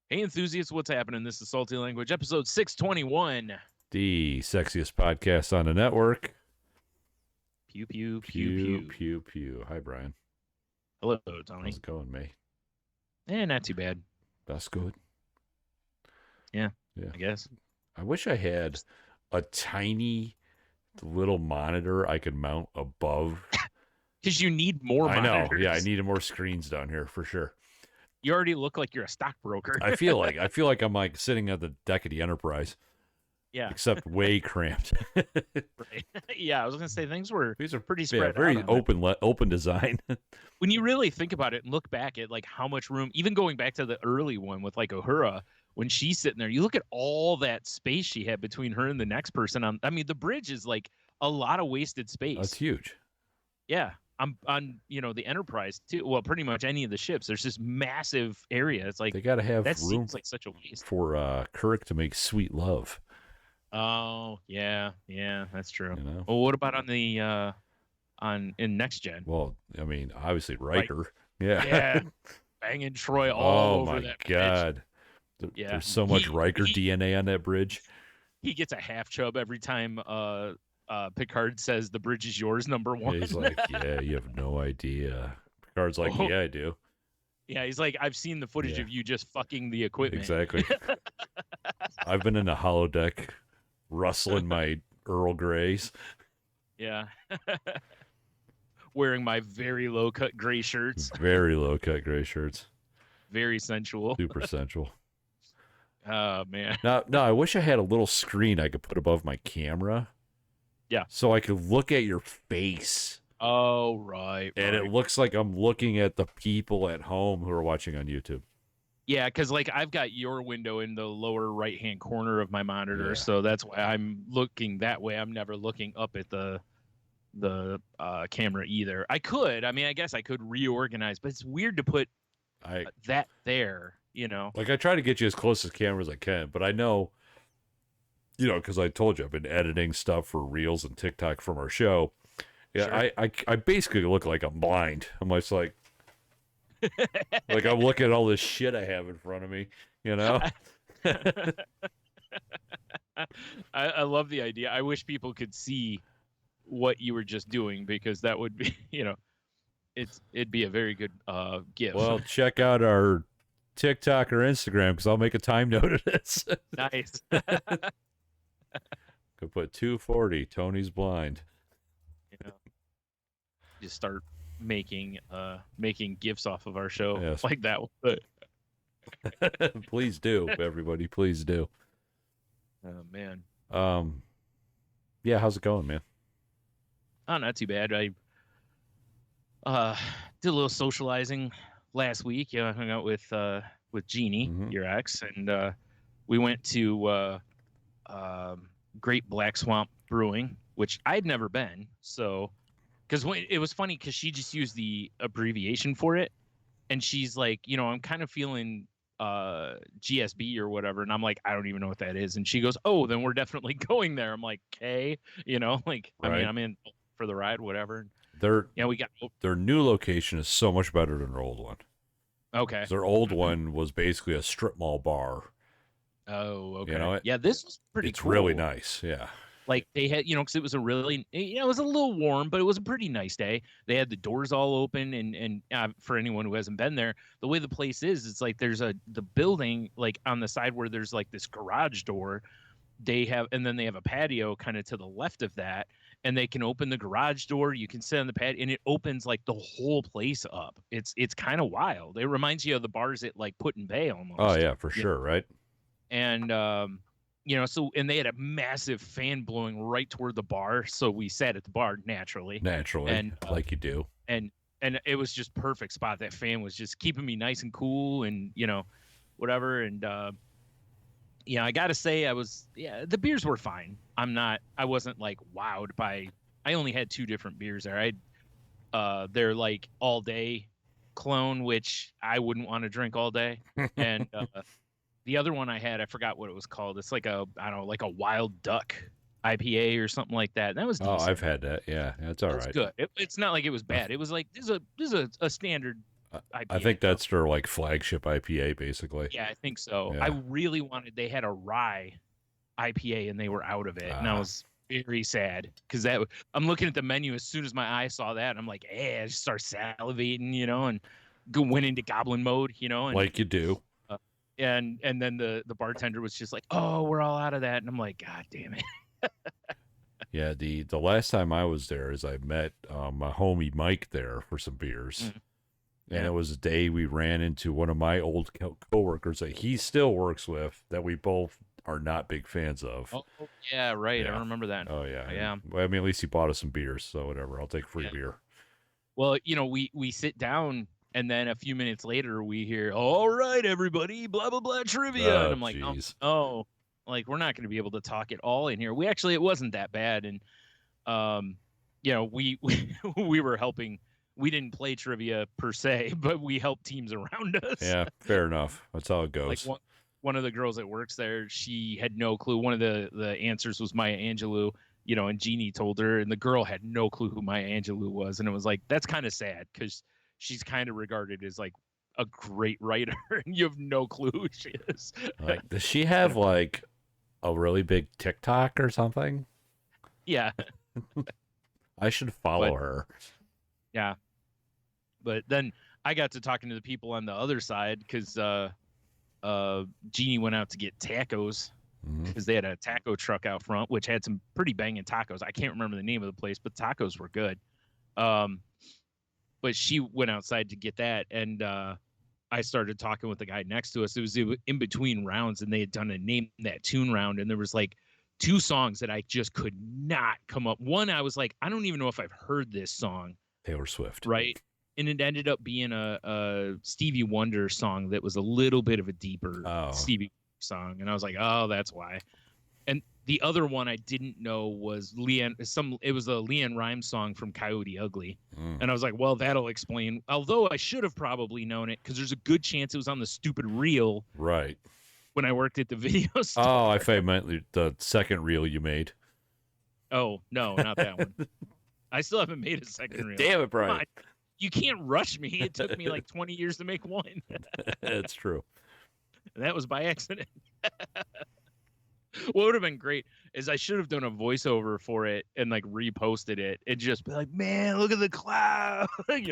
Hey, enthusiasts, what's happening? This is Salty Language, episode 621. The sexiest podcast on the network. Pew, pew, pew, Pew, pew. pew, pew. Hi, Brian. Hello, How's Tony. it going, mate? Not too bad. That's good. Yeah, Yeah. I guess. I wish I had a tiny little monitor I could mount above. Because you need more I know. monitors. Yeah, I needed more screens down here for sure. You already look like you're a stockbroker. I feel like I'm like sitting at the deck of the Enterprise, Yeah. except way cramped. Right. Yeah, I was going to say things were These are pretty spread very out on it. open design. When you really think about it and look back at like how much room, even going back to the early one with like Uhura, when she's sitting there, you look at all that space she had between her and the next person. I mean, the bridge is like a lot of wasted space. That's huge. Yeah, I'm on the Enterprise too. Well, pretty much any of the ships. There's this massive area. It's like They got to have that room seems like such a waste. for Kirk to make sweet love. Oh yeah, that's true. You know. Well, what about on the in Next Gen? Well, I mean, obviously Riker. Yeah. Yeah, banging Troy all Oh over my that bridge. God. Yeah, There's so much Riker DNA on that bridge. He gets a half chub every time Picard says the bridge is yours, number one. Yeah, he's like, yeah, you have no idea. Picard's like, yeah, I do. Yeah, he's like, I've seen the footage Yeah. of you just fucking the equipment. Exactly. I've been in the holodeck rustling my Earl Greys. Yeah. Wearing my very low cut gray shirts. Very low cut gray shirts. Very sensual. Super sensual. Oh man. Now, I wish I had a little screen I could put above my camera. Yeah. So I could look at your face. Oh right. And it looks like I'm looking at the people at home who are watching on YouTube. Yeah, because like I've got your window in the lower right hand corner of my monitor, so that's why I'm looking that way. I'm never looking up at the camera either. I guess I could reorganize, but it's weird to put that there, Like I try to get you as close as camera as I can, but I know, because I told you I've been editing stuff for Reels and TikTok from our show. Yeah, sure. I basically look like I'm blind. I'm just like I'm looking at all this shit I have in front of me, I love the idea. I wish people could see what you were just doing, because that would be, it'd be a very good gift. Well, check out our TikTok or Instagram, because I'll make a time note of this. Nice. Could put 240. Tony's blind. Just start making gifts off of our show. Yes. Like that one. Please do, everybody. Please do. Oh man. Yeah, how's it going, man? Oh, not too bad. I did a little socializing last week. I hung out with Jeannie, your ex, and we went to Great Black Swamp Brewing, which I'd never been. So, because it was funny, because she just used the abbreviation for it, and she's like, I'm kind of feeling GSB or whatever, and I'm like, I don't even know what that is, and she goes, oh, then we're definitely going there. I'm like, okay, right. I mean, I'm in for the ride, whatever. We got their new location is so much better than their old one. Okay. Their old one was basically a strip mall bar. Oh, okay. This was pretty cool. It's really nice, yeah. Like they had, because it was a really, it was a little warm, but it was a pretty nice day. They had the doors all open, and for anyone who hasn't been there, the way the place is, it's like there's the building like on the side where there's like this garage door. And then they have a patio kind of to the left of that, and they can open the garage door. You can sit on the patio, and it opens like the whole place up. It's kind of wild. It reminds you of the bars at like Put in Bay almost. Oh yeah, for sure, right? And and they had a massive fan blowing right toward the bar, so we sat at the bar naturally, and like you do. And it was just perfect spot. That fan was just keeping me nice and cool, and whatever. And I gotta say, the beers were fine. I wasn't like wowed by. I only had 2 different beers there. They're like all day clone, which I wouldn't want to drink all day, and the other one I had, I forgot what it was called. It's like a wild duck IPA or something like that. That was decent. Oh, I've had that. Yeah, that's all right. Good. It's not like it was bad. It was like this is a standard IPA. I think that's their like flagship IPA, basically. Yeah, I think so. Yeah. I really wanted. They had a rye IPA and they were out of it, and I was very sad because I'm looking at the menu as soon as my eye saw that, and I'm like, hey, I just start salivating, and went into goblin mode, and Like you do. And then the bartender was just like, oh, we're all out of that, and I'm like, God damn it. Yeah, the last time I was there is I met my homie Mike there for some beers. And it was a day we ran into one of my old coworkers that he still works with that we both are not big fans of. Oh, yeah, right. Yeah. I remember that. Oh, yeah. Yeah. Well, I mean, at least he bought us some beers, so whatever. I'll take free beer. Well, we sit down, and then a few minutes later we hear, all right, everybody, blah, blah, blah, trivia. And I'm like, oh, like, we're not going to be able to talk it all in here. It wasn't that bad. And, we were helping. We didn't play trivia per se, but we helped teams around us. Yeah, fair enough. That's how it goes. Like one of the girls that works there, she had no clue. One of the answers was Maya Angelou, and Jeannie told her, and the girl had no clue who Maya Angelou was. And it was like, that's kind of sad because she's kind of regarded as like a great writer, and you have no clue who she is. Like, does she have like a really big TikTok or something? Yeah. I should follow her. Yeah. But then I got to talking to the people on the other side because Jeannie went out to get tacos because they had a taco truck out front, which had some pretty banging tacos. I can't remember the name of the place, but tacos were good. But she went outside to get that, and I started talking with the guy next to us. It was in between rounds, and they had done a Name That Tune round, and there was like 2 songs that I just could not come up. One, I was like, I don't even know if I've heard this song. Taylor Swift. Right. And it ended up being a Stevie Wonder song that was a little bit of a deeper Stevie song. And I was like, oh, that's why. And the other one I didn't know was it was a Leanne Rimes song from Coyote Ugly. And I was like, well, that'll explain. Although I should have probably known it because there's a good chance it was on the stupid reel. Right. When I worked at the video store. Oh, I thought you meant the second reel you made. Oh, no, not that one. I still haven't made a second reel. Damn it, Brian. You can't rush me. It took me like 20 years to make one. That's true. And that was by accident. What would have been great is I should have done a voiceover for it and like reposted it and just be like, man, look at the cloud. Like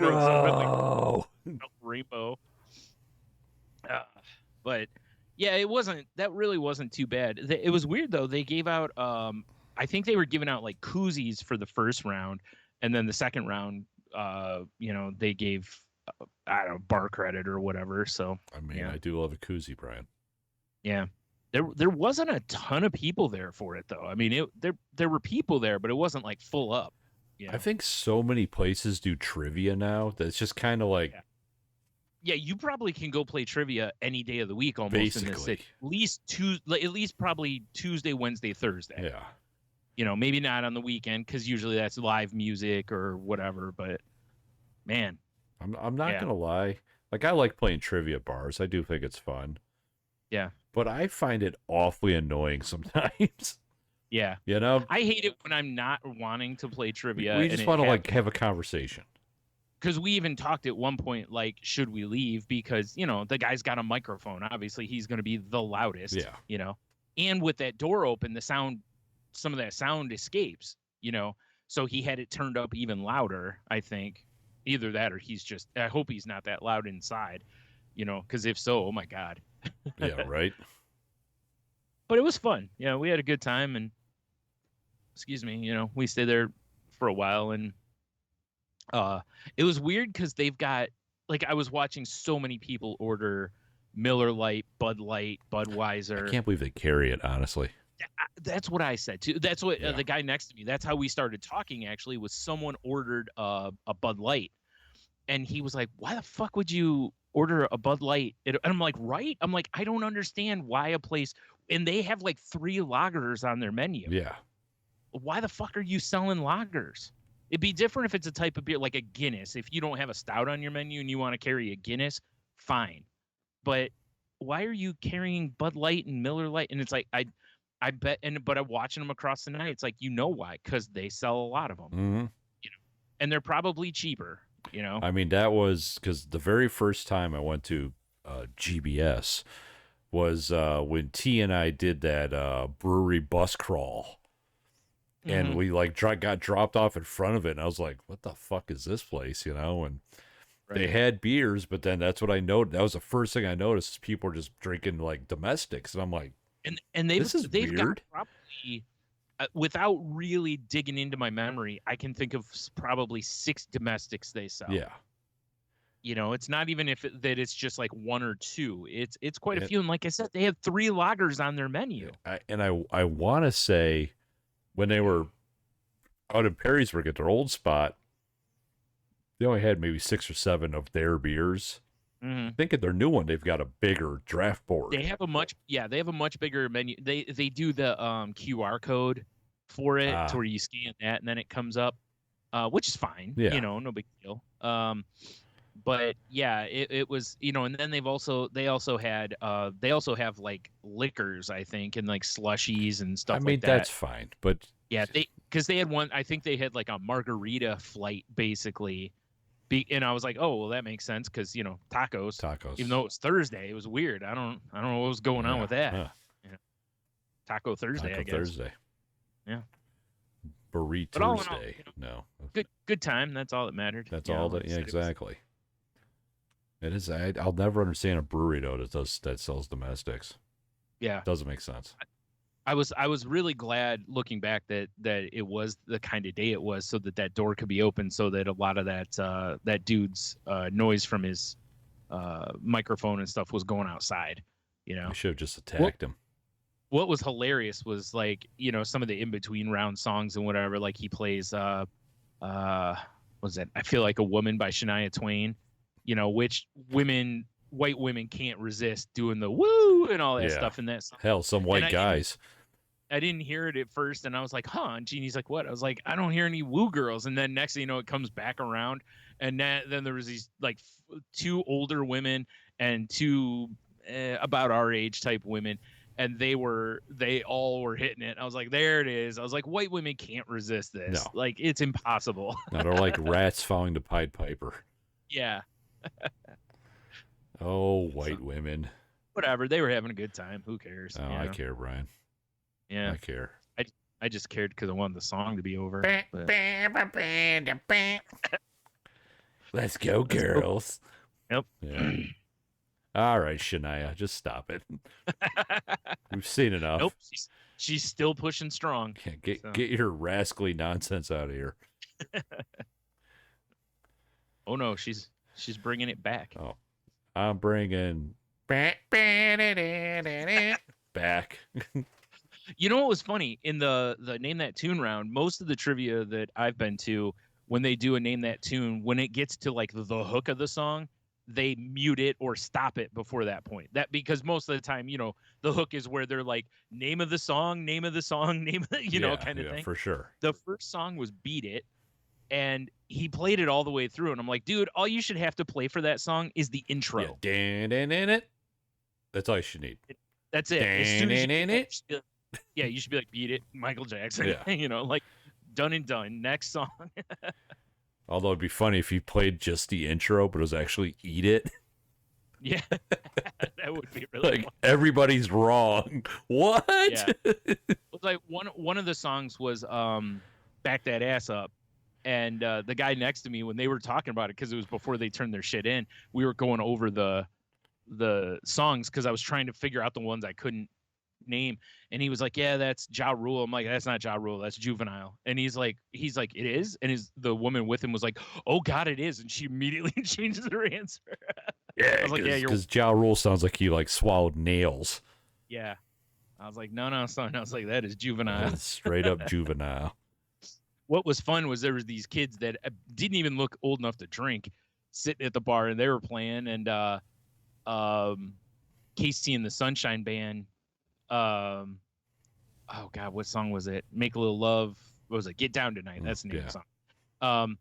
rainbow. But yeah, that really wasn't too bad. It was weird though. They gave out, I think they were giving out like koozies for the first round. And then the second round, they gave, I don't know, bar credit or whatever. So, I mean, I do love a koozie, Brian. Yeah. There wasn't a ton of people there for it, though. I mean, there were people there, but it wasn't like full up. I think so many places do trivia now that it's just kind of like. Yeah, you probably can go play trivia any day of the week almost basically. In this city. At least probably Tuesday, Wednesday, Thursday. Yeah. Maybe not on the weekend because usually that's live music or whatever. But man, I'm not gonna lie. Like I like playing trivia bars. I do think it's fun. Yeah. But I find it awfully annoying sometimes. Yeah. I hate it when I'm not wanting to play trivia. We just want to like have a conversation. Because we even talked at one point, like, should we leave? Because, the guy's got a microphone. Obviously, he's going to be the loudest. Yeah. And with that door open, some of that sound escapes, So he had it turned up even louder, I think. Either that or I hope he's not that loud inside, because if so, oh my God. Yeah, right. But it was fun. We had a good time, and we stayed there for a while, and it was weird because they've got like I was watching so many people order Miller Lite, Bud Light, Budweiser. I can't believe they carry it, honestly. That's what I said too. That's what the guy next to me. That's how we started talking. Actually, was someone ordered a Bud Light, and he was like, "Why the fuck would you order a Bud Light?" And I'm like, "Right?" I'm like, "I don't understand why a place." And they have like 3 lagers on their menu. Yeah. Why the fuck are you selling lagers? It'd be different if it's a type of beer like a Guinness. If you don't have a stout on your menu and you want to carry a Guinness, fine. But why are you carrying Bud Light and Miller Lite? And it's like I bet, but I'm watching them across the night. It's like why? Because they sell a lot of them. Mm-hmm. And they're probably cheaper. I mean, that was because the very first time I went to GBS was when T and I did that brewery bus crawl. And we like got dropped off in front of it, and I was like, "What the fuck is this place?" And they had beers, but then that's what I noticed. That was the first thing I noticed is people were just drinking like domestics, and I'm like, and they've weird. got probably without really digging into my memory, I can think of probably 6 domestics they sell. Yeah, it's not even that it's just like 1 or 2. It's quite a few, and like I said, they have 3 lagers on their menu. I want to say, when they were out in Perrysburg at their old spot, they only had maybe 6 or 7 of their beers. I think at their new one, they've got a bigger draft board. They have a much bigger menu. They do the QR code for it to where you scan that and then it comes up, which is fine. Yeah. No big deal. But yeah, it was, and then they also have like liquors, I think, and like slushies and stuff like that. That's fine, but yeah, because they had one, I think they had like a margarita flight basically. And I was like, oh, well, that makes sense because tacos. Even though it was Thursday, it was weird. I don't know what was going on with that. Taco Thursday, I guess. Thursday. Yeah. Burrito Thursday. No. Good time. That's all that mattered. That's all that. Yeah, exactly. It is. I'll never understand a brewery though that sells domestics. Yeah, doesn't make sense. I was really glad looking back that it was the kind of day it was, so that door could be open, so that a lot of that dude's noise from his microphone and stuff was going outside. I should have just attacked him. What was hilarious was like some of the in between round songs and whatever. Like he plays what was that? I Feel Like a Woman by Shania Twain. Which white women can't resist doing the woo and all that stuff in that song. Hell, some white guys. I didn't hear it at first, and I was like, huh. And Jeannie's like, what? I was like, I don't hear any woo girls. And then next thing you know, it comes back around. And then there was these like 2 older women and 2 about our age type women. And they all were hitting it. I was like, there it is. I was like, white women can't resist this. No. Like, it's impossible. No, they're like rats following the Pied Piper. Yeah. Oh, white women. Whatever. They were having a good time. Who cares? Oh, I care, Brian. Yeah. I care. I just cared because I wanted the song to be over. Let's go, girls. Yep. Yeah. All right, Shania, just stop it. We've seen enough. Nope. She's still pushing strong. Yeah, get your rascally nonsense out of here. Oh no, she's bringing it back. Oh, I'm bringing back. You know what was funny in the Name That Tune round? Most of the trivia that I've been to, when they do a Name That Tune, when it gets to like the hook of the song, they mute it or stop it before that point. Because most of the time, the hook is where they're like, name of the song, kind of thing. For sure. The first song was Beat It, and he played it all the way through, and I'm like, dude, all you should have to play for that song is the intro. Yeah, that's all you should need. That's it. As soon as you should be like, Beat It, Michael Jackson. Yeah. Like done and done. Next song. Although it'd be funny if he played just the intro, but it was actually Eat It. Yeah, that would be really like fun. Everybody's wrong. What? Yeah. It was like one of the songs was Back That Ass Up. And the guy next to me, when they were talking about it, because it was before they turned their shit in, we were going over the songs because I was trying to figure out the ones I couldn't name. And he was like, yeah, that's Ja Rule. I'm like, that's not Ja Rule, that's Juvenile. And he's like, it is? And the woman with him was like, oh God, it is. And she immediately changes her answer. Yeah, I was like, because Ja Rule sounds like he like swallowed nails. Yeah. I was like, no, son. I was like, that is Juvenile. That's straight up Juvenile. What was fun was there was these kids that didn't even look old enough to drink sitting at the bar, and they were playing, and Casey and the Sunshine Band, oh God, what song was it? Make a Little Love. What was it? Get Down Tonight. That's the name of the song.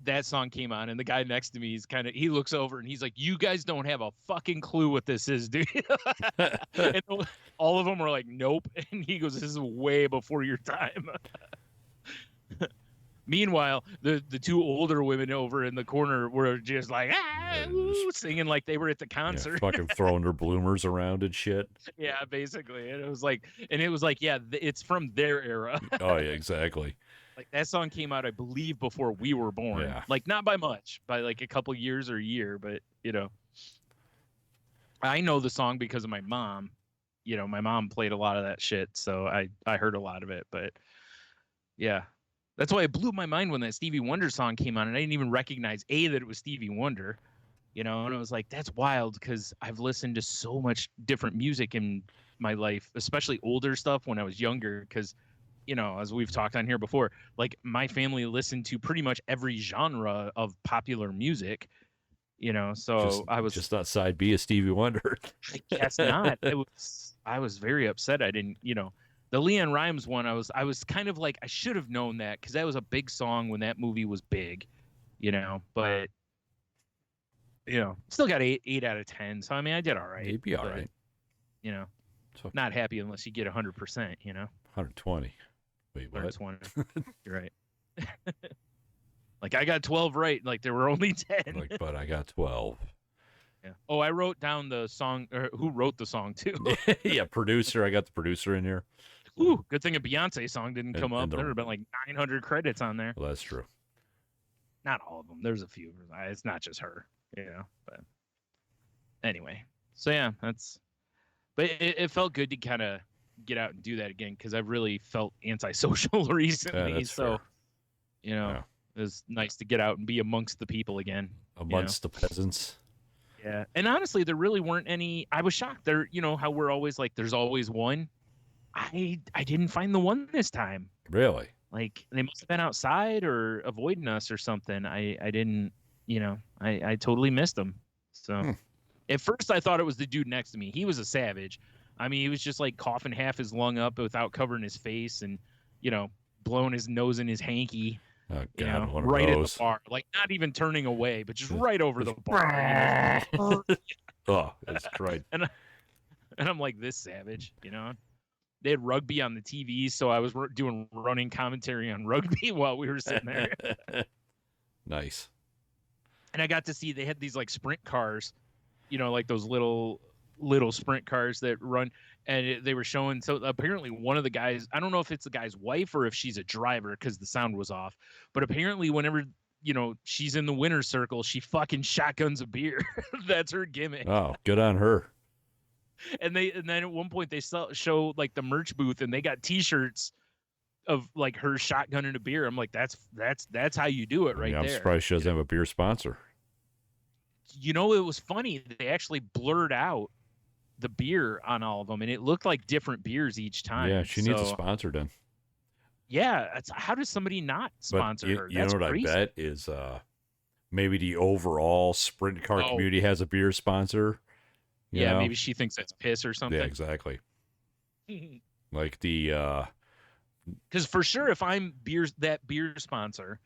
That song came on, and the guy next to me he looks over and he's like, you guys don't have a fucking clue what this is, dude. And all of them were like, nope. And he goes, this is way before your time. Meanwhile, the two older women over in the corner were just like singing like they were at the concert. Yeah, fucking throwing their bloomers around and shit. Yeah, basically. And it was like, yeah, it's from their era. Oh yeah, exactly. Like that song came out, I believe, before we were born. Yeah. Like not by much, by like a couple years or a year, but I know the song because of my mom. My mom played a lot of that shit, so I heard a lot of it. But yeah, that's why it blew my mind when that Stevie Wonder song came on, and I didn't even recognize that it was Stevie Wonder. And I was like, that's wild because I've listened to so much different music in my life, especially older stuff when I was younger. Because as we've talked on here before, like my family listened to pretty much every genre of popular music. So I was just not side B of Stevie Wonder. I guess not. I was very upset. I didn't, the Leanne Rimes one. I was kind of like I should have known that because that was a big song when that movie was big, But still got 8 out of 10. So I mean, I did all right. You'd be all right. Not happy unless you get 100%. 120. Wait, what? 120. You're right. Like I got 12 right. Like there were only 10. Like, but I got 12. Yeah. Oh, I wrote down the song. Or who wrote the song too? Yeah, producer. I got the producer in here. Ooh, good thing a Beyonce song didn't come up. There would have been like 900 credits on there. Well, that's true. Not all of them. There's a few. It's not just her. But anyway. So yeah, but it felt good to kind of get out and do that again because I've really felt antisocial recently. Yeah, that's so, fair. Yeah. It was nice to get out and be amongst the people again. Amongst the peasants. Yeah. And honestly, there really weren't any. I was shocked. There, how we're always like, there's always one. I didn't find the one this time. Really? Like they must have been outside or avoiding us or something. I didn't, I totally missed them. So at first I thought it was the dude next to me. He was a savage. I mean, he was just like coughing half his lung up without covering his face and, blowing his nose in his hanky. Oh, God, one of right those. at the bar, like not even turning away, but just right over the bar. Oh, that's right. And I'm like, this savage, They had rugby on the TV, so I was doing running commentary on rugby while we were sitting there. Nice. And I got to see they had these like sprint cars, like those little sprint cars that run, and they were showing. So apparently one of the guys, I don't know if it's the guy's wife or if she's a driver because the sound was off, but apparently whenever she's in the winner's circle, she fucking shotguns a beer. That's her gimmick. Oh, good on her. And then at one point they show like the merch booth and they got T-shirts of like her shotgunning a beer. I'm like, that's how you do it right there. I'm surprised she doesn't have a beer sponsor. It was funny. They actually blurred out the beer on all of them, and it looked like different beers each time. Yeah, she needs a sponsor then. Yeah, how does somebody not sponsor her? You know what crazy. I bet is maybe the overall sprint car community has a beer sponsor. You know? Maybe she thinks that's piss or something. Yeah, exactly. Like the because for sure if I'm that beer sponsor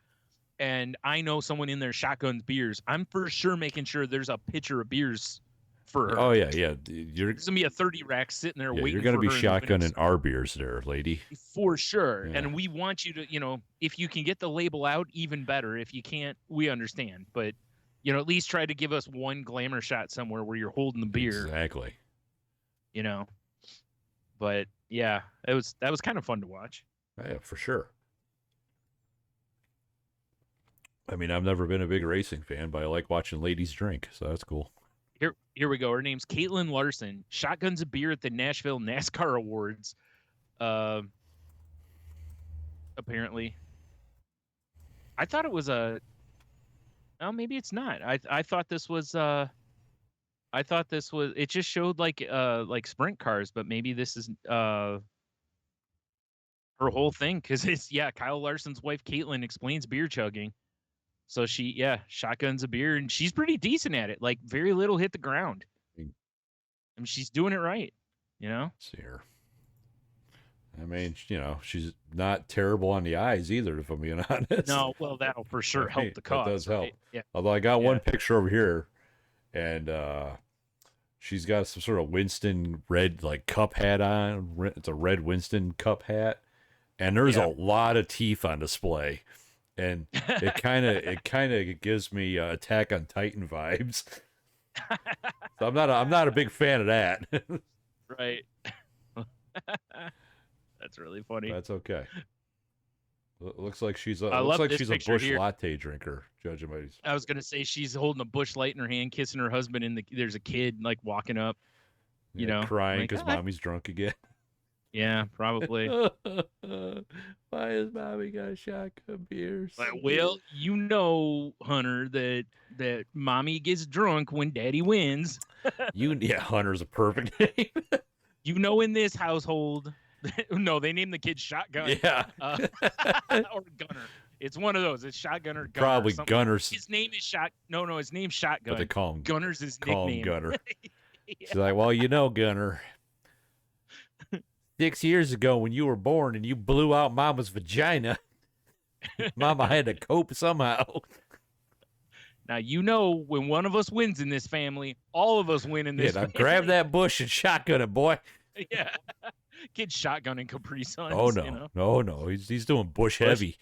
and I know someone in there shotguns beers, I'm for sure making sure there's a pitcher of beers for her. Oh yeah. There's gonna be a 30 rack sitting there waiting. You're gonna be shotgunning our beers there, lady. For sure. Yeah. And we want you to, if you can get the label out, even better. If you can't, we understand. But at least try to give us one glamour shot somewhere where you're holding the beer. Exactly. But yeah, that was kind of fun to watch. Yeah, for sure. I mean, I've never been a big racing fan, but I like watching ladies drink, so that's cool. Here we go. Her name's Katelyn Larson. Shotguns a beer at the Nashville NASCAR Awards. Apparently. I thought it was oh, maybe it's not. I thought this was it just showed like sprint cars, but maybe this is her whole thing because it's Kyle Larson's wife Katelyn explains beer chugging. So she shotguns a beer and she's pretty decent at it. Like very little hit the ground. I mean, she's doing it right, See her. I mean, she's not terrible on the eyes either, if I'm being honest. No, well, that'll for sure help the cause. That does help. Right? Yeah. Although I got one picture over here, and she's got some sort of Winston red cup hat on. It's a red Winston cup hat, and there's a lot of teeth on display. and it kind of gives me Attack on Titan vibes. So I'm not a big fan of that. Right. That's really funny. That's okay. Looks like she's I a love this Busch picture here. latte drinker, judging by these. I was gonna say she's holding a Busch Light in her hand, kissing her husband, and there's a kid like walking up, you know, crying like, because mommy's drunk again. Yeah, probably. Why is mommy got shotgun beers? Well, you know, Hunter, that mommy gets drunk when daddy wins. Hunter's a perfect name. You know, in this household, no, they named the kid Shotgun. Yeah. Or Gunner. It's one of those. It's Shotgun or Gunner. Probably or Gunner's. His name is No, his name's Shotgun. But they call him Gunner's his call nickname. him Gunner. Yeah. She's like, well, you know, Gunner, 6 years ago when you were born and you blew out Mama's vagina, Mama had to cope somehow. Now, you know, when one of us wins in this family, all of us win in this family. Grab that Busch and shotgun it, boy. Yeah. Kid's shotgunning Capri Suns. Oh, no. You know? No. He's doing Busch heavy.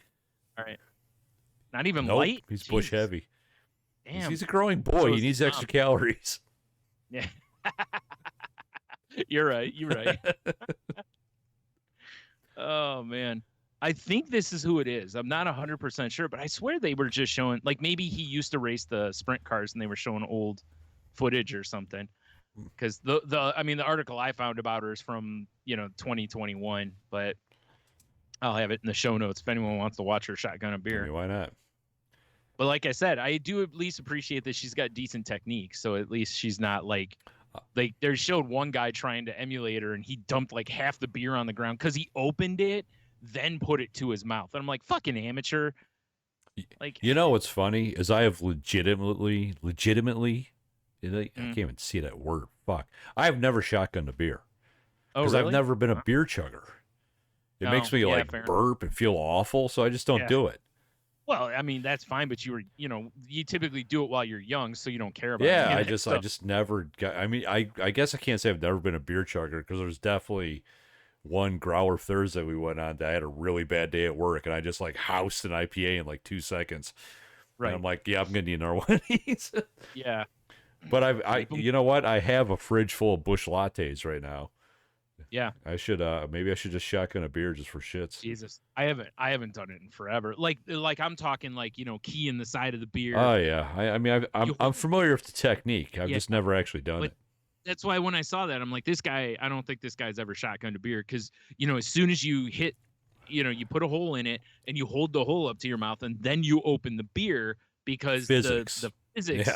All right. Not even Nope, light? He's Jeez. Busch heavy. Damn. He's a growing boy. So He needs extra calories. Yeah. You're right. Oh, man. I think this is who it is. I'm not 100% sure, but I swear they were just showing, like, maybe he used to race the sprint cars and they were showing old footage or something. Because the article I found about her is from 2021, but I'll have it in the show notes if anyone wants to watch her shotgun a beer. I mean, why not? But like I said, I do at least appreciate that she's got decent technique. So at least she's not like they showed one guy trying to emulate her and he dumped like half the beer on the ground because he opened it, then put it to his mouth. And I'm like, fucking amateur. Like, you know what's funny is I have legitimately. I can't even see that word. Fuck. I have never shotgunned a beer. Oh, because really? I've never been a beer chugger. It makes me burp and feel awful, so I just don't do it. Well, I mean, that's fine, but you typically do it while you're young, so you don't care about it. Yeah, I just never got, I mean, I guess I can't say I've never been a beer chugger because there's definitely one Growler Thursday we went on that I had a really bad day at work and I just like housed an IPA in like 2 seconds. Right. And I'm like, yeah, I'm going to need another one of these. Yeah. But you know what? I have a fridge full of Busch lattes right now. Yeah. I should maybe I should just shotgun a beer just for shits. Jesus. I haven't done it in forever. Like I'm talking like, key in the side of the beer. Oh yeah. I mean I'm familiar with the technique. I've just never actually done it. That's why when I saw that, I'm like, this guy, I don't think this guy's ever shotgunned a beer because, as soon as you hit, you put a hole in it and you hold the hole up to your mouth and then you open the beer because physics. the physics,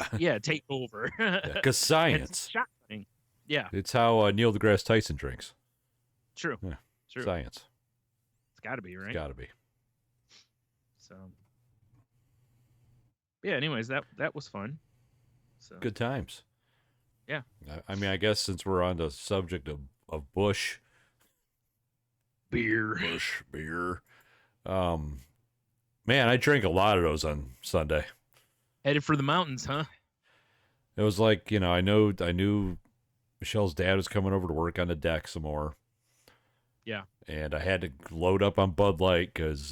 take over. Because science. Shotgunning. Yeah. It's how Neil deGrasse Tyson drinks. True. Yeah. True. Science. It's got to be, right? It's got to be. So, yeah, anyways, that was fun. So good times. Yeah. I mean, I guess since we're on the subject of Busch beer, man, I drank a lot of those on Sunday. Headed for the mountains, huh? It was like, I knew Michelle's dad was coming over to work on the deck some more. Yeah. And I had to load up on Bud Light because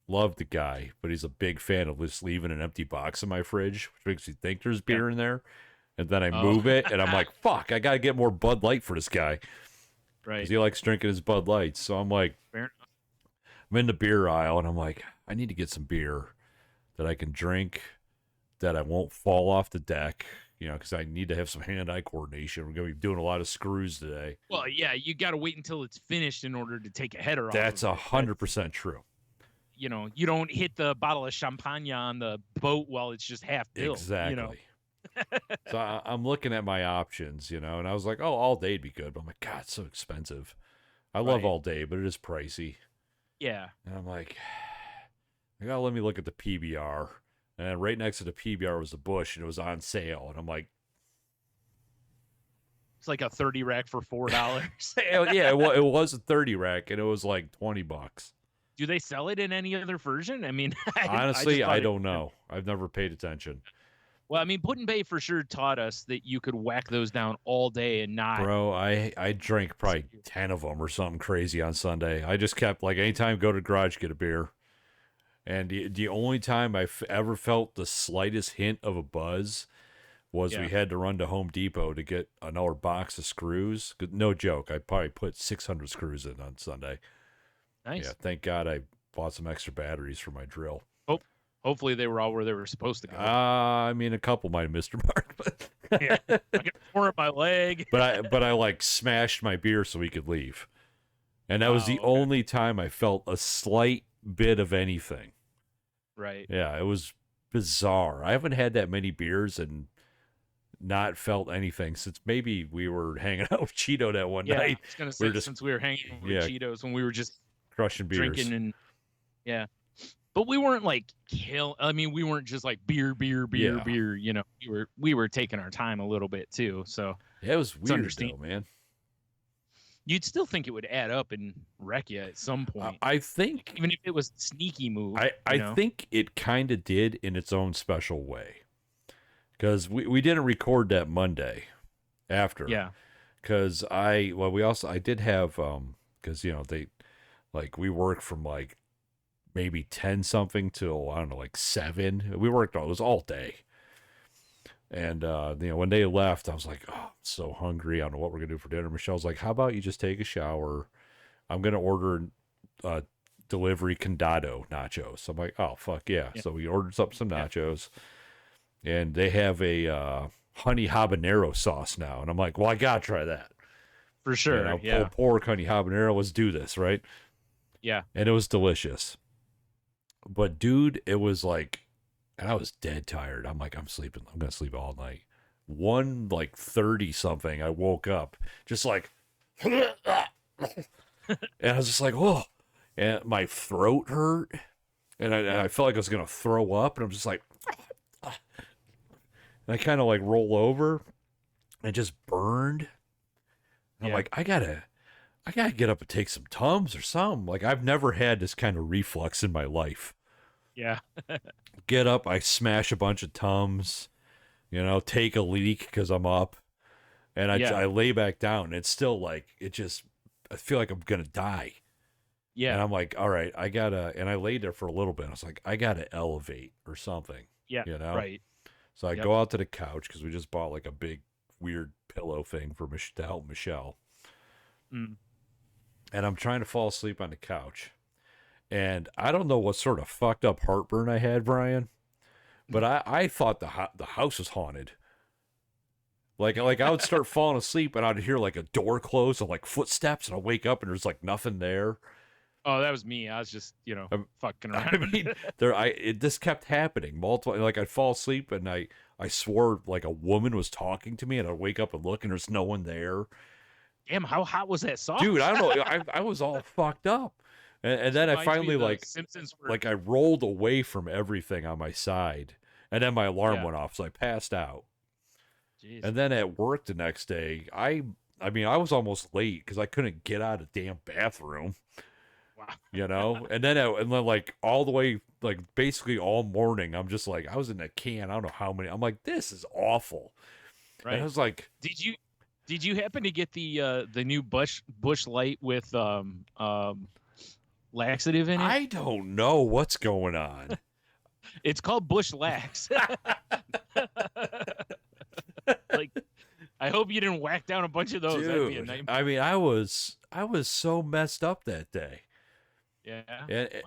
love the guy, but he's a big fan of just leaving an empty box in my fridge, which makes me think there's beer in there. And then I move it, and I'm like, fuck, I got to get more Bud Light for this guy. Right. Because he likes drinking his Bud Lights. So I'm like, I'm in the beer aisle, and I'm like, I need to get some beer that I can drink, that I won't fall off the deck, because I need to have some hand-eye coordination. We're going to be doing a lot of screws today. Well, yeah, you got to wait until it's finished in order to take a header off. That's 100% true. You don't hit the bottle of champagne on the boat while it's just half filled. Exactly. So I'm looking at my options, and I was like, oh, all day'd be good. But I'm like, God, it's so expensive. I love all day, but it is pricey. Yeah. And I'm like, I got to let me look at the PBR. And then right next to the PBR was the Busch, and it was on sale. And I'm like, it's like a 30 rack for $4. Yeah, it was a 30 rack, and it was like $20. Do they sell it in any other version? I mean, honestly, I don't know. I've never paid attention. Well, I mean, Put and Bay for sure taught us that you could whack those down all day and not. Bro, I drank probably 10 of them or something crazy on Sunday. I just kept, like, anytime I go to the garage, get a beer. And the only time I ever felt the slightest hint of a buzz was we had to run to Home Depot to get another box of screws. No joke. I probably put 600 screws in on Sunday. Nice. Yeah, thank God I bought some extra batteries for my drill. Hopefully they were all where they were supposed to go. I mean, a couple might have missed their mark, but yeah, I got torn up my leg. but I like smashed my beer so we could leave, and that was the only time I felt a slight bit of anything. Right. Yeah, it was bizarre. I haven't had that many beers and not felt anything since maybe we were hanging out with Cheeto that one night. I was gonna say, since we were hanging with Cheetos when we were just crushing beers, drinking, and but we weren't like we weren't just like beer. You know, we were taking our time a little bit too. So yeah, it was weird though, man. You'd still think it would add up and wreck you at some point. I think, even if it was a sneaky move. I think it kind of did in its own special way. Because we didn't record that Monday after. Yeah. Because I did have, because, you know, we worked from like maybe 10 something till, I don't know, like 7. It was all day. And, you know, when they left, I was like, oh, I'm so hungry. I don't know what we're going to do for dinner. Michelle's like, how about you just take a shower? I'm going to order delivery condado nachos. I'm like, oh, fuck yeah. So we ordered some nachos. And they have a honey habanero sauce now. And I'm like, well, I got to try that. For sure. And pulled pork, honey habanero. Let's do this, right? Yeah. And it was delicious. But, dude, it was like, and I was dead tired. I'm like, I'm sleeping. I'm going to sleep all night. 1:30 something, I woke up just like, and I was just like, oh, and my throat hurt. And I felt like I was going to throw up. And I'm just like, and I kind of like roll over and just burned. And I'm like, I gotta get up and take some Tums or something. Like, I've never had this kind of reflux in my life. Yeah. Get up, I smash a bunch of Tums, you know, take a leak because I'm up, and I lay back down. It's still like, I feel like I'm gonna die. Yeah. And I'm like, all right, and I laid there for a little bit. I was like, I gotta elevate or something. Yeah. You know? Right. So I go out to the couch because we just bought like a big weird pillow thing for to help Michelle. Mm. And I'm trying to fall asleep on the couch. And I don't know what sort of fucked up heartburn I had, Brian, but I thought the house was haunted. Like I would start falling asleep and I'd hear like a door close and like footsteps, and I'll wake up and there's like nothing there. Oh, that was me. I was just, fucking around. I mean, this kept happening multiple. Like, I'd fall asleep and I swore like a woman was talking to me, and I'd wake up and look and there's no one there. Damn, how hot was that sauce? Dude, I don't know. I was all fucked up. And then I finally I rolled away from everything on my side, and then my alarm went off, so I passed out. Jeez. And then at work the next day, I was almost late because I couldn't get out of the damn bathroom. Wow. You know, and then like all the way, like basically all morning, I'm just like, I was in a can. I don't know how many. I'm like, this is awful. Right. And I was like, did you happen to get the new Busch Light with laxative in it? I don't know what's going on. It's called Busch Lax. Like, I hope you didn't whack down a bunch of those. Dude, that'd be a nightmare. I mean, I was so messed up that day. Yeah.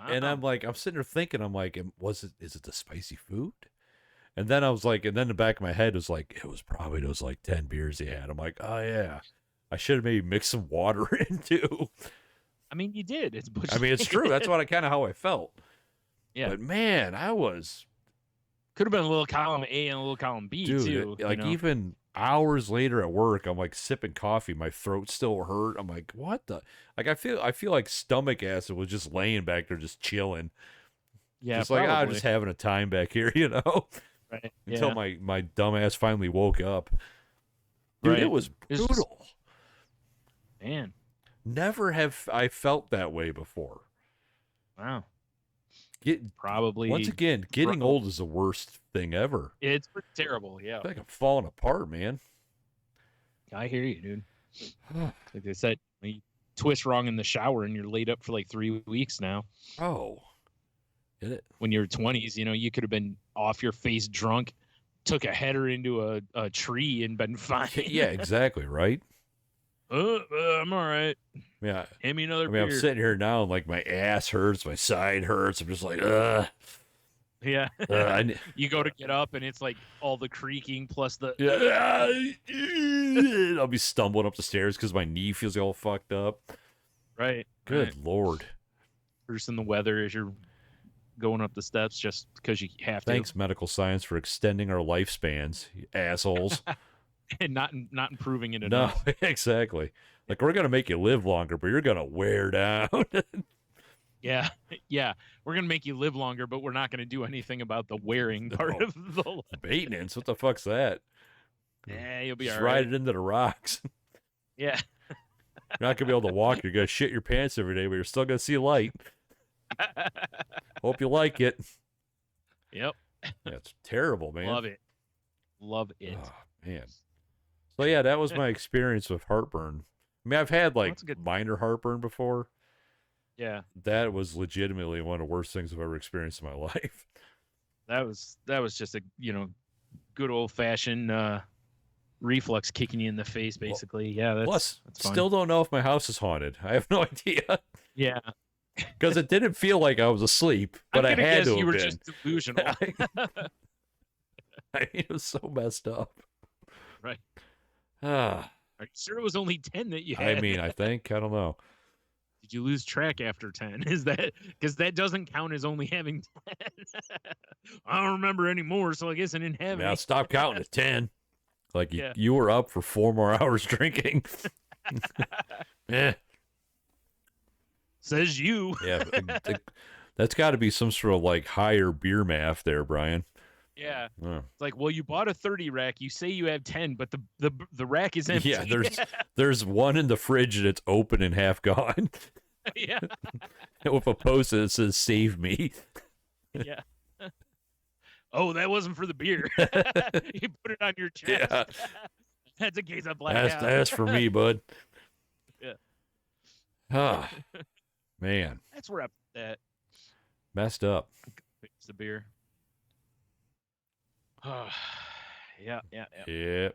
And I'm like, I'm sitting there thinking, I'm like, is it the spicy food? And then I was like, and then the back of my head was like, it was probably those like 10 beers he had. I'm like, oh yeah, I should have maybe mixed some water in too. I mean, you did. It's Busch. I mean, it's true. That's kind of how I felt. Yeah. But man, could have been a little column A and a little column B, dude, too. Like, even hours later at work, I'm like sipping coffee. My throat still hurt. I'm like, what the? Like, I feel like stomach acid was just laying back there, just chilling. Yeah, just like, I'm just having a time back here, you know? Right. Until my dumb ass finally woke up. Dude, it was brutal. Man. Never have I felt that way before. Wow. Probably. Once again, getting old is the worst thing ever. It's pretty terrible, yeah. I feel like I'm falling apart, man. I hear you, dude. Like they said, you twist wrong in the shower and you're laid up for like 3 weeks now. Oh. Get it? When you're 20s, you could have been off your face drunk, took a header into a tree and been fine. Yeah, exactly, right? I'm all right. Yeah. Hand me another I mean, I'm beer. sitting here now and like my ass hurts, my side hurts. I'm just like, Yeah. You go to get up and it's like all the creaking plus the. I'll be stumbling up the stairs because my knee feels all fucked up. Right. Good Lord. Cursing the weather as you're going up the steps just because you have to. Thanks, medical science, for extending our lifespans, you assholes. And not improving it enough. No, exactly. Like, we're going to make you live longer, but you're going to wear down. Yeah. We're going to make you live longer, but we're not going to do anything about the wearing part of the maintenance. What the fuck's that? Yeah, you'll be just all right. ride it into the rocks. Yeah. You're not going to be able to walk. You're going to shit your pants every day, but you're still going to see light. Hope you like it. Yep. That's terrible, man. Love it. Oh, man. So, yeah, that was my experience with heartburn. I mean, I've had, like, minor heartburn before. Yeah. That was legitimately one of the worst things I've ever experienced in my life. That was just a, good old-fashioned reflux kicking you in the face, basically. Well, yeah, that's fun. Still don't know if my house is haunted. I have no idea. Yeah. Because it didn't feel like I was aslepe, but I had to have been. You were just delusional. I mean, it was so messed up. Right. Are you sure it was only 10 that you had? I mean, I don't know. Did you lose track after 10? Is that because that doesn't count as only having 10? I don't remember anymore, so I guess I didn't have any. Now stop counting at 10. Like you were up for 4 more hours drinking. Yeah. Says you. Yeah. That's got to be some sort of like higher beer math there, Brian. Yeah. It's like, well, you bought a 30 rack. You say you have 10, but the rack is empty. Yeah, there's one in the fridge and it's open and half gone. Yeah. With a post-it that says "Save me." Yeah. Oh, that wasn't for the beer. You put it on your chest. Yeah. That's a case of blackout. That's for me, bud. Yeah. Ah, man. That's where I'm at. Messed up. It's the beer. Yeah. Yep.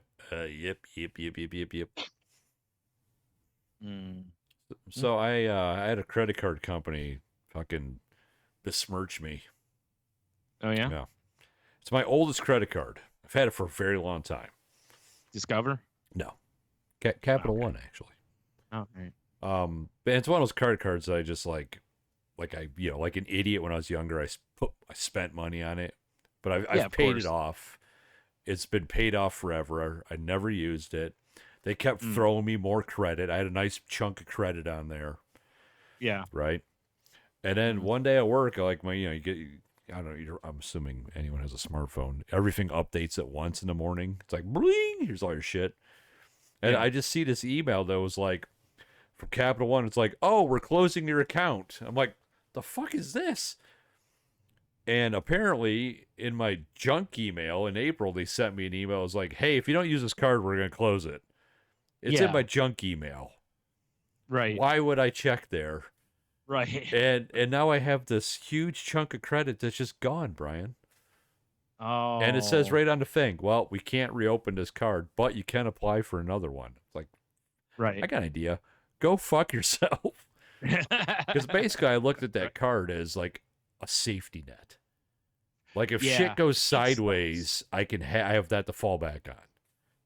Yep. So I had a credit card company fucking besmirch me. Oh yeah? Yeah. It's my oldest credit card. I've had it for a very long time. Discover? No. Capital One, actually. Oh, right. But it's one of those credit cards that I just like I, like an idiot when I was younger, I spent money on it. But I've paid it off. It's been paid off forever. I never used it. They kept throwing me more credit. I had a nice chunk of credit on there. Yeah. Right. And then one day at work, like you get, I don't know, I'm assuming anyone has a smartphone. Everything updates at once in the morning. It's like, bling, here's all your shit. And I just see this email that was like, from Capital One. It's like, oh, we're closing your account. I'm like, the fuck is this? And apparently, in my junk email in April, they sent me an email. It was like, hey, if you don't use this card, we're going to close it. It's in my junk email. Right. Why would I check there? Right. And now I have this huge chunk of credit that's just gone, Brian. Oh. And it says right on the thing, well, we can't reopen this card, but you can apply for another one. It's like, right. I got an idea. Go fuck yourself. Because basically, I looked at that card as like a safety net. Like if shit goes sideways, I have that to fall back on.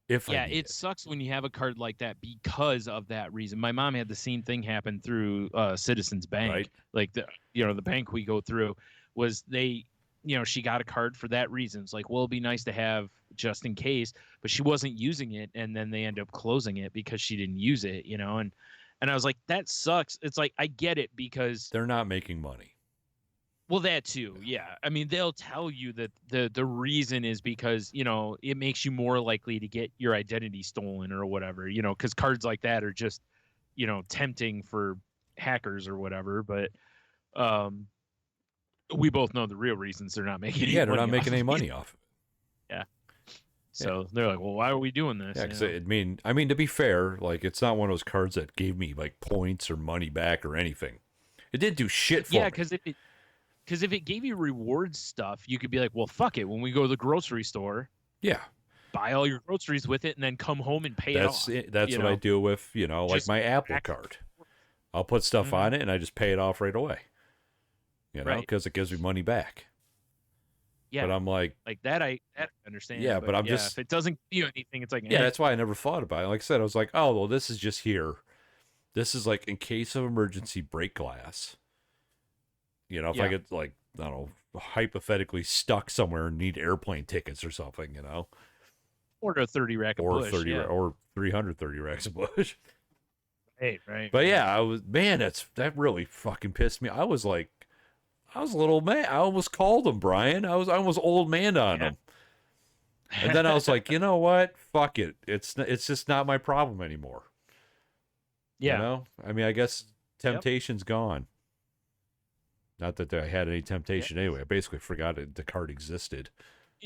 It sucks when you have a card like that because of that reason. My mom had the same thing happen through Citizens Bank. Right. Like the bank we go through was she got a card for that reason. It's like, well, it'd be nice to have just in case, but she wasn't using it, and then they end up closing it because she didn't use it, and I was like, that sucks. It's like, I get it because they're not making money. Well, that too, yeah. I mean, they'll tell you that the reason is because, it makes you more likely to get your identity stolen or whatever, because cards like that are just, tempting for hackers or whatever. But we both know the real reasons they're not making any money. Yeah, they're not making any money off of it. Yeah. So they're like, well, why are we doing this? Yeah, because I mean, to be fair, like, it's not one of those cards that gave me like points or money back or anything. It didn't do shit for me. Because because if it gave you rewards stuff, you could be like, well, fuck it. When we go to the grocery store, Yeah. buy all your groceries with it and then come home and pay it off. That's what I do with, like Just my Apple card. I'll put stuff on it and I just pay it off right away. Because it gives me money back. Yeah. But I'm like that I understand. Yeah, but I'm just if it doesn't give you anything, it's like that's why I never thought about it. Like I said, I was like, oh well, this is just here. This is like in case of emergency, break glass. If I get like, I don't know, hypothetically stuck somewhere and need airplane tickets or something, or a 30 rack of Busch, 30 or 330 racks of Busch. Right. But yeah, that really fucking pissed me. I was a little mad. I almost called him, Brian. I almost old man on him. And then I was like, you know what? Fuck it. It's just not my problem anymore. Yeah. I mean, I guess temptation's gone. Not that I had any temptation anyway. I basically forgot the card existed.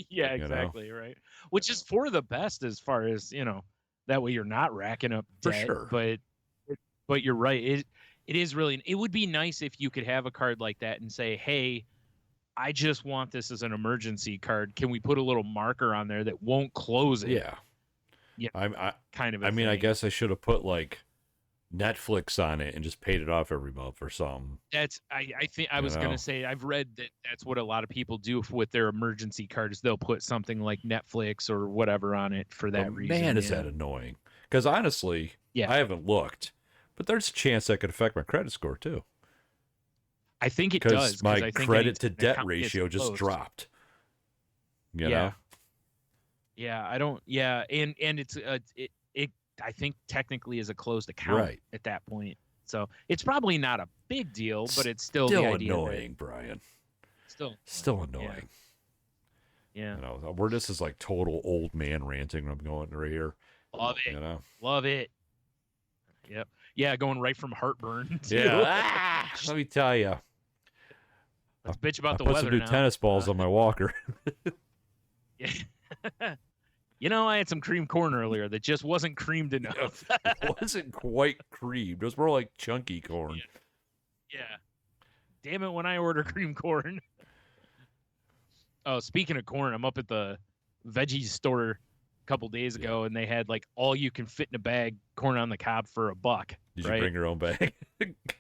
Yeah, exactly. Right. Which is for the best as far as, that way you're not racking up debt. For sure. But you're right. It is really, it would be nice if you could have a card like that and say, hey, I just want this as an emergency card. Can we put a little marker on there that won't close it? Yeah. Kind of I mean, I guess I should have put like Netflix on it and just paid it off every month or something. That's I think I was gonna say, I've read that's what a lot of people do with their emergency cards. They'll put something like Netflix or whatever on it for that reason. Man, is that annoying? Because honestly, I haven't looked, but there's a chance that could affect my credit score too. I think it does, because my credit to debt ratio just dropped. Yeah, I don't. Yeah, and it's it I think technically is a closed account at that point. So it's probably not a big deal, but it's still the idea annoying, Brian. Still annoying. Yeah. Where this is like total old man ranting. I'm going right here. Love it. Love it. Yep. Yeah, going right from heartburn to let me tell you. Let's bitch about the weather. Put some new tennis balls on my walker. Yeah. I had some cream corn earlier that just wasn't creamed enough. It wasn't quite creamed. It was more like chunky corn. Yeah. Damn it, when I order cream corn. Oh, speaking of corn, I'm up at the veggie store a couple days ago, and they had like all you can fit in a bag corn on the cob for $1. Did you bring your own bag?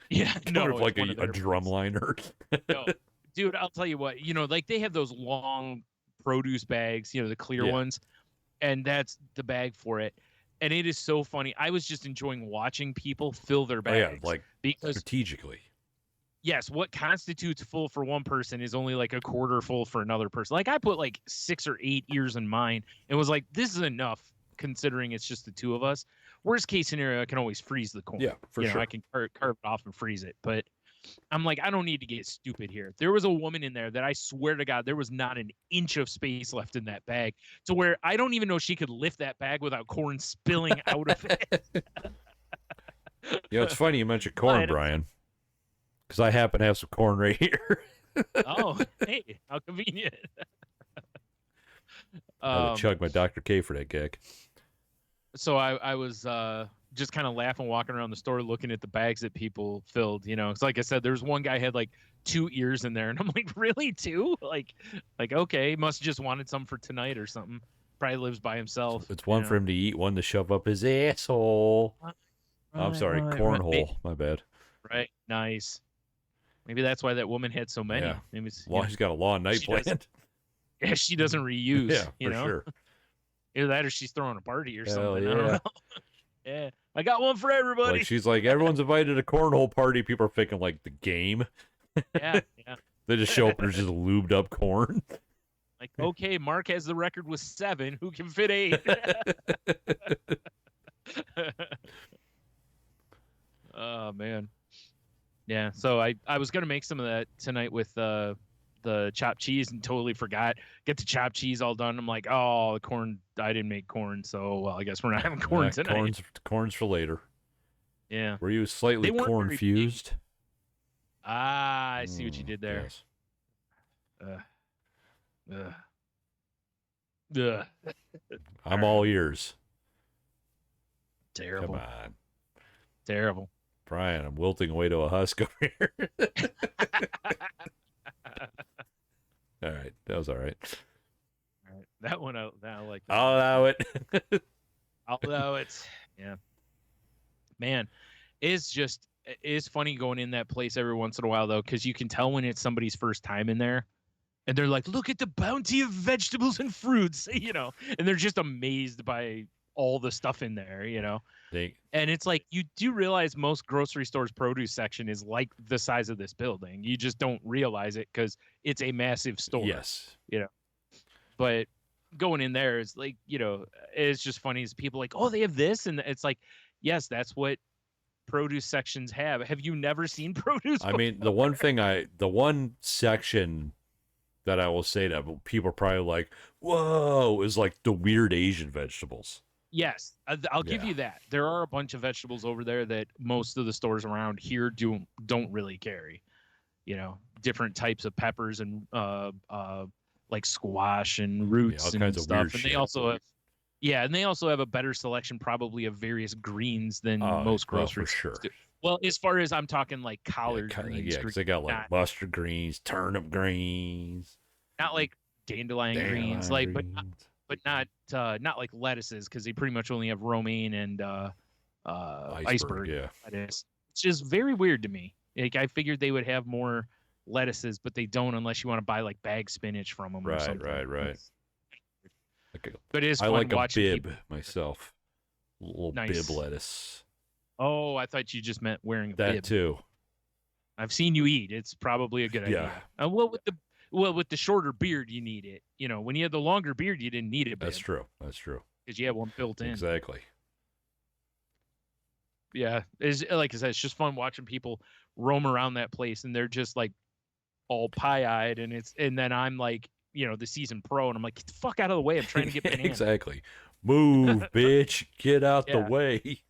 Yeah, no, like a drum liner. No, dude, I'll tell you what. Like they have those long produce bags, the clear ones, and that's the bag for it. And it is so funny. I was just enjoying watching people fill their bags, because strategically. Yes, what constitutes full for one person is only like a quarter full for another person. Like I put like 6 or 8 ears in mine and was like, this is enough considering it's just the two of us. Worst case scenario, I can always freeze the corn. Yeah, for sure. I can carve it off and freeze it. But I'm like, I don't need to get stupid here. There was a woman in there that I swear to God, there was not an inch of space left in that bag, to where I don't even know she could lift that bag without corn spilling out of it. It's funny you mentioned corn, Brian. Because I happen to have some corn right here. Oh, hey, how convenient. I would chug my Dr. K for that gig. So I was just kind of laughing, walking around the store, looking at the bags that people filled. It's like I said, there's one guy had like 2 ears in there, and I'm like, really, 2? Like okay, must have just wanted some for tonight or something. Probably lives by himself. It's one for him to eat, one to shove up his asshole. I'm sorry, cornhole. My bad. Right, nice. Maybe that's why that woman had so many. Yeah. Maybe she's got a lawn night planned. Yeah, she doesn't reuse. Yeah, for sure. Either that or she's throwing a party or something. Yeah. I don't know. Yeah, I got one for everybody. Like she's like, everyone's invited to a cornhole party. People are thinking like the game. Yeah. They just show up and there's just lubed up corn. Like, okay, Mark has the record with 7. Who can fit 8? Oh man. Yeah, so I was gonna make some of that tonight with the chopped cheese and totally forgot. Get the chopped cheese all done. I'm like, oh, the corn. I didn't make corn, so well, I guess we're not having corn tonight. Corn's for later. Yeah. Were you slightly corn fused? Ah, I see what you did there. Yes. I'm all ears. Terrible. Come on. Terrible. Brian, I'm wilting away to a husk over here. All right, that was all right. All right. That one, I like that. I'll allow it. Although it's, yeah, man, it's funny going in that place every once in a while though, because you can tell when it's somebody's first time in there, and they're like, "Look at the bounty of vegetables and fruits," and they're just amazed by all the stuff in there, And it's like, you do realize most grocery stores' produce section is like the size of this building. You just don't realize it because it's a massive store. Yes. But going in there is like, it's just funny as people like, oh, they have this. And it's like, yes, that's what produce sections have. Have you never seen produce I mean, the one section that I will say that people are probably like, whoa, is like the weird Asian vegetables. Yes, I'll give you that. There are a bunch of vegetables over there that most of the stores around here don't really carry. Different types of peppers and like squash and roots and stuff. And they also have a better selection probably of various greens than most grocery stores do. Well, as far as I'm talking like collard greens. Yeah, because they got like mustard greens, turnip greens. Not like dandelion greens, like but not like lettuces, because they pretty much only have romaine and iceberg. Yeah, lettuce, which is very weird to me. Like, I figured they would have more lettuces, but they don't unless you want to buy like bag spinach from them or something. Right. But it is fun like watching a bib myself. A little bib lettuce. Oh, I thought you just meant wearing a bib. That too. I've seen you eat. It's probably a good idea. With the shorter beard, you need it. When you had the longer beard, you didn't need it. That's true. Because you had one built in. Exactly. Yeah, like I said, it's just fun watching people roam around that place, and they're just like all pie-eyed, and then I'm like, the seasoned pro, and I'm like, get the fuck out of the way! I'm trying to get bananas. Exactly. Move, bitch! Get out the way.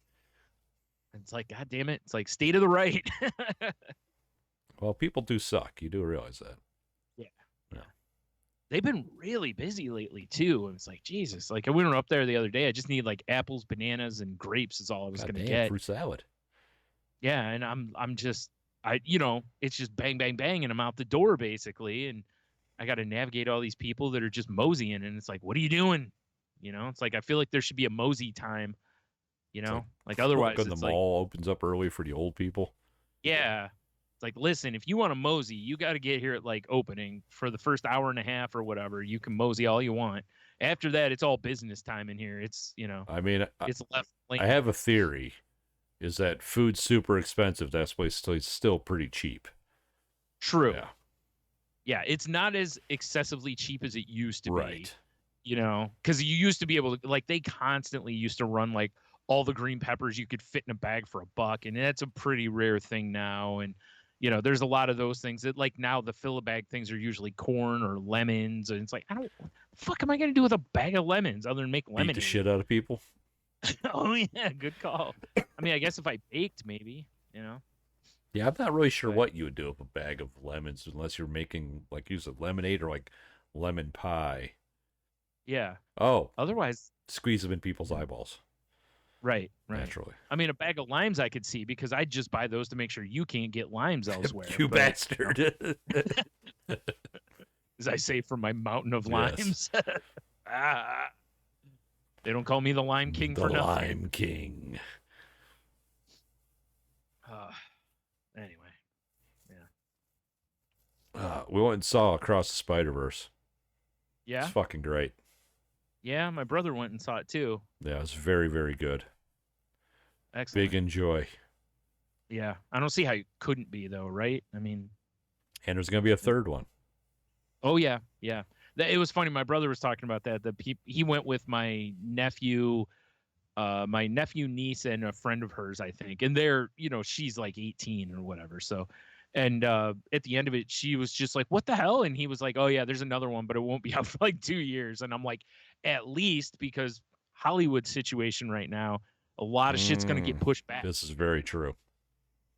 It's like, God damn it! It's like, stay to the right. Well, people do suck. You do realize that. Yeah. They've been really busy lately too, and it's like, Jesus. Like, I went up there the other day. I just need like apples, bananas, and grapes is all I was going to get. Fruit salad. Yeah, and I'm just it's just bang, bang, bang, and I'm out the door basically, and I got to navigate all these people that are just moseying, and it's like, what are you doing? It's like, I feel like there should be a mosey time. Like otherwise, the mall opens up early for the old people. Yeah. It's like, listen, if you want to mosey, you got to get here at like opening for the first hour and a half or whatever. You can mosey all you want. After that, it's all business time in here. It's, I mean, it's left. I have a theory is that food's super expensive. That's why it's still pretty cheap. True. Yeah. It's not as excessively cheap as it used to be. Right. Because you used to be able to, like, they constantly used to run like all the green peppers you could fit in a bag for $1, and that's a pretty rare thing now. And there's a lot of those things that, like, now the fill-a-bag things are usually corn or lemons, and it's like, what the fuck am I gonna do with a bag of lemons other than make lemonade? Beat the shit out of people. Oh yeah, good call. I mean, I guess if I baked, maybe. Yeah, I'm not really sure what you would do with a bag of lemons, unless you're making, like, use of lemonade or like lemon pie. Yeah. Oh. Otherwise, squeeze them in people's eyeballs. Right. Naturally. I mean, a bag of limes I could see, because I just buy those to make sure you can't get limes elsewhere. Bastard. As I say, from my mountain of limes. Yes. They don't call me the Lime King for nothing. The Lime King. Anyway. Yeah. We went and saw Across the Spider-Verse. Yeah? It's fucking great. Yeah, my brother went and saw it too. Yeah, it's very, very good. Excellent. Big enjoy. Yeah. I don't see how you couldn't be, though, right? I mean... And there's going to be a third one. Oh, yeah. Yeah. It was funny. My brother was talking about that. He went with my nephew, niece, and a friend of hers, I think. And they're, she's like 18 or whatever. So, and at the end of it, she was just like, what the hell? And he was like, oh, yeah, there's another one, but it won't be out for like 2 years. And I'm like, at least, because Hollywood situation right now, a lot of shit's going to get pushed back. This is very true.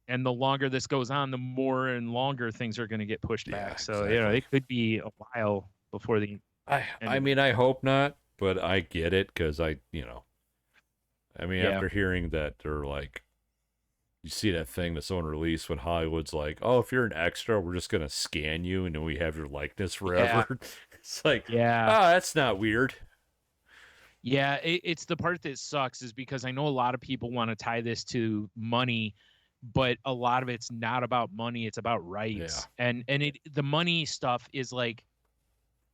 And the longer this goes on, the more and longer things are going to get pushed back. So, exactly. It could be a while before the... I mean, I hope not, but I get it, because after hearing that they're like You see that thing that someone released when Hollywood's like, oh, if you're an extra, we're just gonna scan you and then we have your likeness forever. It's like, that's not weird. Yeah, it's the part that sucks is because I know a lot of people want to tie this to money, but a lot of it's not about money, it's about rights. And the money stuff is like,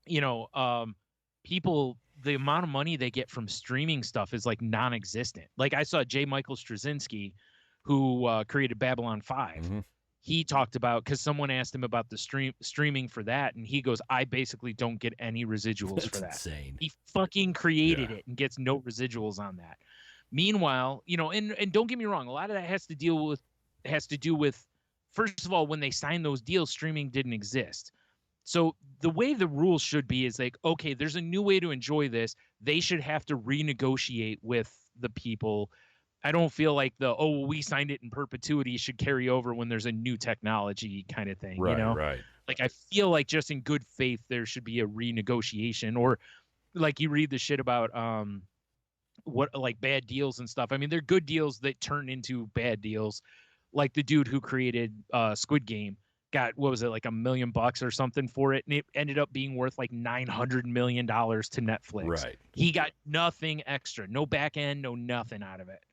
people, the amount of money they get from streaming stuff is like non-existent. Like I saw J. Michael Straczynski, who created Babylon 5. Mm-hmm. He talked about, because someone asked him about the streaming for that, and he goes, I basically don't get any rewrituals for that. Insane. He fucking created it and gets no residuals on that. Meanwhile, and don't get me wrong, a lot of that has to do with, first of all, when they signed those deals, streaming didn't exist. So the way the rules should be is like, okay, there's a new way to enjoy this. They should have to renegotiate with the people. I don't feel like we signed it in perpetuity should carry over when there's a new technology kind of thing, Right. Like I feel like just in good faith there should be a renegotiation, or like you read the shit about what like bad deals and stuff. I mean, they're good deals that turn into bad deals. Like the dude who created Squid Game got, what was it, like $1 million or something for it, and it ended up being worth like $900 million to Netflix. Right. He got nothing extra, no back end, no nothing out of it.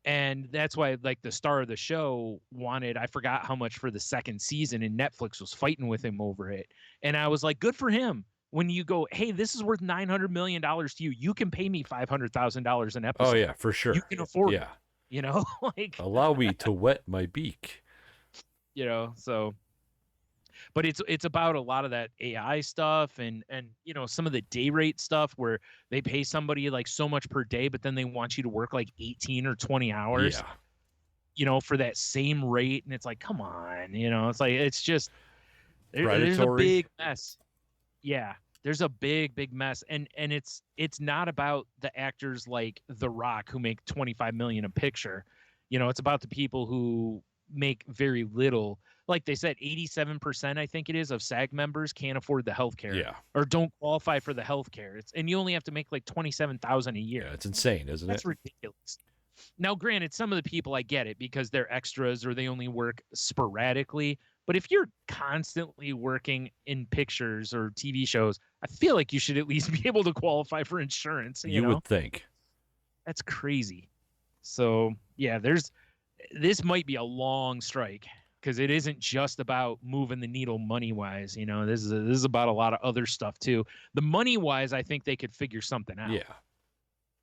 And that's why like the star of the show wanted, I forgot how much for the second season, and Netflix was fighting with him over it. And I was like, good for him. When you go, hey, this is worth $900 million to you, you can pay me $500,000 an episode. Oh yeah, for sure. You can afford it. Like allow me to wet my beak. So but it's about a lot of that AI stuff and some of the day rate stuff where they pay somebody like so much per day, but then they want you to work like 18 or 20 hours, for that same rate. And it's like, come on, it's like, it's just, there's a big mess. Yeah. There's a big mess. And it's not about the actors like The Rock who make 25 million a picture. It's about the people who make very little. Like they said, 87%, I think it is, of SAG members can't afford the healthcare, or don't qualify for the healthcare. And you only have to make like $27,000 a year. Yeah, it's insane, isn't it? That's ridiculous. Now, granted, some of the people, I get it because they're extras or they only work sporadically. But if you're constantly working in pictures or TV shows, I feel like you should at least be able to qualify for insurance. You know? Would think. That's crazy. So yeah, this might be a long strike. Because it isn't just about moving the needle money-wise, This is about a lot of other stuff too. The money-wise, I think they could figure something out.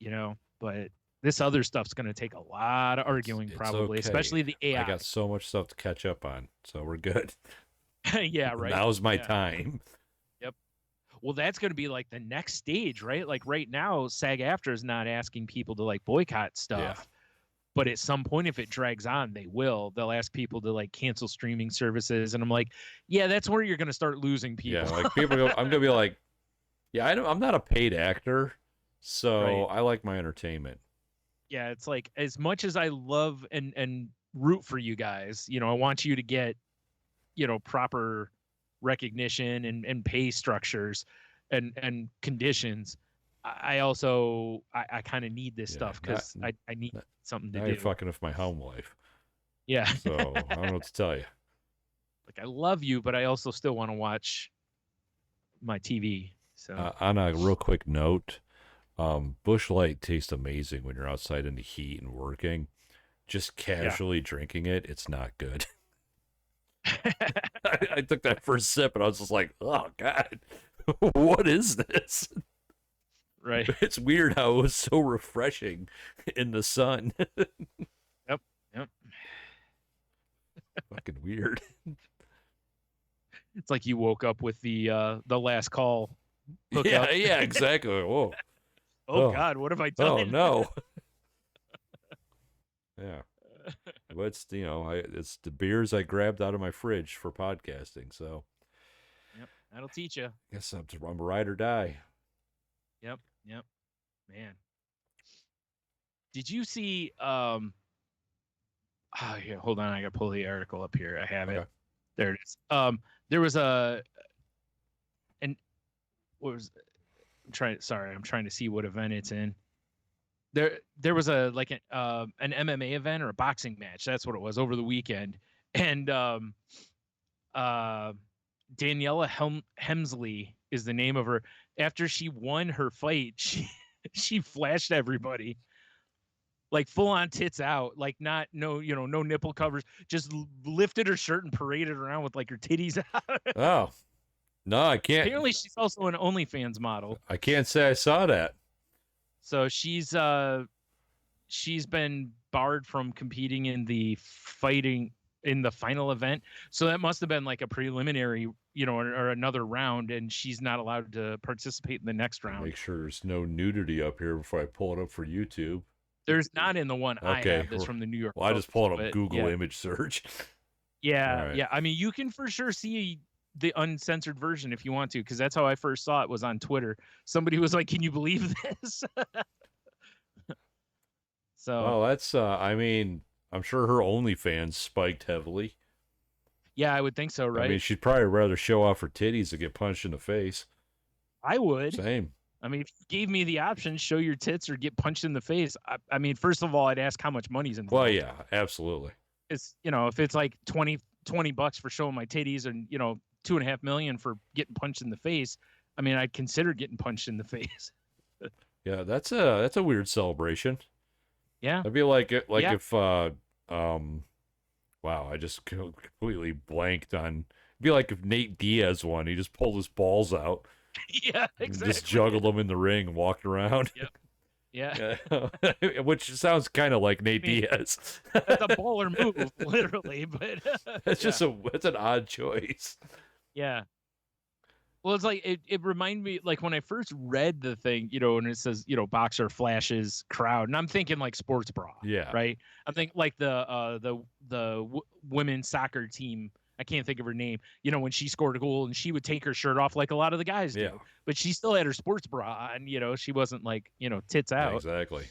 Yeah. But this other stuff's going to take a lot of arguing, probably, okay. Especially the AI. I got so much stuff to catch up on, so we're good. Yeah, right. Now's my time. Yep. Well, that's going to be like the next stage, right? Like right now, SAG-AFTRA is not asking people to like boycott stuff. Yeah. But at some point, if it drags on, they will. They'll ask people to like cancel streaming services, and I'm like, yeah, that's where you're going to start losing people. Yeah, like people go, I'm going to be like, yeah, I'm not a paid actor, so I like my entertainment. Yeah, it's like as much as I love and root for you guys, I want you to get, proper recognition and pay structures and conditions. I also I kind of need this stuff because I need something to do. You're fucking with my home life. Yeah. So I don't know what to tell you. Like I love you, but I also still want to watch my TV. So on a real quick note, Busch Light tastes amazing when you're outside in the heat and working. Just casually drinking it, it's not good. I took that first sip and I was just like, oh God, what is this? Right. It's weird how it was so refreshing in the sun. Yep. Fucking weird. It's like you woke up with the last call hookup. Yeah, exactly. Whoa. Oh God, what have I done? Oh no. Yeah. But it's it's the beers I grabbed out of my fridge for podcasting, so yep, that'll teach you. Guess I'm ride or die. Yep. Man. Did you see yeah, hold on, I gotta pull the article up here. I have it. There it is. There was I'm trying to see what event it's in. there was an MMA event or a boxing match. That's what it was over the weekend. And Daniela Hemsley is the name of her. After she won her fight, she flashed everybody. Like full on tits out, like no nipple covers, just lifted her shirt and paraded around with like her titties out. Oh, no, I can't. Apparently she's also an OnlyFans model. I can't say I saw that. So she's been barred from competing in the final event. So that must have been like a preliminary, or another round, and she's not allowed to participate in the next round. Make sure there's no nudity up here before I pull it up for YouTube. There's not in the one I have. That's from the New York Well, Post, I just pulled up Google image search. Yeah, right. Yeah. I mean, you can for sure see the uncensored version if you want to, because that's how I first saw it, was on Twitter. Somebody was like, "Can you believe this?" So. Oh, that's. I mean, I'm sure her OnlyFans spiked heavily. Yeah, I would think so, right? I mean, she'd probably rather show off her titties than get punched in the face. I would. Same. I mean, if you gave me the option, show your tits or get punched in the face, I mean, first of all, I'd ask how much money's involved. Well, yeah, absolutely. It's, if it's like $20 for showing my titties and, $2.5 million for getting punched in the face, I mean, I'd consider getting punched in the face. Yeah, that's a weird celebration. Yeah. I'd be like if wow, I just completely blanked on. It'd be like if Nate Diaz won, he just pulled his balls out. Yeah, exactly. Just juggled them in the ring and walked around. Yep. Yeah. Which sounds kind of like Nate Diaz. That's a baller move, literally, but it's it's an odd choice. Yeah. Well, it's like it reminded me, like when I first read the thing, and it says, boxer flashes crowd, and I'm thinking like sports bra. Yeah. Right. I'm thinking like the women's soccer team. I can't think of her name. When she scored a goal and she would take her shirt off like a lot of the guys do, but she still had her sports bra on. She wasn't like tits out. Yeah, exactly.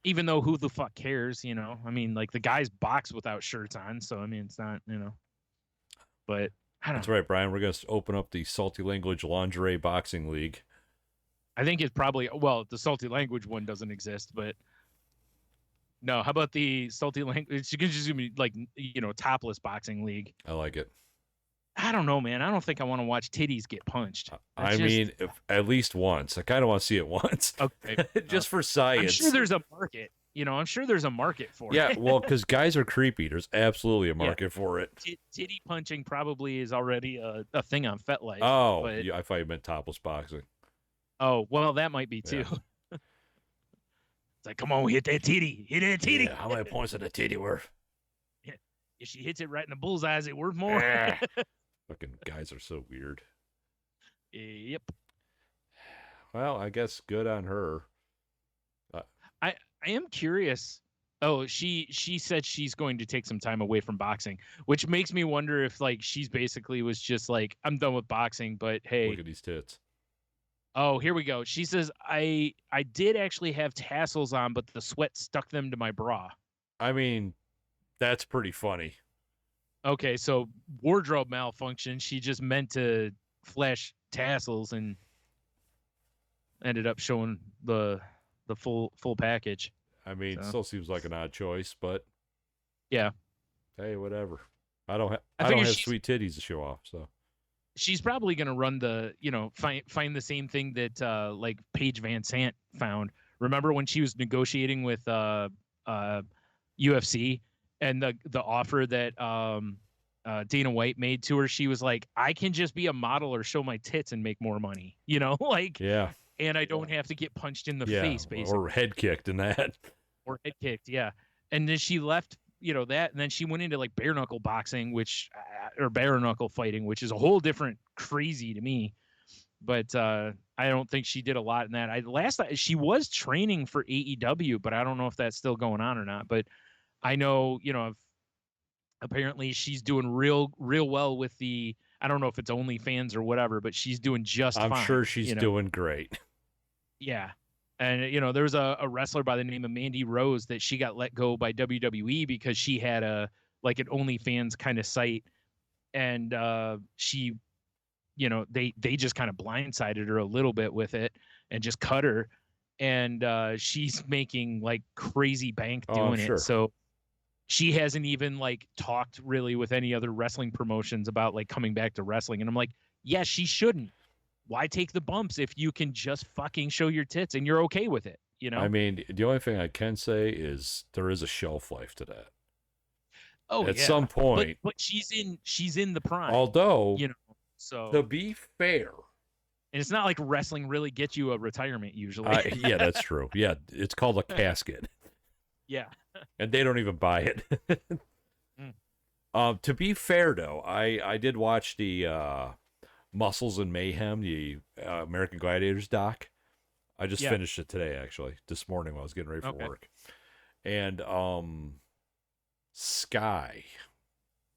Even though who the fuck cares? I mean, like the guys box without shirts on, so I mean it's not But that's right, Brian. We're going to open up the Salty Language Lingerie Boxing League. I think it's probably, the Salty Language one doesn't exist, but no. How about the Salty Language? You can just give me like, topless boxing league. I like it. I don't know, man. I don't think I want to watch titties get punched. Mean, at least once. I kind of want to see it once. Okay. Just for science. I'm sure there's a market. I'm sure there's a market for it. Yeah, well, because guys are creepy. There's absolutely a market for it. Titty punching probably is already a thing on FetLife. Oh, yeah, I thought you meant topless boxing. Oh, well, that might be too. Yeah. It's like, come on, hit that titty. Hit that titty. Yeah, how many points are the titty worth? Yeah. If she hits it right in the bullseye, is it worth more? Fucking guys are so weird. Yep. Well, I guess good on her. I am curious. Oh, she said she's going to take some time away from boxing, which makes me wonder if like she's basically was just like, I'm done with boxing, but hey, look at these tits. Oh, here we go. She says, I did actually have tassels on, but the sweat stuck them to my bra. I mean, that's pretty funny. Okay, so wardrobe malfunction. She just meant to flash tassels and ended up showing the full package. I mean, still seems like an odd choice, but yeah. Hey, whatever. I don't have sweet titties to show off, so she's probably gonna run the find the same thing that like Paige Van Sant found. Remember when she was negotiating with UFC and the offer that Dana White made to her? She was like, I can just be a model or show my tits and make more money. Like yeah. And I don't have to get punched in the face, basically. Or head kicked in that. Or head kicked, yeah. And then she left, that, and then she went into like bare knuckle boxing, or bare knuckle fighting, which is a whole different crazy to me. But I don't think she did a lot in that. She was training for AEW, but I don't know if that's still going on or not. But I know, apparently she's doing real well with the. I don't know if it's OnlyFans or whatever, but she's doing just fine. I'm sure she's doing great. Yeah. And, there was a wrestler by the name of Mandy Rose that she got let go by WWE because she had an OnlyFans kind of site. And she, they just kind of blindsided her a little bit with it and just cut her. and she's making like crazy bank Oh, doing sure. it. So she hasn't even like talked really with any other wrestling promotions about like coming back to wrestling. And I'm like, yeah, she shouldn't. Why take the bumps if you can just fucking show your tits and you're okay with it? You know? I mean, the only thing I can say is there is a shelf life to that. Oh, At yeah. some point, but she's in the prime. although, You know, so to be fair, and it's not like wrestling really gets you a retirement usually. yeah, that's true. Yeah, it's called a casket. Yeah. And they don't even buy it. To be fair, though, I did watch the Muscles and Mayhem, the American Gladiators doc. I just finished it today, actually, this morning while I was getting ready for work. And Sky,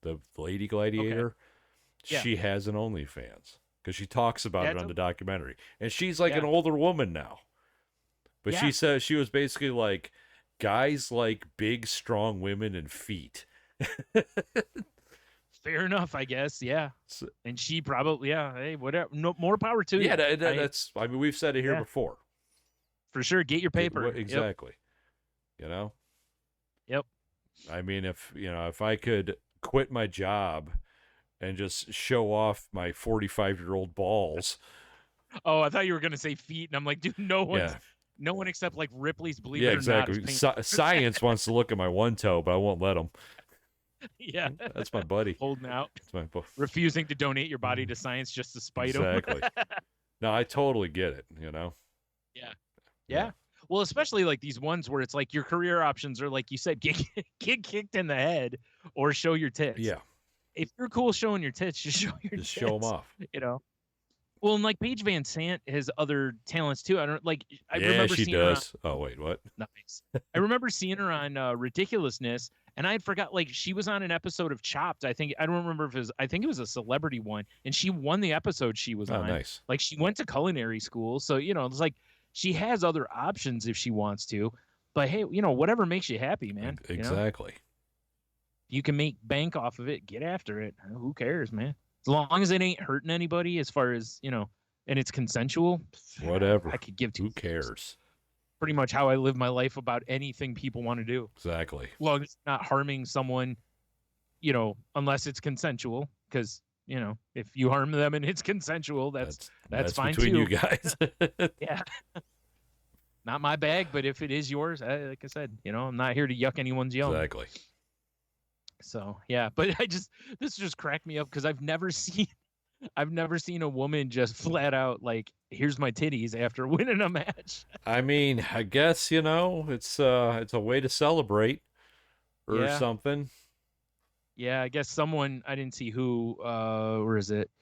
the lady gladiator, she has an OnlyFans because she talks about it on the documentary. And she's like an older woman now. But she says she was basically like, guys like big, strong women and feet. Fair enough, I guess. Yeah. And she probably, hey, whatever. No, more power to you. Yeah, that's, I mean, we've said it here before. For sure. Get your paper. Exactly. You know? Yep. I mean, if I could quit my job and just show off my 45-year-old balls. Oh, I thought you were going to say feet. And I'm like, dude, no one except like Ripley's Believe It or exactly. Not. Science wants to look at my one toe, but I won't let them. Yeah. That's my buddy. Holding out. That's my refusing to donate your body to science just to spite him. Exactly. No, I totally get it, Yeah. Well, especially like these ones where it's like your career options are like you said, get kicked in the head or show your tits. Yeah. If you're cool showing your tits, just show your tits. Just show them off. You know. Well, and like Paige Van Sant has other talents too. I remember she seeing does. Her on, oh wait, what? Nice. I remember seeing her on Ridiculousness, and I had forgot like she was on an episode of Chopped. I don't remember if it was. I think it was a celebrity one, and she won the episode she was on. Nice. Like she went to culinary school, so it's like she has other options if she wants to. But hey, whatever makes you happy, man. Exactly. You can make bank off of it. Get after it. Who cares, man? As long as it ain't hurting anybody, as far as and it's consensual. Whatever. I could give two. Who cares? Pretty much how I live my life about anything people want to do. Exactly. As long as it's not harming someone, unless it's consensual. Because if you harm them and it's consensual, that's fine between too. you guys. Yeah. Not my bag, but if it is yours, like I said, I'm not here to yuck anyone's yum. Exactly. So yeah, but this just cracked me up because I've never seen a woman just flat out like, here's my titties after winning a match. I mean, I guess it's a way to celebrate or something. Yeah, I guess someone, I didn't see who, or is it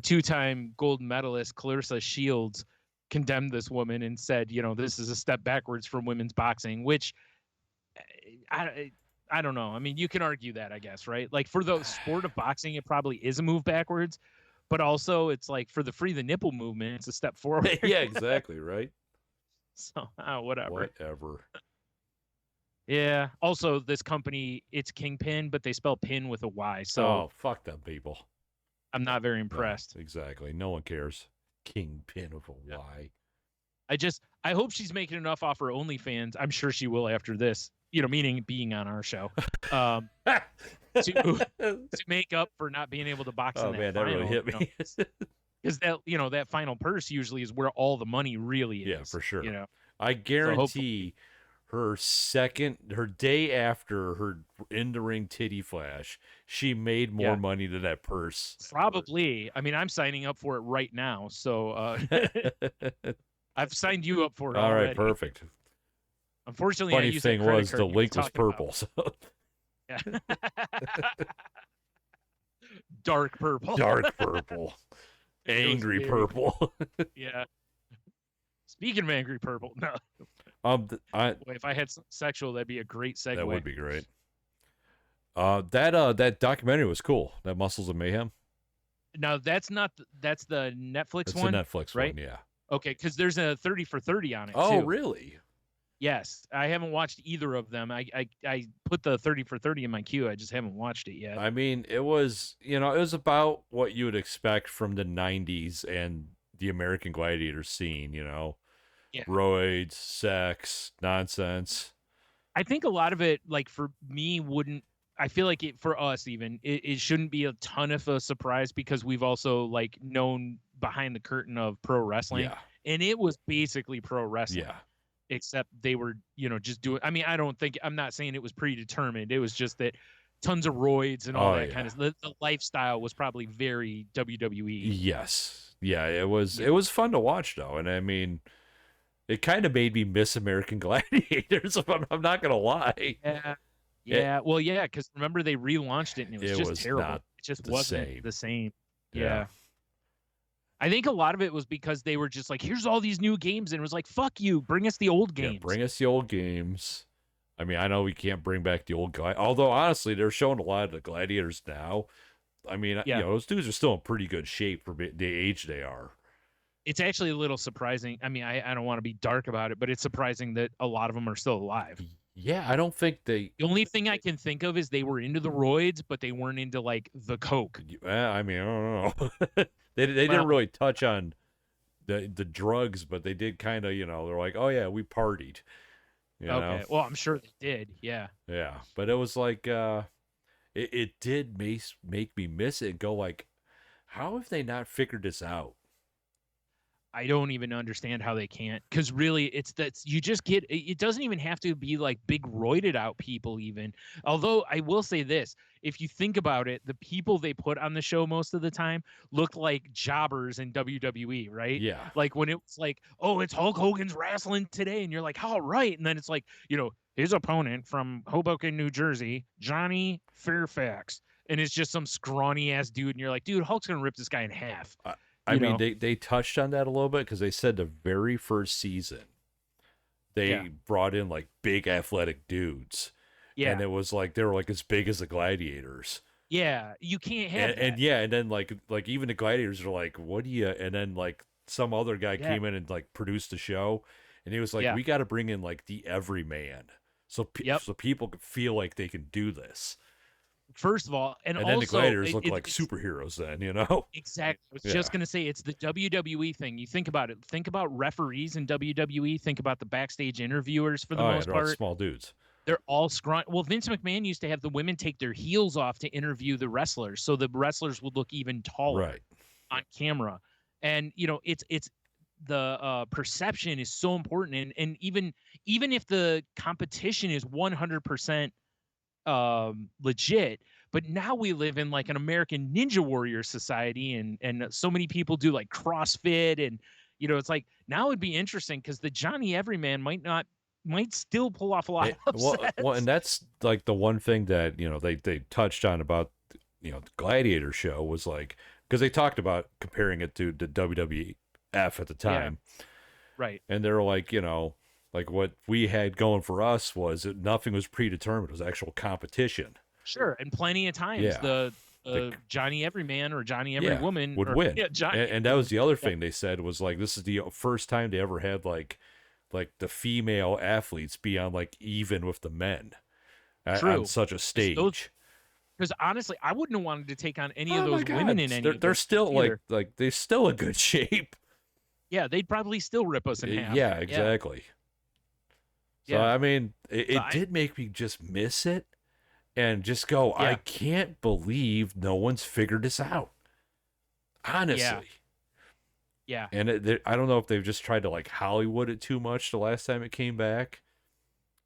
two-time gold medalist Clarissa Shields condemned this woman and said, this is a step backwards from women's boxing, which I don't know. I mean, you can argue that, I guess, right? Like for the sport of boxing, it probably is a move backwards, but also it's like for the free the nipple movement, it's a step forward. Yeah, exactly, right? So, whatever. Whatever. Yeah. Also, this company, it's Kingpin, but they spell pin with a Y. So, fuck them people. I'm not very impressed. No, exactly. No one cares. Kingpin with a Y. I hope she's making enough off her OnlyFans. I'm sure she will after this. Meaning being on our show, to make up for not being able to box in that man, final, that really hit me. Because that final purse usually is where all the money really is. Yeah, for sure. I guarantee her day after her in the ring titty flash, she made more money than that purse. Probably. I mean, I'm signing up for it right now, so I've signed you up for it. All already. right, perfect. Unfortunately, funny thing was the link was purple. So. Yeah. Dark purple. Dark purple. Angry purple. Yeah. Speaking of angry purple, no. If I had sexual, that'd be a great segue. That would be great. That documentary was cool. That Muscles of Mayhem. Now that's the Netflix one. That's the Netflix right? one, yeah. Okay, because there's a 30 for 30 on it. Oh, too. Really? Yes, I haven't watched either of them. I put the 30 for 30 in my queue. I just haven't watched it yet. I mean, it was about what you would expect from the 90s and the American Gladiator scene, roids, sex, nonsense. I think a lot of it, like for me, I feel like for us even, it shouldn't be a ton of a surprise because we've also like known behind the curtain of pro wrestling, and it was basically pro wrestling, except they were, just doing. I mean, I'm not saying it was predetermined. It was just that tons of roids and all that kind of. The lifestyle was probably very WWE. Yes, it was fun to watch though, and I mean, it kind of made me miss American Gladiators. I'm not gonna lie. Yeah. Well, yeah, because remember they relaunched it and it was just terrible. It just wasn't the same. Yeah. I think a lot of it was because they were just like, here's all these new games, and it was like, fuck you, bring us the old games. Yeah, bring us the old games. I mean, I know we can't bring back the old guy, although honestly, they're showing a lot of the Gladiators now. I mean, those dudes are still in pretty good shape for the age they are. It's actually a little surprising. I mean, I don't want to be dark about it, but it's surprising that a lot of them are still alive. Yeah, I don't think The only thing I can think of is they were into the roids, but they weren't into like the coke. I mean, I don't know. they didn't really touch on the drugs, but they did kind of, they're like, oh yeah, we partied. Okay. Well, I'm sure they did. Yeah. Yeah, but it was like, it did make me miss it and go like, how have they not figured this out? I don't even understand how they can't, because really you just get, it doesn't even have to be like big roided out people even. Although I will say this, if you think about it, the people they put on the show most of the time look like jobbers in WWE, right? Yeah. Like when it was like, oh, it's Hulk Hogan's wrestling today, and you're like, all right. And then it's like, his opponent from Hoboken, New Jersey, Johnny Fairfax. And it's just some scrawny ass dude, and you're like, dude, Hulk's gonna rip this guy in half. I mean, they touched on that a little bit because they said the very first season they brought in like big athletic dudes. Yeah. And it was like they were like as big as the Gladiators. Yeah, you can't have that. And then like even the Gladiators are like, what do you? And then like some other guy came in and like produced the show, and he was like, we got to bring in like the everyman, so people could feel like they can do this. First of all, and also, then the Gladiators look like superheroes then, Exactly. I was just going to say, it's the WWE thing. You think about it. Think about referees in WWE. Think about the backstage interviewers for the most part. All small dudes. They're all scrawny. Well, Vince McMahon used to have the women take their heels off to interview the wrestlers, so the wrestlers would look even taller on camera. And, it's the perception is so important. And even if the competition is 100% legit, but now we live in like an American Ninja Warrior society, and so many people do like CrossFit, and it's like now it'd be interesting because the Johnny Everyman might still pull off a lot of upsets. Well, and that's like the one thing that they touched on about the Gladiator show was like, because they talked about comparing it to the WWF at the time, right? And they're like, like what we had going for us was that nothing was predetermined. It was actual competition. Sure, and plenty of times the Johnny Everyman or Johnny Everywoman would win. And that was the other thing they said was like, this is the first time they ever had like the female athletes be on like even with the men on such a stage. Because honestly, I wouldn't have wanted to take on any of those women in any. They're still like they're still in good shape. Yeah, they'd probably still rip us in half. Yeah, exactly. So I mean, it did make me just miss it and just go, I can't believe no one's figured this out. Honestly. Yeah. And I don't know if they've just tried to like Hollywood it too much the last time it came back.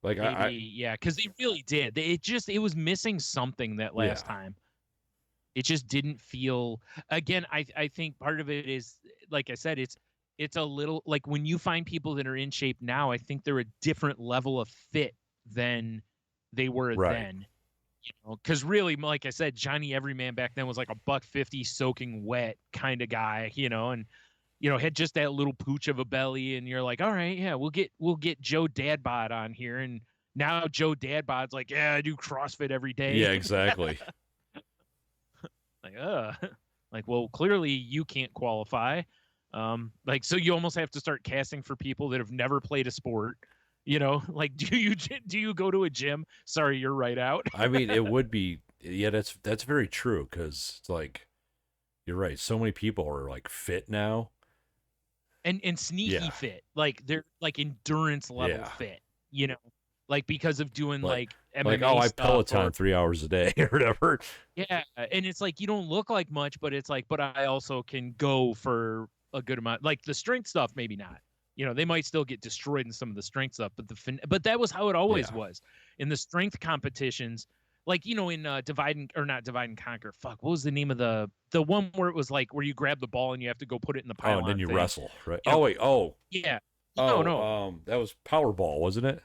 Like maybe, because they really did. It was missing something that last time. It just didn't feel. Again, I think part of it is, like I said, it's a little like when you find people that are in shape now, I think they're a different level of fit than they were then. Because really, like I said, Johnny Everyman back then was like $150 soaking wet kind of guy, and had just that little pooch of a belly, and you're like, all right, yeah, we'll get Joe Dadbod on here, and now Joe Dadbod's like, yeah, I do CrossFit every day. Yeah, exactly. Like, well, clearly you can't qualify. So you almost have to start casting for people that have never played a sport. Like, do you go to a gym? Sorry, you're right out. I mean, it would be, that's very true. 'Cause it's like, you're right. So many people are like fit now. and sneaky fit. Like they're like endurance level fit, you know, like because of doing like MMA I stuff Peloton 3 hours a day or whatever. Yeah, and it's like you don't look like much, but it's like, but I also can go for a good amount. Like the strength stuff, maybe not. You know, they might still get destroyed in some of the strength stuff, but but that was how it always was in the strength competitions. Like, you know, in divide and conquer. Fuck, what was the name of the one where it was like where you grab the ball and you have to go put it in the pylon? Oh, and then you wrestle, right? You know, wait, yeah. No. That was Powerball, wasn't it?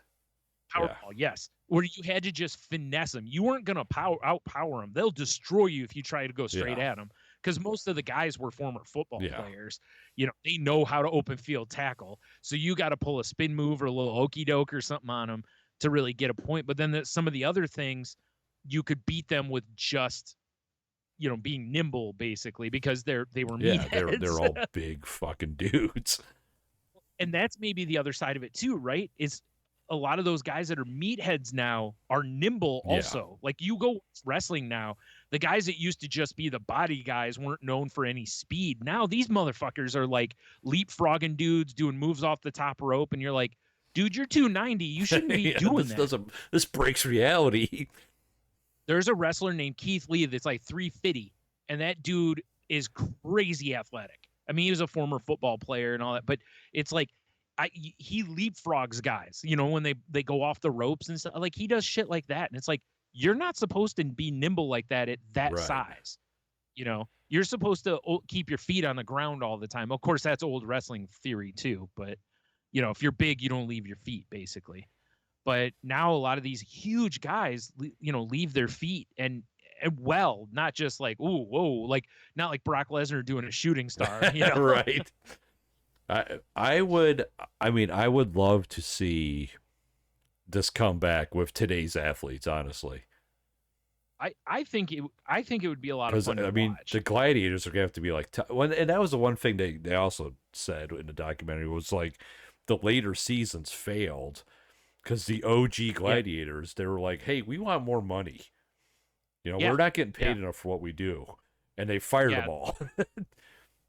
Powerball, yes. Where you had to just finesse them. You weren't gonna outpower them. They'll destroy you if you try to go straight at them. Because most of the guys were former football players. You know, they know how to open field tackle. So you got to pull a spin move or a little okey doke or something on them to really get a point. But then some of the other things, you could beat them with just, you know, being nimble basically because they were meatheads. they're all big fucking dudes. And that's maybe the other side of it too, right? Is a lot of those guys that are meatheads now are nimble also. Like you go wrestling now, the guys that used to just be the body guys weren't known for any speed. Now these motherfuckers are like leapfrogging dudes doing moves off the top rope. And you're like, dude, you're 290. You shouldn't be doing that. This breaks reality. There's a wrestler named Keith Lee that's like 350. And that dude is crazy athletic. I mean, he was a former football player and all that, but it's like, he leapfrogs guys, you know, when they go off the ropes and stuff. Like he does shit like that, and it's like you're not supposed to be nimble like that at that size. You know, you're supposed to keep your feet on the ground all the time. Of course, that's old wrestling theory too. But you know, if you're big, you don't leave your feet basically. But now a lot of these huge guys, you know, leave their feet and well, not just like ooh whoa, like not like Brock Lesnar doing a shooting star, you know? Right. I would love to see this come back with today's athletes, honestly. I think it would be a lot of fun to watch. The Gladiators are gonna have to be like and that was the one thing they also said in the documentary was like the later seasons failed because the OG Gladiators, they were like, hey, we want more money. You know, we're not getting paid enough for what we do. And they fired them all.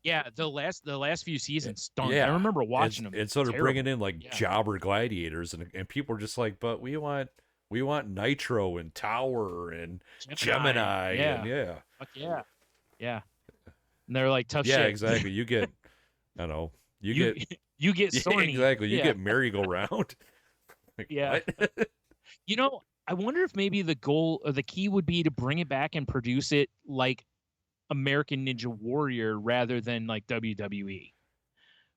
Yeah, the last few seasons stunk. I remember watching them. And so they're bringing in like jobber gladiators, and people are just like, but we want Nitro and Tower and Gemini. Fuck yeah. And they're like tough shit. Yeah, exactly. You get, I don't know, you get Sony. Exactly. You get merry-go-round. Like, what? You know, I wonder if maybe the goal or the key would be to bring it back and produce it like American Ninja Warrior rather than like WWE.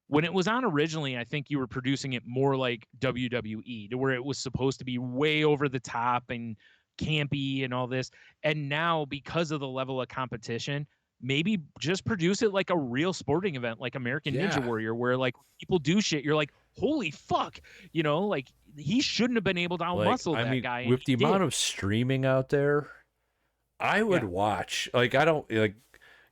When it was on originally, I think you were producing it more like WWE, to where it was supposed to be way over the top and campy and all this. And now, because of the level of competition, maybe just produce it like a real sporting event, like American Ninja Warrior, where like people do shit. You're like, holy fuck, you know, like he shouldn't have been able to outmuscle that guy. With the amount of streaming out there, I would watch. Like, I don't like.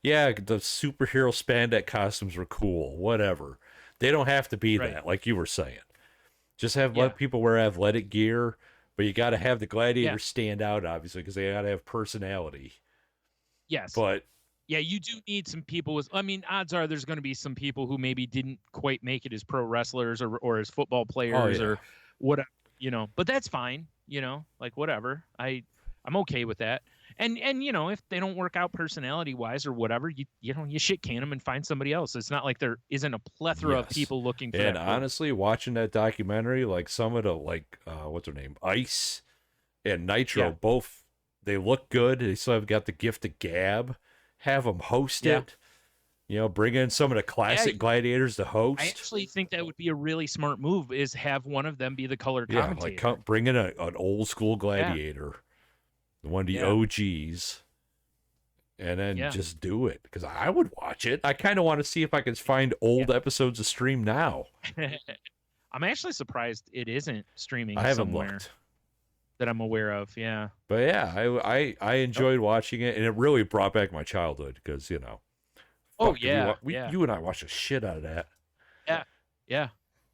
Yeah, the superhero spandex costumes were cool. Whatever. They don't have to be that, like you were saying. Just let people wear athletic gear, but you got to have the gladiators stand out, obviously, because they got to have personality. Yes. But yeah, you do need some people with. I mean, odds are there's going to be some people who maybe didn't quite make it as pro wrestlers or as football players or whatever, you know. But that's fine, you know. Like whatever. I'm okay with that. And you know, if they don't work out personality wise or whatever, you shit can them and find somebody else. It's not like there isn't a plethora of people looking for. And honestly, watching that documentary, like some of the what's her name, Ice and Nitro, both they look good. They still have got the gift of gab. Have them host it. You know, bring in some of the classic gladiators to host. I actually think that would be a really smart move. Is have one of them be the color commentator. Yeah, like bring in an old school gladiator. Yeah. One of the OGs, and then just do it, because I would watch it. I kind of want to see if I can find old episodes of stream now. I'm actually surprised it isn't streaming. I haven't somewhere looked that I'm aware of. Yeah, but yeah, I enjoyed watching it, and it really brought back my childhood because you know. You and I watched the shit out of that. Yeah.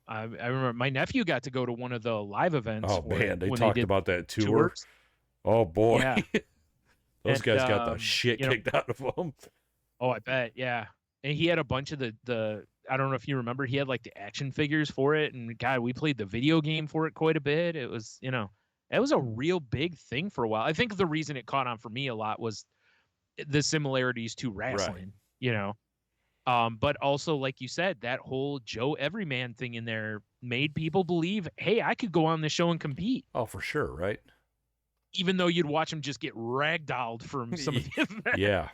I remember my nephew got to go to one of the live events. Oh man, they talked about that tour. Oh boy, those guys got the shit kicked out of them. Oh, I bet, yeah. And he had a bunch of the I don't know if you remember, he had like the action figures for it, and God, we played the video game for it quite a bit. It was, it was a real big thing for a while. I think the reason it caught on for me a lot was the similarities to wrestling, but also, like you said, that whole Joe Everyman thing in there made people believe, hey, I could go on the show and compete. Oh, for sure, right? Even though you'd watch him just get ragdolled from some of the events. Yeah.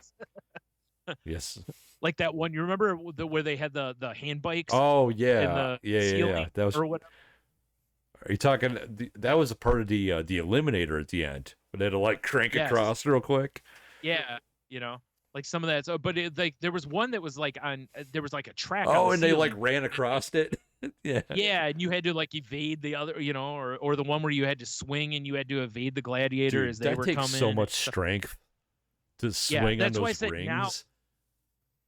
Yes. Like that one, you remember where they had the hand bikes? Oh, yeah. In the Yeah. That was. Or what? Are you talking? That was a part of the Eliminator at the end, but they had to like crank across real quick. Yeah, like some of that. So, but like there was one that was like there was like a track. Oh, and they like ran across it. Yeah. Yeah, and you had to like evade the other, or the one where you had to swing and you had to evade the gladiator as they were coming. That takes so much strength to swing on those rings. Now,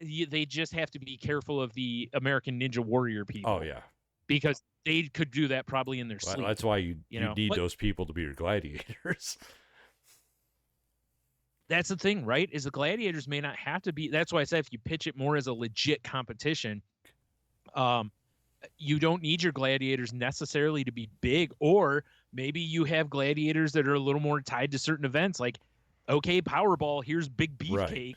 they just have to be careful of the American Ninja Warrior people. Oh yeah, because they could do that probably in their sleep. That's why you need those people to be your gladiators. That's the thing, right? Is the gladiators may not have to be. That's why I said if you pitch it more as a legit competition, you don't need your gladiators necessarily to be big, or maybe you have gladiators that are a little more tied to certain events. Like, okay, Powerball, here's Big Beefcake.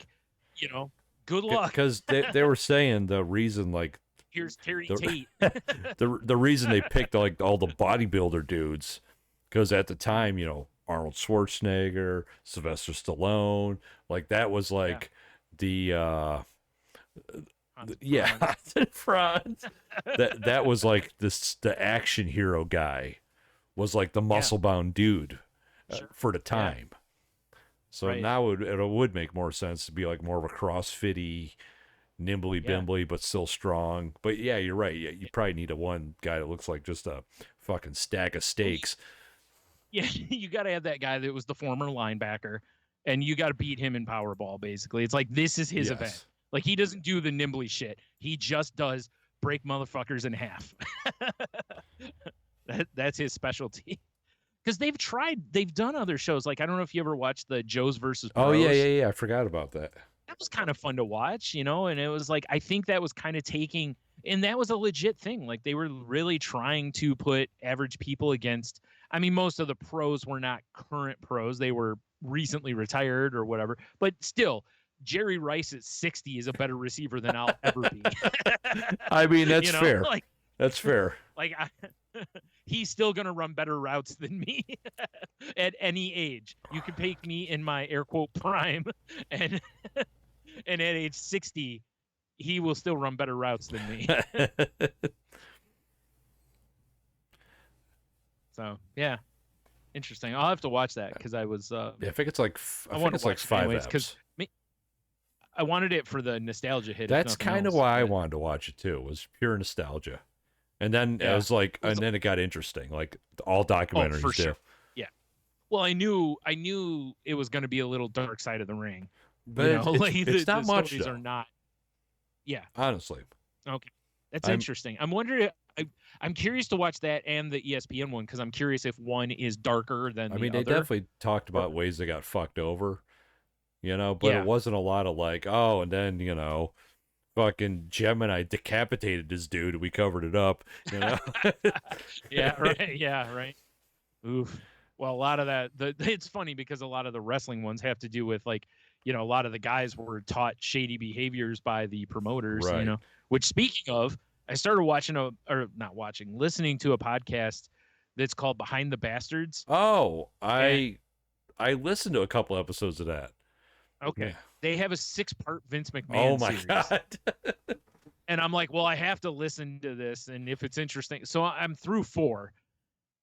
Right. Good luck. Because they were saying the reason, like, here's Terry Tate. the reason they picked like all the bodybuilder dudes, because at the time, Arnold Schwarzenegger, Sylvester Stallone, like that was like the front. that was like the action hero guy was like the muscle bound dude for the time. Yeah. So now it would make more sense to be like more of a CrossFit-y, nimbly-bimbly, but still strong. But yeah, you're right. Yeah, you probably need one guy that looks like just a fucking stack of steaks. Yeah, you got to have that guy that was the former linebacker, and you got to beat him in Powerball, basically. It's like, this is his event. Like, he doesn't do the nimbly shit. He just does break motherfuckers in half. That's his specialty. Because they've done other shows. Like, I don't know if you ever watched the Joes versus Bros. Oh, yeah. I forgot about that. That was kind of fun to watch, and it was like, I think that was kind of taking, and that was a legit thing. Like, they were really trying to put average people against, I mean, most of the pros were not current pros. They were recently retired or whatever, but still, Jerry Rice at 60 is a better receiver than I'll ever be. I mean, that's fair. Like, that's fair. Like, he's still going to run better routes than me at any age. You could take me in my air quote prime, and at age 60, he will still run better routes than me. So, yeah. Interesting. I'll have to watch that because I was I think it's like I think it's like 5 episodes. I wanted it for the nostalgia hit. That's kind of why I wanted to watch it too. It was pure nostalgia. And then it was like, and then it got interesting. Like all documentaries do. Sure. Yeah. Well, I knew it was going to be a little dark side of the ring, but it's not much. Stories are not. Yeah. Honestly. Okay, that's interesting. I'm wondering. I'm curious to watch that and the ESPN one because I'm curious if one is darker than the other. They definitely talked about ways they got fucked over, but it wasn't a lot of like, oh, and then fucking Gemini decapitated this dude and we covered it up, Yeah, right. Yeah, right. Oof. Well, a lot of that, it's funny because a lot of the wrestling ones have to do with like, a lot of the guys were taught shady behaviors by the promoters, right. Which, speaking of, I started listening to a podcast that's called Behind the Bastards. Oh, I listened to a couple episodes of that. Okay. Yeah. They have a 6-part Vince McMahon Oh my series. God. And I'm like, well, I have to listen to this. And if it's interesting. So I'm through 4.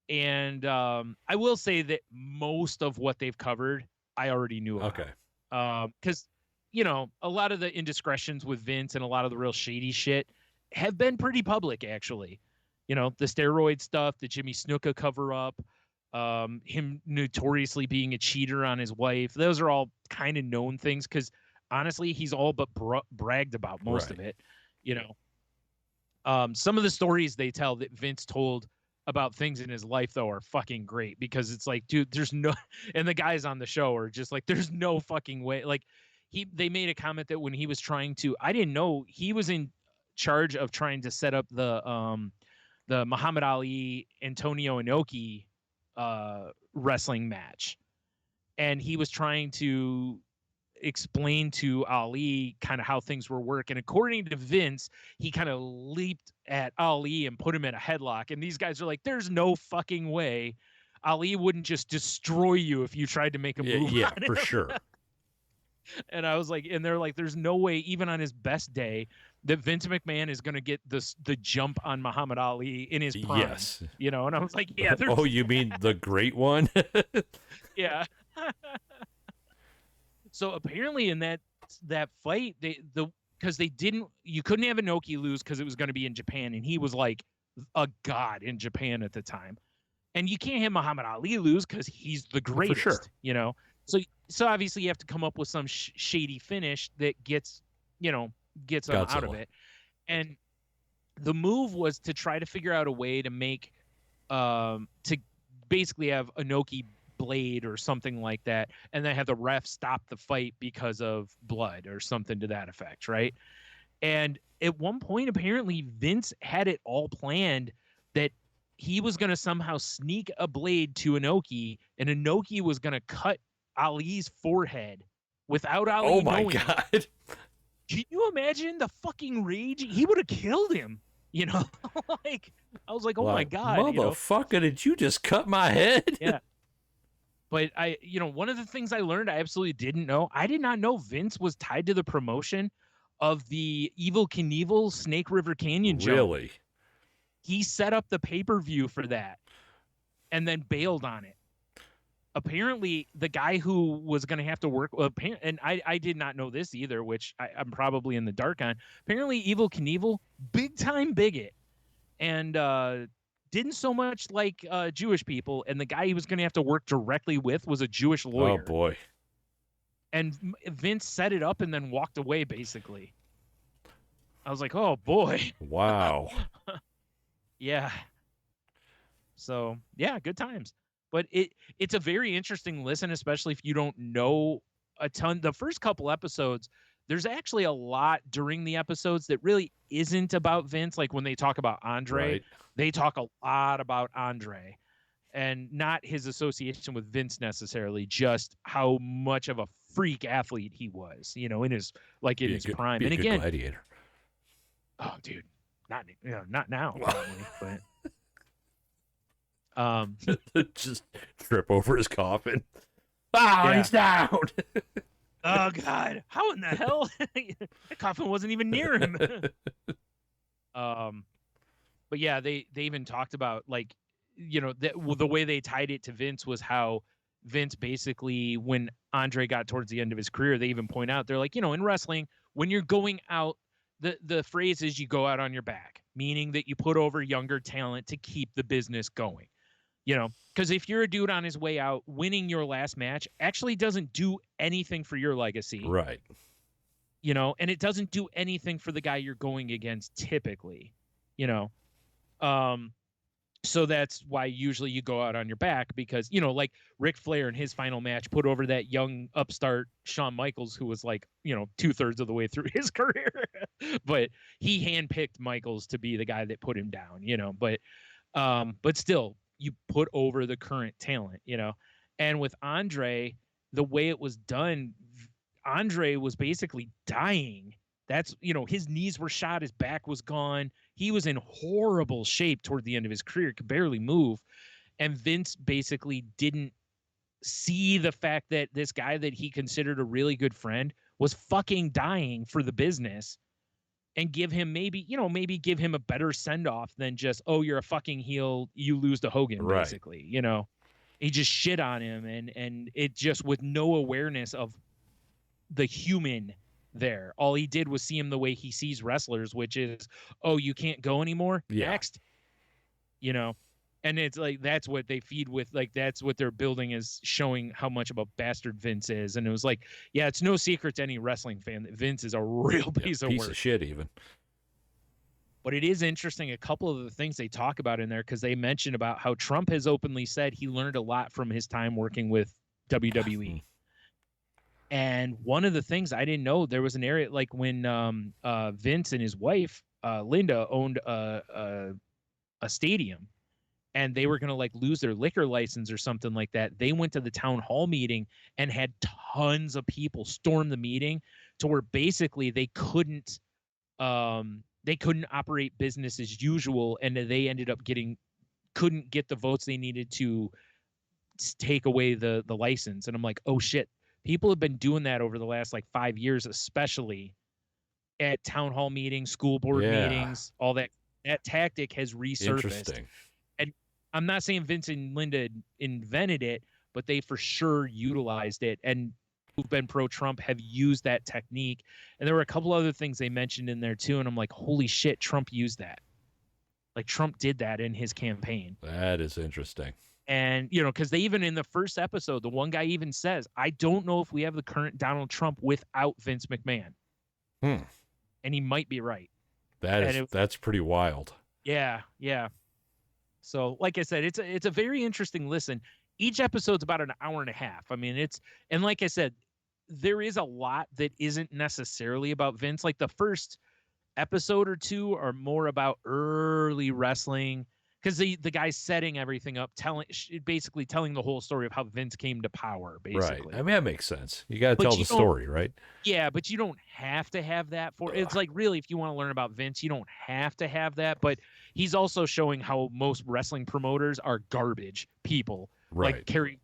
And I will say that most of what they've covered, I already knew about. Okay. Because, a lot of the indiscretions with Vince and a lot of the real shady shit have been pretty public, actually. The steroid stuff, the Jimmy Snuka cover up, him notoriously being a cheater on his wife. Those are all kind of known things because honestly, he's all but bragged about most of it. Some of the stories they tell that Vince told about things in his life though are fucking great because it's like, dude, there's no, and the guys on the show are just like, there's no fucking way. Like they made a comment that when he was trying to, I didn't know he was in charge of trying to set up the Muhammad Ali Antonio Inoki wrestling match, and he was trying to explain to Ali kind of how things were working. According to Vince, he kind of leaped at Ali and put him in a headlock, and these guys are like, "There's no fucking way Ali wouldn't just destroy you if you tried to make a move." Yeah, on for him. sure. And I was like, and they're like, "There's no way, even on his best day, that Vince McMahon is going to get the jump on Muhammad Ali in his prime." Yes. And I was like, "Yeah." Oh, you mean the great one? Yeah. So apparently in that fight, because you couldn't have Inoki lose because it was going to be in Japan, and he was like a god in Japan at the time, and you can't have Muhammad Ali lose because he's the greatest. For sure. So obviously you have to come up with some shady finish that gets him out of it, and the move was to try to figure out a way to make to basically have Inoki blade or something like that, and then have the ref stop the fight because of blood or something to that effect, right? And at one point, apparently Vince had it all planned that he was going to somehow sneak a blade to Inoki, and Inoki was going to cut Ali's forehead without Ali knowing. Oh my God. Can you imagine the fucking rage? He would have killed him, like, I was like, oh my God. Motherfucker, did you just cut my head? Yeah. But one of the things I learned I absolutely didn't know. I did not know Vince was tied to the promotion of the Evel Knievel Snake River Canyon jump. Really? He set up the pay-per-view for that and then bailed on it. Apparently, the guy who was going to have to work, and I did not know this either, which I'm probably in the dark on. Apparently, Evel Knievel, big-time bigot, and didn't so much like Jewish people, and the guy he was going to have to work directly with was a Jewish lawyer. Oh, boy. And Vince set it up and then walked away, basically. I was like, oh, boy. Wow. Yeah. So, yeah, good times. But it's a very interesting listen, especially if you don't know a ton. The first couple episodes, there's actually a lot during the episodes that really isn't about Vince. Like when they talk about Andre, Right. They talk a lot about Andre and not his association with Vince necessarily, just how much of a freak athlete he was, in his prime. And again, Gladiator. Oh, dude, not now, probably, but just trip over his coffin. Oh, he's down. Oh God, how in the hell? That coffin wasn't even near him. But yeah, they even talked about the way they tied it to Vince was how Vince basically, when Andre got towards the end of his career, they even point out, they're like, in wrestling, when you're going out, the phrase is you go out on your back, meaning that you put over younger talent to keep the business going. Because if you're a dude on his way out, winning your last match actually doesn't do anything for your legacy. Right. And it doesn't do anything for the guy you're going against typically, so that's why usually you go out on your back because, like Ric Flair in his final match put over that young upstart Shawn Michaels, who was like, 2/3 of the way through his career, but he handpicked Michaels to be the guy that put him down, but still, you put over the current talent, and with Andre, the way it was done, Andre was basically dying. That's, his knees were shot, his back was gone. He was in horrible shape toward the end of his career, could barely move. And Vince basically didn't see the fact that this guy that he considered a really good friend was fucking dying for the business, and give him maybe give him a better send off than just, oh, you're a fucking heel, you lose to Hogan, right. Basically, he just shit on him, and it just with no awareness of the human there. All he did was see him the way he sees wrestlers, which is, oh, you can't go anymore. Yeah. Next, and it's like, that's what they feed with. Like, that's what they're building, is showing how much of a bastard Vince is. And it was like, yeah, it's no secret to any wrestling fan that Vince is a real piece of work. Piece of shit even. But it is interesting, a couple of the things they talk about in there, because they mention about how Trump has openly said he learned a lot from his time working with WWE. And one of the things I didn't know, there was an area like when Vince and his wife Linda owned a stadium, and they were going to like lose their liquor license or something like that. They went to the town hall meeting and had tons of people storm the meeting to where basically they couldn't operate business as usual, and they ended up couldn't get the votes they needed to take away the license. And I'm like, oh shit, people have been doing that over the last like 5 years, especially at town hall meetings, school board meetings, all that. That tactic has resurfaced. Interesting. And I'm not saying Vince and Linda invented it, but they for sure utilized it, and who've been pro-Trump have used that technique. And there were a couple other things they mentioned in there too, and I'm like, holy shit, Trump used that. Like Trump did that in his campaign. That is interesting. And, you know, because they even in the first episode, the one guy even says, I don't know if we have the current Donald Trump without Vince McMahon. And he might be right. That's pretty wild. Yeah. So, like I said, it's a very interesting listen. Each episode's about an hour and a half. I mean, and like I said, there is a lot that isn't necessarily about Vince. Like the first episode or two are more about early wrestling, because the guy's setting everything up, basically telling the whole story of how Vince came to power, basically. Right. I mean, that makes sense. You got to tell the story, right? Yeah, but you don't have to have that for it's like, really, if you want to learn about Vince, you don't have to have that. But he's also showing how most wrestling promoters are garbage people. Right. Like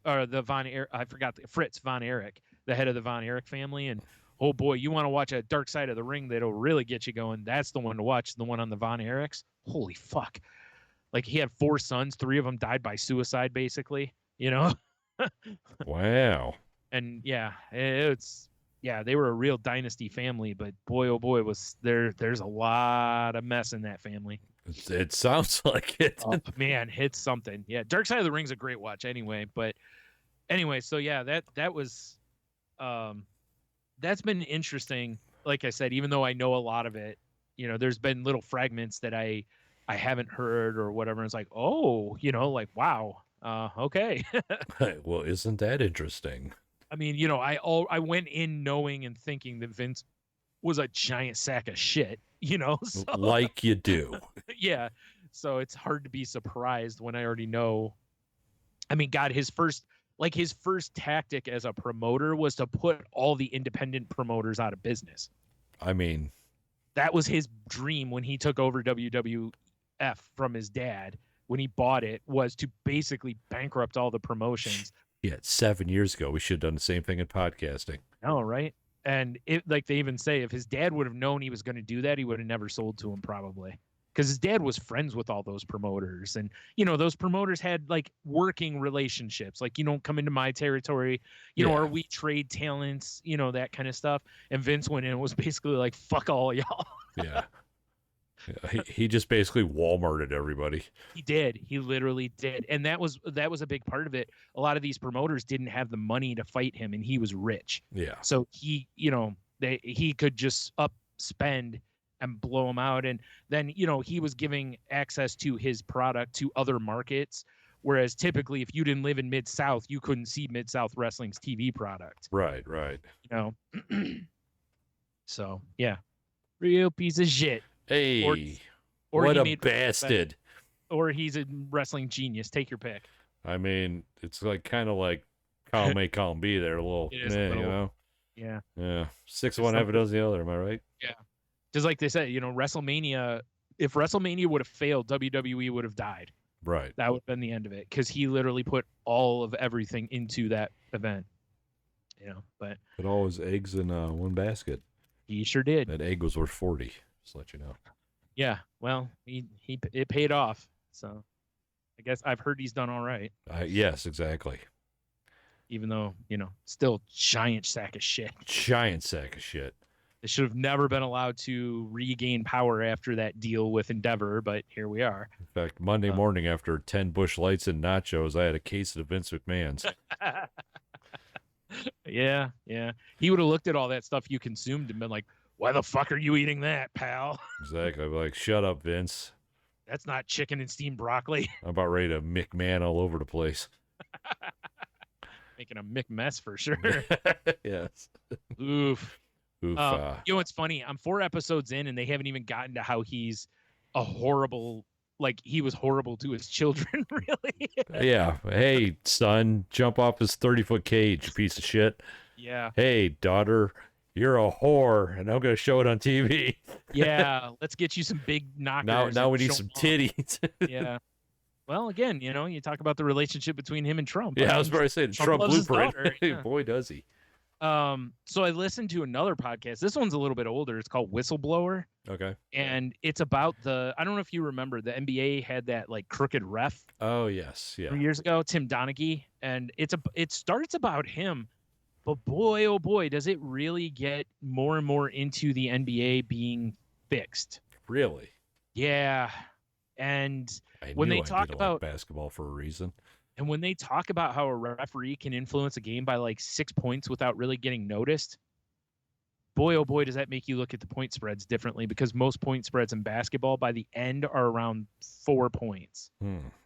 Fritz Von Erich, the head of the Von Erich family. And oh boy, you want to watch a dark side of the ring that'll really get you going. That's the one to watch, the one on the Von Erichs. Holy fuck. Like he had 4 sons, 3 of them died by suicide, basically, you know? Wow. And yeah, they were a real dynasty family, but boy, oh boy, there's a lot of mess in that family. It sounds like it. Oh, man, it's something. Yeah, Dark Side of the Ring's a great watch anyway. But anyway, so yeah, that was that's been interesting. Like I said, even though I know a lot of it, you know, there's been little fragments that I haven't heard or whatever. It's like, oh, you know, like, wow, okay. Well, isn't that interesting? I mean, you know, I went in knowing and thinking that Vince was a giant sack of shit, you know? So, like you do. Yeah. So it's hard to be surprised when I already know. I mean, God, his first tactic as a promoter was to put all the independent promoters out of business. I mean, that was his dream when he took over WWF from his dad. When he bought it, was to basically bankrupt all the promotions. Yeah, 7 years ago, we should have done the same thing in podcasting. Oh, right. And like they even say, if his dad would have known he was going to do that, he would have never sold to him, probably. Because his dad was friends with all those promoters. And, you know, those promoters had like working relationships. Like, you don't come into my territory, you know, or we trade talents, you know, that kind of stuff. And Vince went in and was basically like, fuck all y'all. Yeah. He just basically Walmarted everybody. He did. He literally did. And that was a big part of it. A lot of these promoters didn't have the money to fight him, and he was rich. Yeah. So he could just spend and blow them out. And then, you know, he was giving access to his product to other markets. Whereas typically, if you didn't live in Mid-South, you couldn't see Mid-South Wrestling's TV product. Right. You know? So, yeah. Real piece of shit. Hey, or what a bastard. Or he's a wrestling genius. Take your pick. I mean, it's like kind of like column A, column B there. A little, you know? Yeah. 6 of one, half a dozen the other. Am I right? Yeah. Just like they said, you know, WrestleMania, if WrestleMania would have failed, WWE would have died. Right. That would have been the end of it, because he literally put all of everything into that event. You know, but put all his eggs in one basket. He sure did. That egg was worth 40. Just to let you know. Yeah, well, it paid off. So, I guess I've heard he's done all right. Yes, exactly. Even though, you know, still giant sack of shit. Giant sack of shit. They should have never been allowed to regain power after that deal with Endeavor, but here we are. In fact, Monday morning after 10 Busch Lights and nachos, I had a case of Vince McMahon's. Yeah. He would have looked at all that stuff you consumed and been like, why the fuck are you eating that, pal? Exactly. I'd be like, shut up, Vince. That's not chicken and steamed broccoli. I'm about ready to McMahon all over the place. Making a McMess for sure. Yes. Oof. Oof. You know, it's funny. I'm 4 episodes in, and they haven't even gotten to how he's a horrible, like he was horrible to his children, really. Yeah. Hey, son, jump off his 30-foot cage, you piece of shit. Yeah. Hey, daughter, you're a whore, and I'm going to show it on TV. Yeah. Let's get you some big knockers. Now we need some titties. Yeah. Well, again, you know, you talk about the relationship between him and Trump. Yeah, I was about to say the Trump loves his blueprint. daughter, yeah. Boy, does he. So I listened to another podcast. This one's a little bit older. It's called Whistleblower. Okay. And it's about I don't know if you remember, the NBA had that like crooked ref. Oh, yes. Yeah. 3 years ago, Tim Donaghy. And it starts about him, but boy, oh boy, does it really get more and more into the NBA being fixed. Really? Yeah. And when they talk about basketball for a reason. And when they talk about how a referee can influence a game by like 6 points without really getting noticed, boy, oh boy, does that make you look at the point spreads differently, because most point spreads in basketball by the end are around 4 points.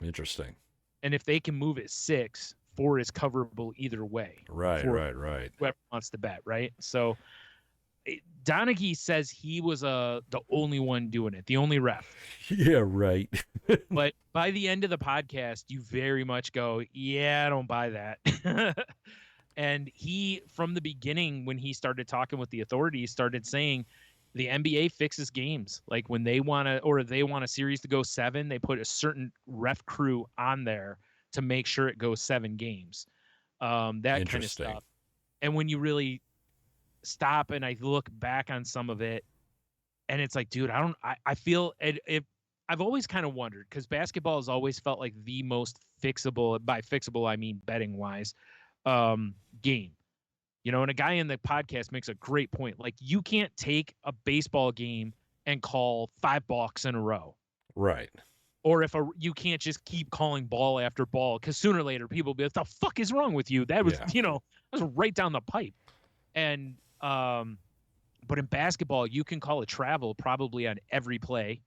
Interesting. And if they can move it 6, 4 is coverable either way. Right. Whoever wants to bet, right? So Donaghy says he was the only one doing it, the only ref. Yeah, right. But by the end of the podcast, you very much go, yeah, I don't buy that. And he, from the beginning, when he started talking with the authorities, started saying the NBA fixes games. Like when they want a series to go 7, they put a certain ref crew on there to make sure it goes 7 games. That kind of stuff. And when you really stop and I look back on some of it, and it's like, dude, I feel I've always kind of wondered, because basketball has always felt like the most fixable, by fixable I mean betting wise, game. You know, and a guy in the podcast makes a great point. Like, you can't take a baseball game and call 5 balks in a row. Right. Or you can't just keep calling ball after ball, because sooner or later people will be like, the fuck is wrong with you? That was, that was right down the pipe. And but in basketball, you can call a travel probably on every play.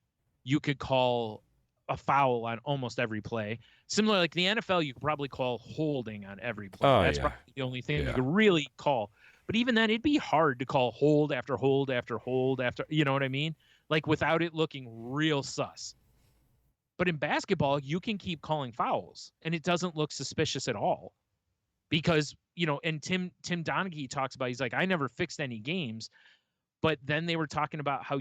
You could call a foul on almost every play. Similar, like the NFL, you could probably call holding on every play. That's probably the only thing you could really call. But even then, it'd be hard to call hold after hold after hold after, you know what I mean? Like, without it looking real sus. But in basketball, you can keep calling fouls, and it doesn't look suspicious at all. Because, you know, and Tim Donaghy talks about, he's like, I never fixed any games. But then they were talking about how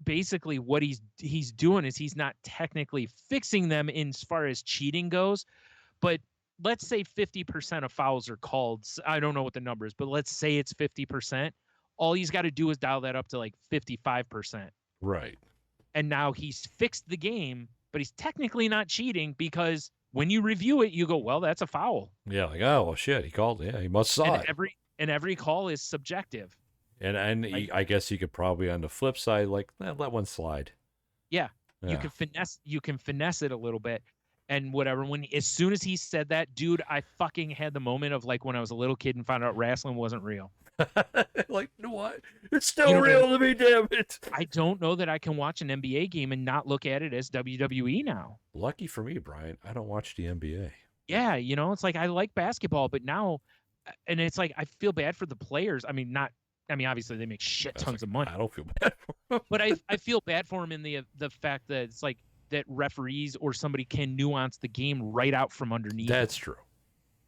basically what he's doing is he's not technically fixing them in as far as cheating goes, but let's say 50% of fouls are called. I don't know what the number is, but let's say it's 50%. All he's got to do is dial that up to like 55%. Right. And now he's fixed the game, but he's technically not cheating, because when you review it, you go, well, that's a foul. Yeah, like, oh, well, shit, he called. Yeah, he must saw it. Every call is subjective. And like, I guess you could probably, on the flip side, like, let one slide. Yeah. You can finesse it a little bit and whatever. As soon as he said that, dude, I fucking had the moment of like when I was a little kid and found out wrestling wasn't real. Like, what? It's still real to me, damn it. I don't know that I can watch an NBA game and not look at it as WWE now. Lucky for me, Brian, I don't watch the NBA. Yeah, you know, it's like I like basketball, but now, and it's like I feel bad for the players. I mean, obviously they make shit tons of money. I don't feel bad for them. But I feel bad for them in the fact that it's like that referees or somebody can nuance the game right out from underneath. That's true.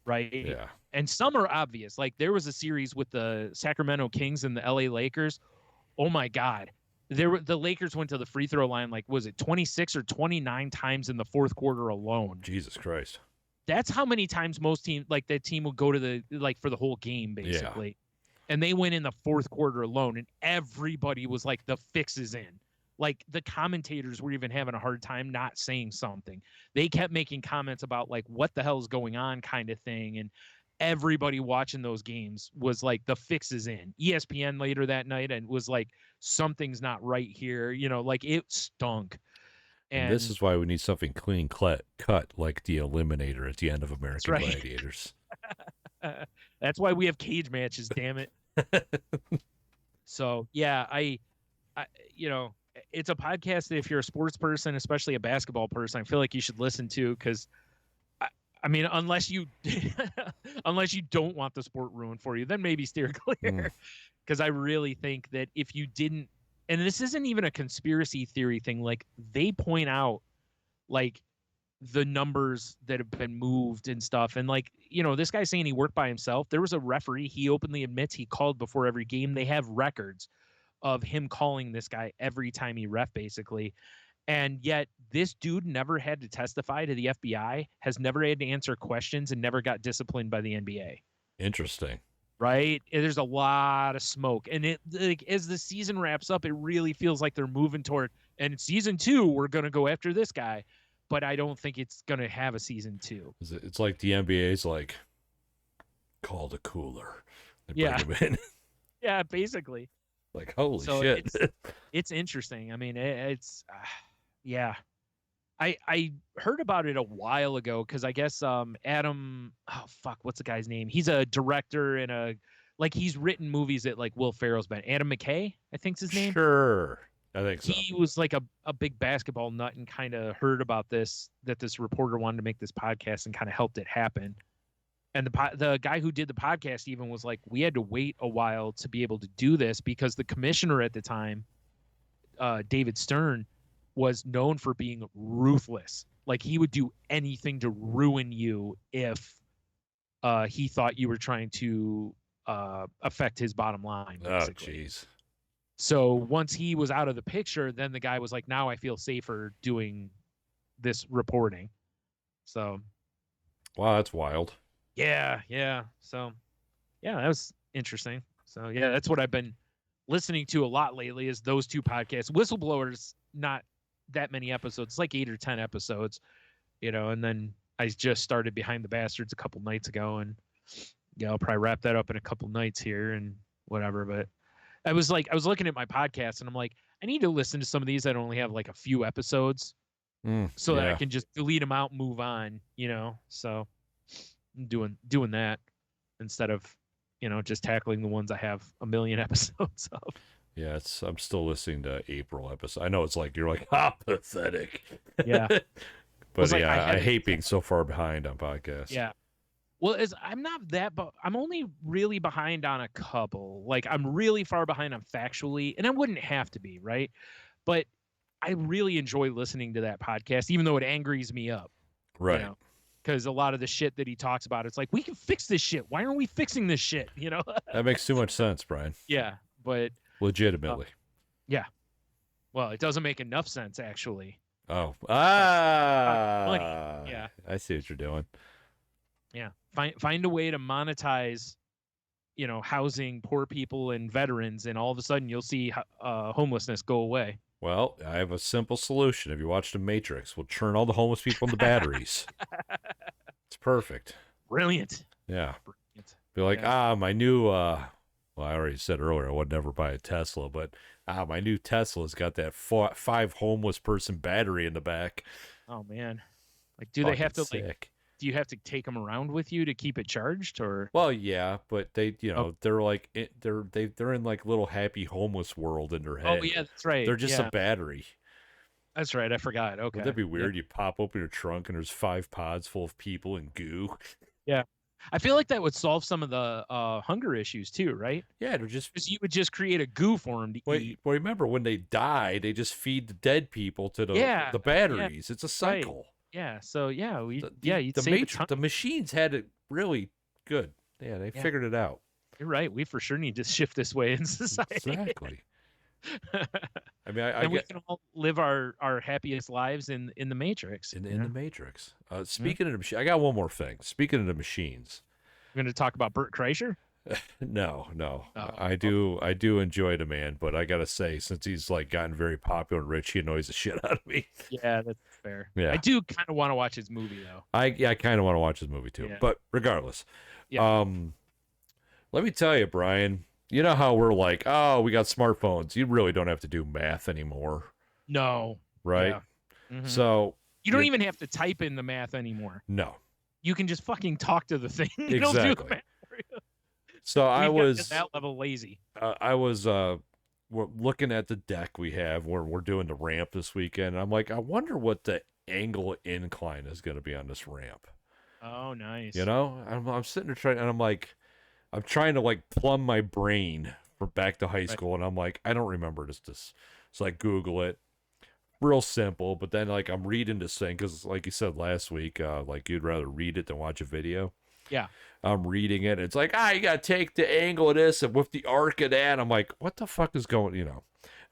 Right? Yeah. And some are obvious. Like there was a series with the Sacramento Kings and the LA Lakers. Oh my God. The Lakers went to the free throw line, like, was it 26 or 29 times in the fourth quarter alone? Jesus Christ. That's how many times most teams, like that team will go to for the whole game, basically. Yeah. And they went in the fourth quarter alone, and everybody was like, the fix is in. Like the commentators were even having a hard time not saying something. They kept making comments about like, what the hell is going on kind of thing. And everybody watching those games was like, the fix is in. ESPN later that night and was like, something's not right here. You know, like it stunk. And this is why we need something clean cut like the Eliminator at the end of American Gladiators. That's why we have cage matches, damn it. So, yeah, I you know, it's a podcast that if you're a sports person, especially a basketball person, I feel like you should listen to, because I mean, unless you don't want the sport ruined for you, then maybe steer clear. because I really think that if you didn't, and this isn't even a conspiracy theory thing, like they point out like the numbers that have been moved and stuff. And like, this guy's saying he worked by himself. There was a referee. He openly admits he called before every game. They have records of him calling this guy every time he ref, basically. And yet this dude never had to testify to the FBI, has never had to answer questions, and never got disciplined by the NBA. Interesting. Right? And there's a lot of smoke. And it, like, as the season wraps up, it really feels like they're moving toward, and season 2, we're going to go after this guy. But I don't think it's going to have a season 2. It's like the NBA's like, call the cooler. They Yeah. bring him in. Yeah, basically. Like, holy shit. It's interesting. I mean, it's yeah. I heard about it a while ago because I guess Adam, oh fuck, what's the guy's name? He's a director and he's written movies that like Will Ferrell's been. Adam McKay, I think's his name. Sure. I think so. He was like a big basketball nut and kind of heard about this, that this reporter wanted to make this podcast, and kind of helped it happen. And the guy who did the podcast even was like, we had to wait a while to be able to do this because the commissioner at the time, David Stern, was known for being ruthless. Like he would do anything to ruin you if he thought you were trying to affect his bottom line. Basically. Oh, jeez. So once he was out of the picture, then the guy was like, now I feel safer doing this reporting. So. Wow, that's wild. Yeah. So, yeah, that was interesting. So, yeah, that's what I've been listening to a lot lately is those two podcasts. Whistleblowers, not that many episodes. It's like 8 or 10 episodes, and then I just started Behind the Bastards a couple nights ago, and I'll probably wrap that up in a couple nights here and whatever. But I was looking at my podcast and I'm like, I need to listen to some of these that only have like a few episodes so that I can just delete them out and move on, so I'm doing that instead of, just tackling the ones I have a million episodes of. Yeah, I'm still listening to April episode. I know it's like, you're like, ah, pathetic. Yeah. But yeah, I hate being so far behind on podcasts. Yeah. Well, I'm not that, but I'm only really behind on a couple. Like I'm really far behind on Factually, and I wouldn't have to be, right? But I really enjoy listening to that podcast, even though it angers me up. Right. Because a lot of the shit that he talks about, it's like, we can fix this shit. Why aren't we fixing this shit? That makes too much sense, Brian. Yeah, but legitimately. Yeah. Well, it doesn't make enough sense, actually. Oh. Yeah. I see what you're doing. Yeah. Find a way to monetize, housing poor people and veterans, and all of a sudden you'll see homelessness go away. Well, I have a simple solution. If you watch The Matrix, we'll turn all the homeless people into batteries. It's perfect. Brilliant. Yeah. Brilliant. Be like, my new, well, I already said earlier I would never buy a Tesla, but my new Tesla's got that 5 homeless person battery in the back. Oh, man. Like, do they have to, sick. Do you have to take them around with you to keep it charged, or? Well, yeah, but they, they're like they're in like little happy homeless world in their head. Oh yeah, that's right. They're just a battery. That's right. I forgot. Okay. Would that be weird? Yep. You pop open your trunk and there's 5 pods full of people and goo. Yeah, I feel like that would solve some of the hunger issues too, right? Yeah, they're just because you would just create a goo for them to eat. Well, remember when they die, they just feed the dead people to the batteries. Yeah. It's a cycle. Right. Yeah, so yeah, the machines had it really good. Yeah, they figured it out. You're right. We for sure need to shift this way in society. Exactly. I mean, we can all live our happiest lives in the Matrix. In the Matrix. Speaking of the machine, I got one more thing. Speaking of the machines, we're going to talk about Bert Kreischer. No. Oh, I do enjoy the man, but I gotta say, since he's like gotten very popular and rich, he annoys the shit out of me. Yeah, that's fair. Yeah, I do kind of want to watch his movie though. I kind of want to watch his movie too. Yeah. But regardless, let me tell you, Brian. You know how we're like, oh, we got smartphones. You really don't have to do math anymore. No. Right. Yeah. Mm-hmm. So you don't even have to type in the math anymore. No. You can just fucking talk to the thing. Exactly. It'll do the math for you. So I was at that level lazy. I was we're looking at the deck we have where we're doing the ramp this weekend. And I'm like, I wonder what the angle incline is going to be on this ramp. Oh, nice. I'm sitting there trying, and I'm trying to like plumb my brain from back to high school, and I'm like, I don't remember this. So I Google it. Real simple, but then like I'm reading this thing because, like you said last week, like you'd rather read it than watch a video. Yeah. I'm reading it. It's like, you gotta take the angle of this and with the arc of that. I'm like, what the fuck is going, And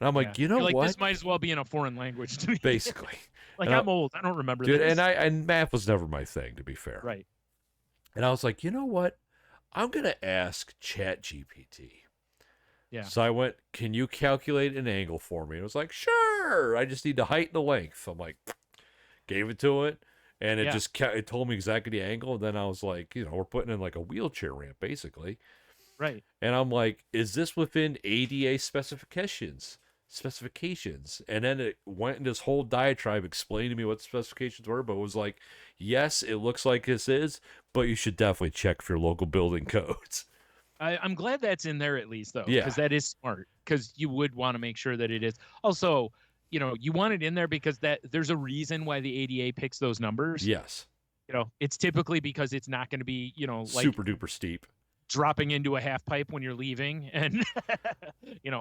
I'm like, you know You're like, what? This might as well be in a foreign language to me. Basically. Like, I'm old. I don't remember dude, this. And math was never my thing, to be fair. Right. And I was like, you know what? I'm gonna ask ChatGPT. Yeah. So I went, can you calculate an angle for me? And it was like, sure. I just need the height and the length. I'm like, gave it to it. And it it told me exactly the angle. And then I was like, we're putting in like a wheelchair ramp, basically. Right. And I'm like, is this within ADA specifications? And then it went in this whole diatribe explaining to me what the specifications were. But it was like, yes, it looks like this is, but you should definitely check for your local building codes. I'm glad that's in there at least, though, Yeah. because that is smart, because you would want to make sure that it is. Also, you want it in there because there's a reason why the ADA picks those numbers. Yes. It's typically because it's not going to be, like super duper steep. Dropping into a half pipe when you're leaving. And,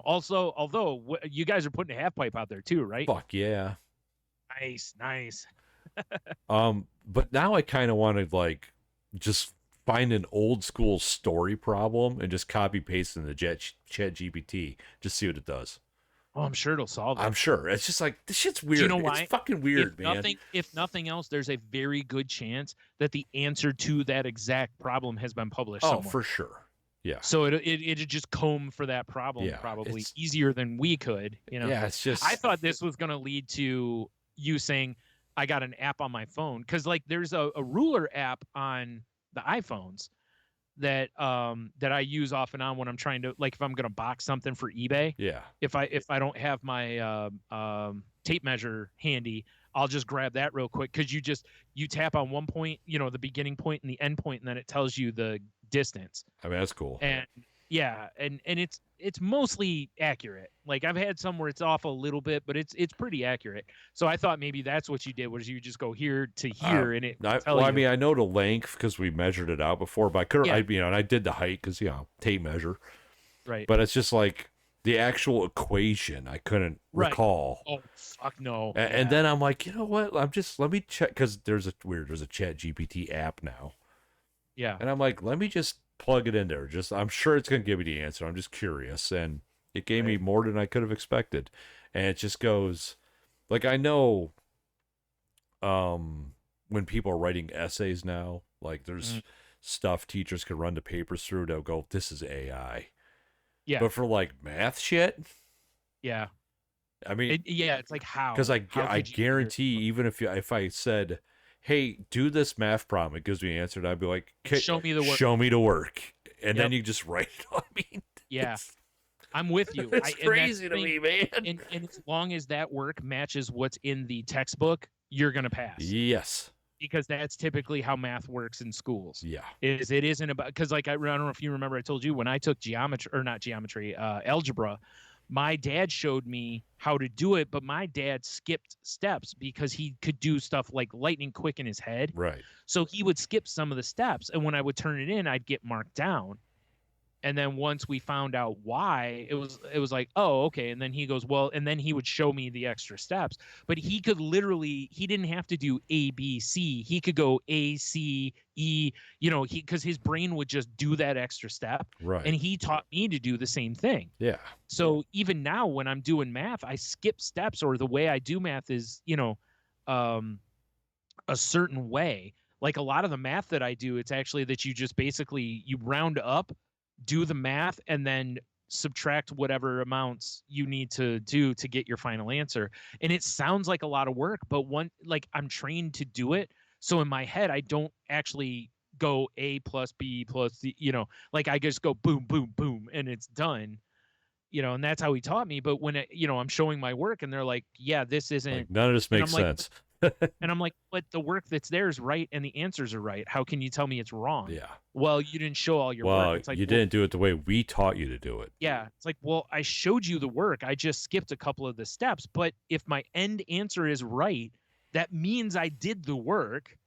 also, although you guys are putting a half pipe out there too, right? Fuck yeah. Nice. But now I kind of want to like just find an old school story problem and just copy paste in the ChatGPT, just see what it does. Oh, I'm sure it'll solve it. I'm sure. It's just like, this shit's weird. Do you know why? It's fucking weird, man. If nothing else, there's a very good chance that the answer to that exact problem has been published somewhere. For sure. Yeah. So it'd just comb for that problem probably easier than we could. Yeah, it's just. I thought this was going to lead to you saying, I got an app on my phone. Because like there's a ruler app on the iPhones that I use off and on when I'm trying to, like, if I'm gonna box something for eBay. Yeah. If I don't have my tape measure handy, I'll just grab that real quick, because you tap on one point, the beginning point and the end point, and then it tells you the distance. I mean, that's cool. And yeah, and it's mostly accurate. Like, I've had some where it's off a little bit, but it's pretty accurate. So I thought maybe that's what you did, was you just go here to here, and it tell you. I mean, I know the length because we measured it out before, but I could, and I did the height because tape measure. Right. But it's just like the actual equation I couldn't recall. Oh fuck no. And then I'm like, you know what? Let me check, because there's a ChatGPT app now. Yeah. And I'm like, let me just plug it in there. I'm sure it's going to give me the answer. I'm just curious. And it gave me more than I could have expected. And it just goes, like, I know when people are writing essays now, like there's stuff teachers can run the papers through, they'll go, this is AI. Yeah. But for like math shit. Yeah. I mean, it's like how? Because I guarantee, even if I said, hey, do this math problem, it gives me an answer, and I'd be like, show me the work. Show me the work. And then you just write it. I mean, yeah, I'm with you. It's crazy to me, man. And as long as that work matches what's in the textbook, you're going to pass. Yes. Because that's typically how math works in schools. Yeah. It isn't about, because like, I don't know if you remember, I told you when I took algebra, my dad showed me how to do it, but my dad skipped steps because he could do stuff like lightning quick in his head. Right. So he would skip some of the steps, and when I would turn it in, I'd get marked down. And then once we found out why, it was like, oh, okay. And then he goes, well, and then he would show me the extra steps. But he could literally, he didn't have to do A, B, C. He could go A, C, E, because his brain would just do that extra step. Right. And he taught me to do the same thing. Yeah. So even now when I'm doing math, I skip steps, or the way I do math is, a certain way. Like a lot of the math that I do, it's actually that you just basically, you round up, do the math, and then subtract whatever amounts you need to do to get your final answer. And it sounds like a lot of work, but I'm trained to do it. So in my head, I don't actually go A plus B plus C, like I just go boom, boom, boom, and it's done. And that's how he taught me. But when I'm showing my work and they're like, yeah, this isn't, like, none of this makes sense. And I'm like, but the work that's there is right and the answers are right. How can you tell me it's wrong? Yeah. Well, you didn't show all your work. It's like, you didn't do it the way we taught you to do it. Yeah. It's like, well, I showed you the work. I just skipped a couple of the steps. But if my end answer is right, that means I did the work.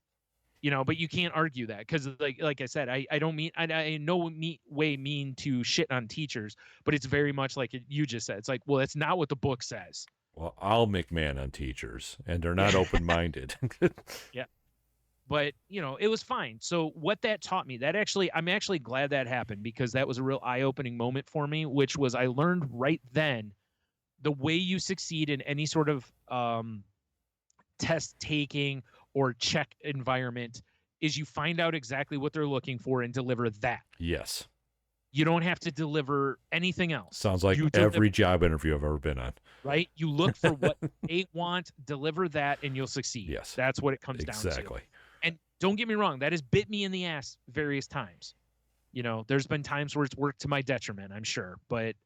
But you can't argue that because like I said, I don't mean, I in no way mean to shit on teachers, but it's very much like you just said. It's like, well, that's not what the book says. Well, I'll McMahon on teachers, and they're not open-minded. Yeah. But, it was fine. So what that taught me, I'm actually glad that happened, because that was a real eye-opening moment for me, which was I learned right then the way you succeed in any sort of test taking or check environment is you find out exactly what they're looking for and deliver that. Yes. You don't have to deliver anything else. Sounds like every job interview I've ever been on. Right? You look for what they want, deliver that, and you'll succeed. Yes. That's what it comes down to. Exactly. And don't get me wrong, that has bit me in the ass various times. There's been times where it's worked to my detriment, I'm sure, but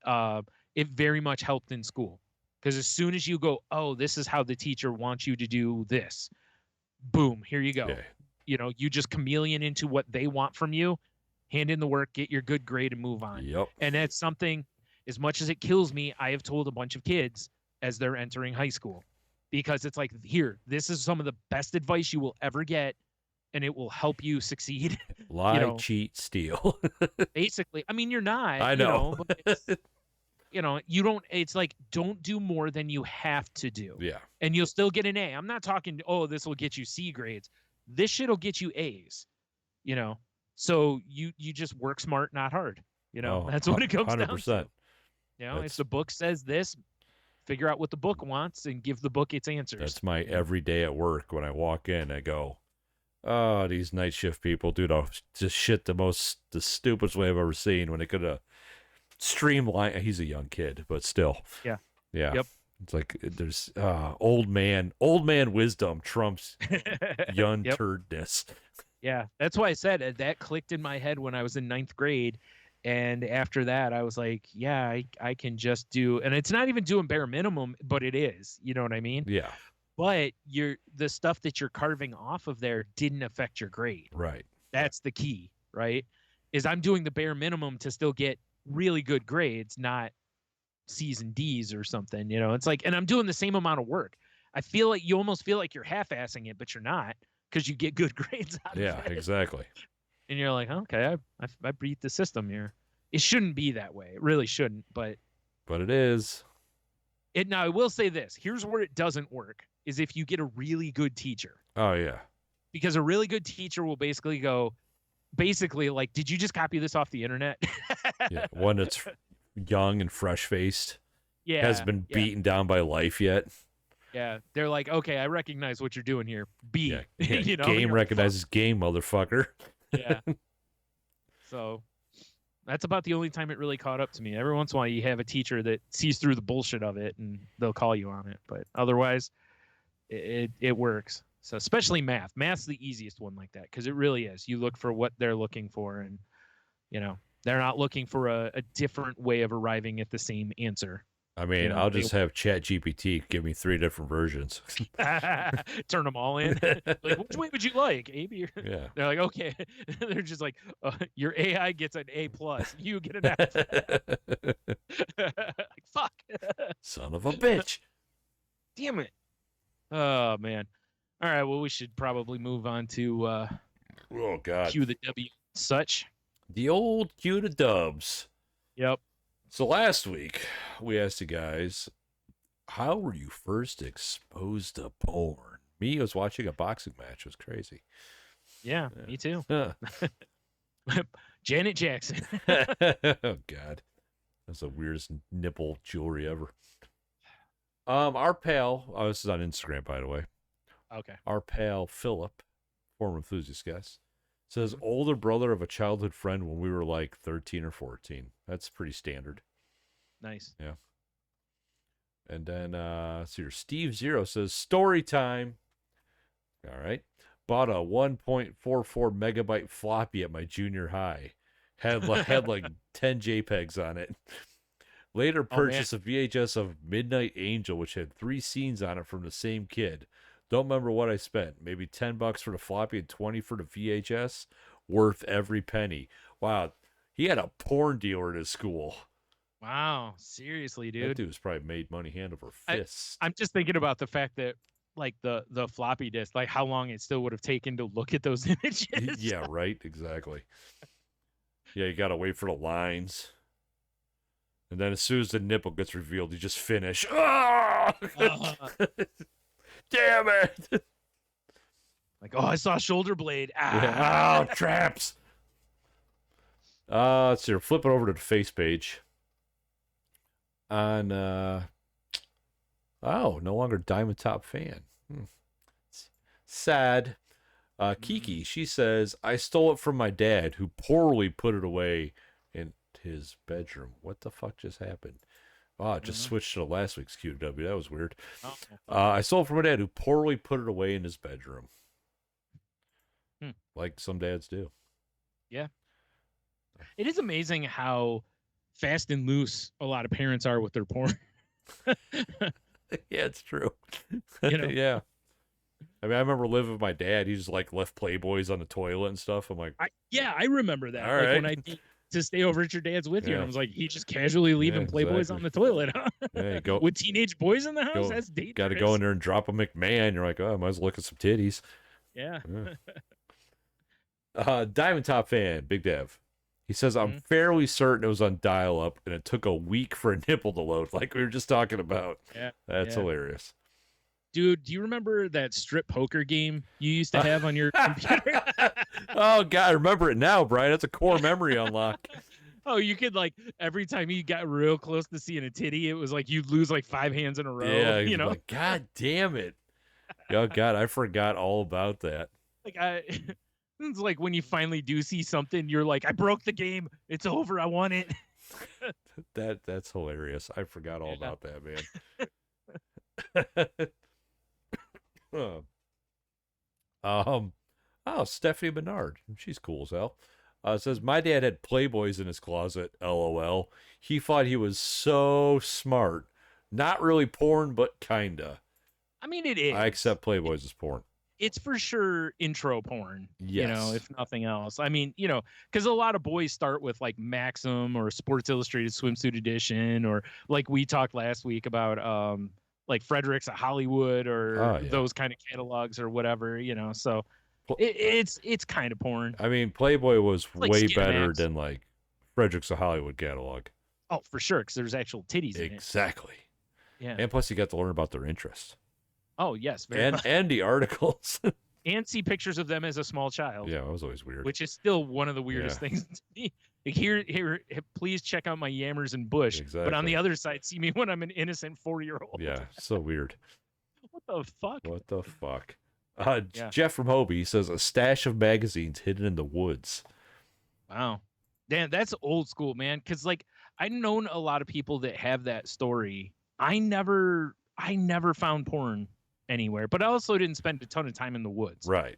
it very much helped in school. Because as soon as you go, oh, this is how the teacher wants you to do this, boom, here you go. Yeah. You just chameleon into what they want from you, hand in the work, get your good grade, and move on. Yep. And that's something, as much as it kills me, I have told a bunch of kids as they're entering high school. Because it's like, here, this is some of the best advice you will ever get, and it will help you succeed. Lie, cheat, steal. Basically. I mean, you're not. I know. But it's, you don't, it's like, don't do more than you have to do. Yeah. And you'll still get an A. I'm not talking, oh, this will get you C grades. This shit'll get you A's, So you just work smart, not hard. That's what it comes 100%. Down to. If the book says this, figure out what the book wants and give the book its answers. That's my every day at work. When I walk in, I go, oh, these night shift people do just shit the stupidest way I've ever seen, when they could have streamlined. He's a young kid, but still. Yeah. Yeah. Yep. It's like there's old man wisdom trumps young turdness. Yeah. That's why I said that clicked in my head when I was in 9th grade. And after that, I was like, yeah, I can just do, and it's not even doing bare minimum, but it is, you know what I mean? Yeah. But the stuff that you're carving off of there didn't affect your grade. Right. That's the key, right? Is I'm doing the bare minimum to still get really good grades, not C's and D's or something, It's like, and I'm doing the same amount of work. I feel like you almost feel like you're half-assing it, but you're not, because you get good grades out of it. Yeah, exactly. And you're like, okay, I beat the system here. It shouldn't be that way. It really shouldn't, but it is. Now, I will say this. Here's where it doesn't work, is if you get a really good teacher. Oh, yeah. Because a really good teacher will basically go, like, did you just copy this off the internet? Yeah, one that's young and fresh-faced. Yeah. Hasn't been beaten down by life yet. Yeah. They're like, okay, I recognize what you're doing here. B. Yeah. Game recognizes game, motherfucker. Yeah. So that's about the only time it really caught up to me. Every once in a while you have a teacher that sees through the bullshit of it and they'll call you on it. But otherwise it works. So especially math. Math's the easiest one like that, because it really is. You look for what they're looking for, and they're not looking for a different way of arriving at the same answer. I mean, I'll just have ChatGPT give me 3 different versions. Turn them all in. Like, which way would you like, A, B? Yeah. They're like, okay. They're just like, your AI gets an A+. You get an F. Like, fuck. Son of a bitch. Damn it. Oh, man. All right, well, we should probably move on to oh, God. QoftheW such. The old Q to dubs. Yep. So last week, we asked you guys, how were you first exposed to porn? Me, I was watching a boxing match. It was crazy. Yeah. Me too. Janet Jackson. Oh, God. That's the weirdest nipple jewelry ever. Our pal, this is on Instagram, by the way. Okay. Our pal, Philip, former enthusiast guest, says older brother of a childhood friend when we were like 13 or 14. That's pretty standard. Nice. Yeah. And then, so your Steve Zero says story time. All right. Bought a 1.44 megabyte floppy at my junior high. Had like 10 JPEGs on it. Later purchased a VHS of Midnight Angel, which had 3 scenes on it from the same kid. Don't remember what I spent. Maybe $10 for the floppy and 20 for the VHS. Worth every penny. Wow. He had a porn dealer at his school. Wow. Seriously, dude. That dude was probably made money hand over fist. I'm just thinking about the fact that like the floppy disk, like how long it still would have taken to look at those images. Yeah, right. Exactly. Yeah, you gotta wait for the lines, and then as soon as the nipple gets revealed, you just finish. Ah! Damn it! Like, oh, I saw a shoulder blade. Yeah. Oh, traps. Let's see. Flip it over to the face page. On no longer Diamond Top fan. Sad. Kiki, she says, I stole it from my dad, who poorly put it away in his bedroom. What the fuck just happened? Oh, it just switched to last week's QoftheW. That was weird. I stole it from my dad, who poorly put it away in his bedroom. Like some dads do. Yeah. It is amazing how fast and loose a lot of parents are with their porn. Yeah, it's true. You know? Yeah. I mean, I remember living with my dad. He just like left Playboys on the toilet and stuff. I'm like, I remember that. All like right. when I did to stay over at your dad's with you, and I was like, he just casually leaving Playboys exactly. on the toilet, huh? Yeah, go with teenage boys in the house. That's dangerous. Got to go in there and drop a McMahon. You're like, oh, I might as well look at some titties. Yeah. Diamond Top fan, Big Dev. He says, I'm fairly certain it was on dial-up, and it took a week for a nipple to load, like we were just talking about. Yeah. That's hilarious. Dude, do you remember that strip poker game you used to have on your computer? Oh, God, I remember it now, Brian. That's a core memory unlock. Oh, you could, like, every time you got real close to seeing a titty, it was like you'd lose, like, 5 hands in a row. Yeah, you know? Like, God damn it. Oh, God, I forgot all about that. Like, it's like when you finally do see something, you're like, I broke the game. It's over. I won it. That's hilarious. I forgot all about that, man. Stephanie Bernard. She's cool as hell. Says, my dad had Playboys in his closet, LOL. He thought he was so smart. Not really porn, but kinda. I mean, it is. I accept Playboys as porn. It's for sure intro porn, yes. You know, if nothing else. I mean, you know, because a lot of boys start with like Maxim or Sports Illustrated Swimsuit Edition, or like we talked last week about like Fredericks at Hollywood or those kind of catalogs or whatever, you know. So it's kind of porn. I mean, Playboy was like way better than like Fredericks of Hollywood catalog. Oh, for sure, because there's actual titties in it. Exactly. Yeah. And plus you got to learn about their interests. Oh, yes. And the articles. And see pictures of them as a small child. Yeah, it was always weird. Which is still one of the weirdest things to me. Like, here, please check out my yammers in Busch. Exactly. But on the other side, see me when I'm an innocent 4-year-old. Yeah, so weird. What the fuck? What the fuck? Jeff from Hobie says, a stash of magazines hidden in the woods. Wow. Damn, that's old school, man. Because, like, I've known a lot of people that have that story. I never found porn anywhere, but I also didn't spend a ton of time in the woods. Right.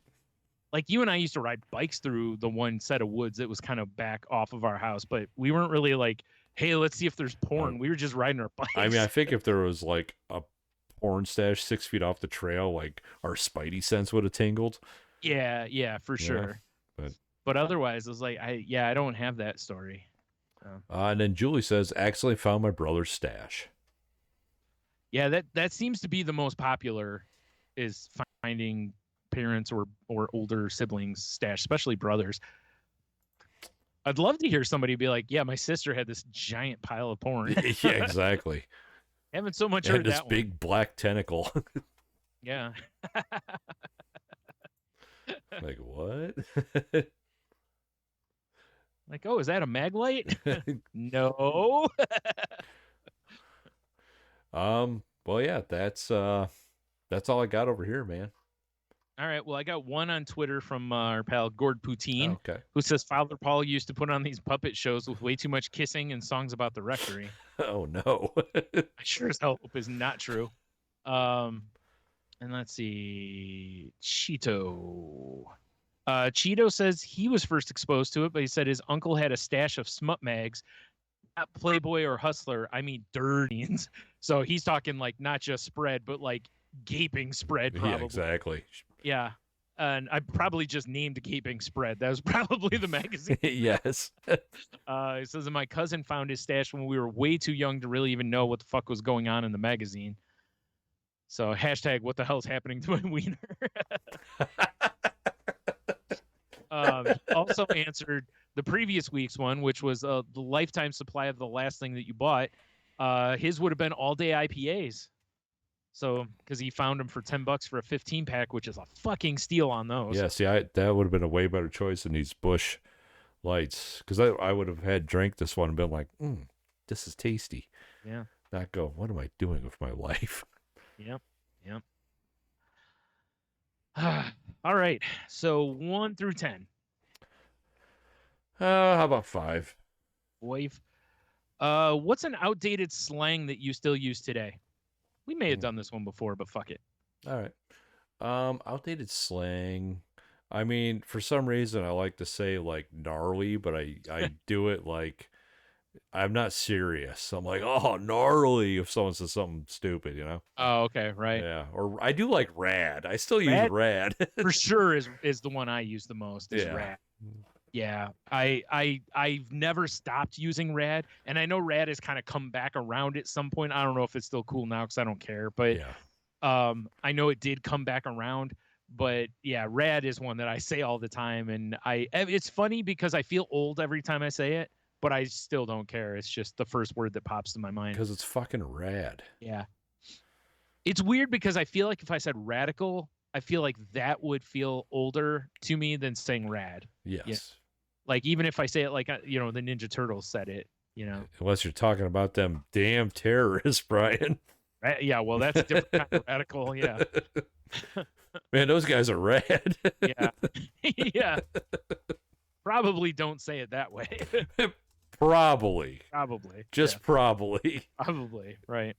Like, you and I used to ride bikes through the one set of woods that was kind of back off of our house, but we weren't really like, hey, let's see if there's porn. We were just riding our bikes. I mean, I think if there was like a porn stash 6 feet off the trail, like our spidey sense would have tingled. Yeah, for sure. But otherwise, it was like, I don't have that story. And then Julie says, accidentally found my brother's stash. Yeah, that seems to be the most popular, is finding parents or older siblings' stash, especially brothers. I'd love to hear somebody be like, yeah, my sister had this giant pile of porn. Yeah, exactly. Haven't so much heard this that big one. Black tentacle. Yeah. Like, what? Like, oh, is that a mag light? No. Well, yeah, that's all I got over here, man. All right. Well, I got one on Twitter from our pal Gord Poutine, who says Father Paul used to put on these puppet shows with way too much kissing and songs about the rectory. Oh no. I sure as hell hope is not true. And let's see, Cheeto. Cheeto says he was first exposed to it, but he said his uncle had a stash of smut mags. Not Playboy or Hustler, I mean dirtians. So he's talking like not just spread, but like gaping spread, probably. Yeah, exactly. Yeah. And I probably just named Gaping Spread. That was probably the magazine. Yes. It says that my cousin found his stash when we were way too young to really even know what the fuck was going on in the magazine. So hashtag what the hell's happening to my wiener? He also answered the previous week's one, which was the lifetime supply of the last thing that you bought. His would have been all day IPAs. So, because he found them for $10 for a 15 pack, which is a fucking steal on those. Yeah, see, that would have been a way better choice than these Busch Lights, because I would have had drank this one and been like, this is tasty. Yeah. Not go, what am I doing with my life? Yep. All right. So 1 through 10. How about 5? Wave. What's an outdated slang that you still use today? We may have done this one before, but fuck it. All right. Outdated slang. I mean, for some reason, I like to say like gnarly, but I do it like I'm not serious. I'm like, oh, gnarly if someone says something stupid, you know? Oh, okay, right. Yeah. Or I do like rad. I still use rad. For sure is the one I use the most, is rad. Yeah. I've never stopped using rad, and I know rad has kind of come back around at some point. I don't know if it's still cool now because I don't care, but I know it did come back around. But yeah, rad is one that I say all the time, and it's funny because I feel old every time I say it, but I still don't care. It's just the first word that pops to my mind. Because it's fucking rad. Yeah. It's weird because I feel like if I said radical, I feel like that would feel older to me than saying rad. Yes. Yeah. Like, even if I say it like, the Ninja Turtles said it, Unless you're talking about them damn terrorists, Brian. Yeah, well, that's a different kind of radical, yeah. Man, those guys are rad. Yeah. Yeah. Probably don't say it that way. Probably. Just probably. Probably, right.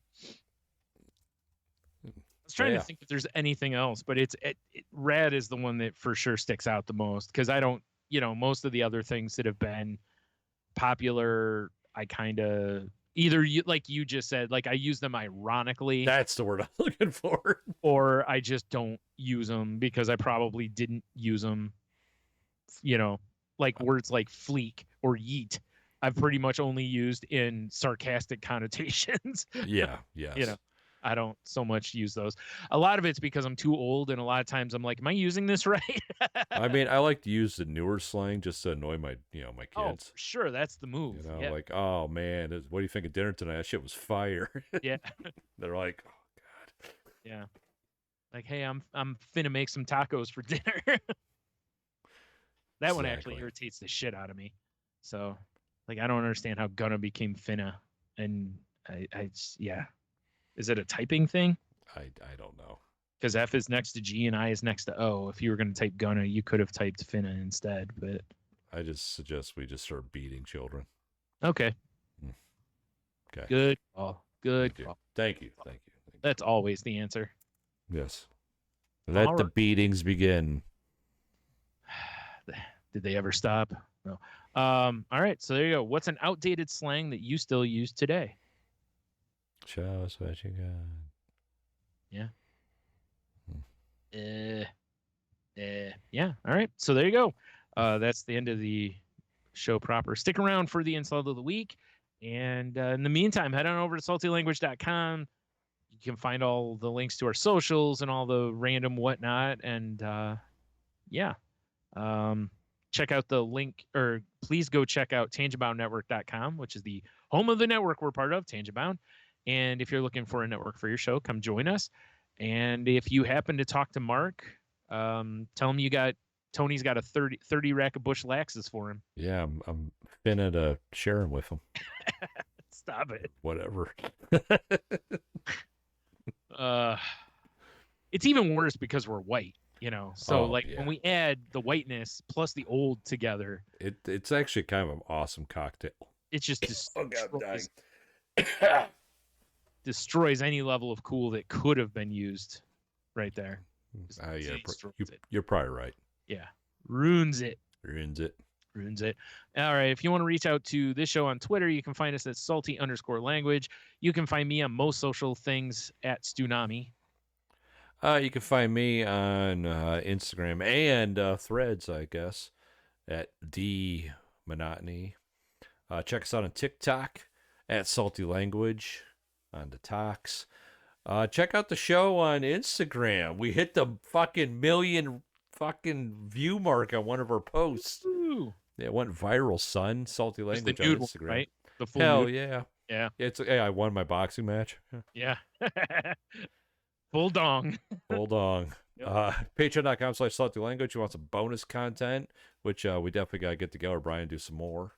I was trying to think if there's anything else, but rad is the one that for sure sticks out the most, because I don't, most of the other things that have been popular, I kind of either like you just said, like I use them ironically. That's the word I'm looking for. Or I just don't use them because I probably didn't use them, like words like fleek or yeet. I've pretty much only used in sarcastic connotations. Yeah, yes. I don't so much use those. A lot of it's because I'm too old, and a lot of times I'm like, am I using this right? I mean, I like to use the newer slang just to annoy my kids. Oh, sure, that's the move. Like, oh man, what do you think of dinner tonight? That shit was fire. Yeah. They're like, oh god. Yeah. Like, hey, I'm finna make some tacos for dinner. That one actually irritates the shit out of me. So, like, I don't understand how gonna became finna, and I yeah. Is it a typing thing? I don't know. Because F is next to G and I is next to O. If you were going to type gonna, you could have typed finna instead. But I just suggest we just start beating children. Okay. Okay. Good call. Good call. Thank you. That's always the answer. Yes. Let the beatings begin. Did they ever stop? No. All right. So there you go. What's an outdated slang that you still use today? Show us what you got. Yeah. Yeah. All right. So there you go. That's the end of the show proper. Stick around for the insult of the week. And in the meantime, head on over to saltylanguage.com. You can find all the links to our socials and all the random whatnot. And check out the link, or please go check out tangiboundnetwork.com, which is the home of the network we're part of, Tangibound. And if you're looking for a network for your show, come join us. And if you happen to talk to Mark, tell him Tony's got a 30 rack of Busch Laxes for him. Yeah, I'm finna to share them with him. Stop it. Whatever. It's even worse because we're white, So when we add the whiteness plus the old together, it's actually kind of an awesome cocktail. It just destroys any level of cool that could have been used right there. You're probably right. Yeah. Ruins it. Ruins it. All right. If you want to reach out to this show on Twitter, you can find us at salty_language. You can find me on most social things at Stunami. You can find me on Instagram and Threads, I guess, at The Monotony. Check us out on TikTok at Salty Language on the talks. Check out the show on Instagram. We hit the fucking million fucking view mark on one of our posts. Ooh. Yeah, it went viral, son. Salty Language on Instagram. One, right? The full Hell nude. yeah. Yeah. I won my boxing match. Yeah. Full dong. Full dong. Yep. Patreon.com/saltylanguage. You want some bonus content, which we definitely got to get together, Brian, do some more.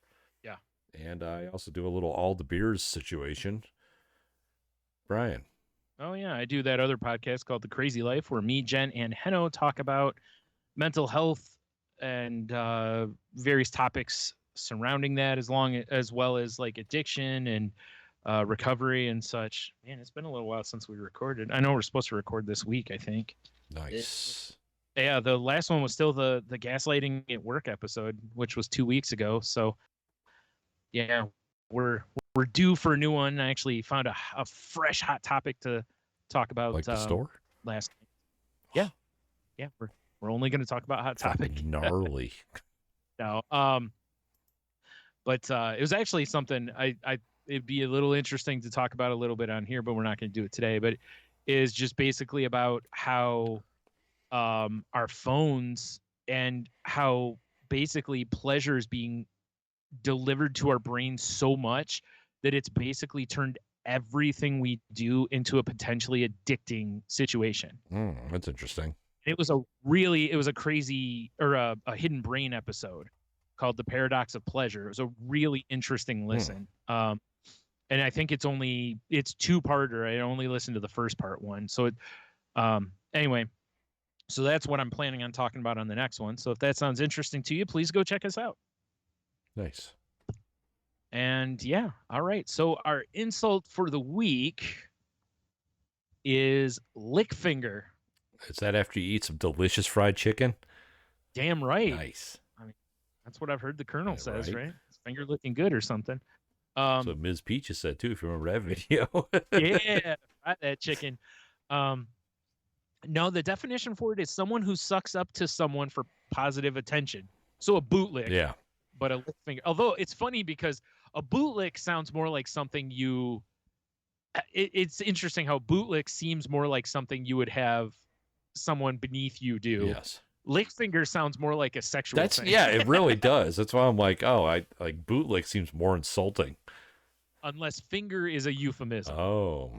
Yeah. And I also do a little all the beers situation. Brian. Oh, yeah. I do that other podcast called The Crazy Life where me, Jen, and Henno talk about mental health and various topics surrounding that, as well as like addiction and recovery and such. Man, it's been a little while since we recorded. I know we're supposed to record this week, I think. Nice. Yeah, the last one was still the gaslighting at work episode, which was 2 weeks ago. So yeah, we're due for a new one. I actually found a fresh hot topic to talk about. Like the store? Last night. Yeah, we're only going to talk about hot topic. Gnarly. No, but it was actually something it'd be a little interesting to talk about a little bit on here, but we're not going to do it today. But it is just basically about how our phones and how basically pleasure is being delivered to our brains so much that it's basically turned everything we do into a potentially addicting situation. That's interesting. It was a crazy or a hidden brain episode called The Paradox of Pleasure. It was a really interesting listen. And I think it's 2-parter. I only listened to the first part one. So anyway, so that's what I'm planning on talking about on the next one. So if that sounds interesting to you, please go check us out. Nice. And yeah, all right. So our insult for the week is lick finger. Is that after you eat some delicious fried chicken? Damn right. Nice. I mean, that's what I've heard the Colonel says, right? It's finger licking good or something. So Ms. Peaches said too, if you remember that video. Yeah, that chicken. No, the definition for it is someone who sucks up to someone for positive attention. So a bootlick. Yeah. But a lick finger. Although it's funny because a bootlick sounds more like something it's interesting how bootlick seems more like something you would have someone beneath you do. Yes. Lick finger sounds more like a sexual thing. Yeah, it really does. That's why I'm like, bootlick seems more insulting. Unless finger is a euphemism. Oh.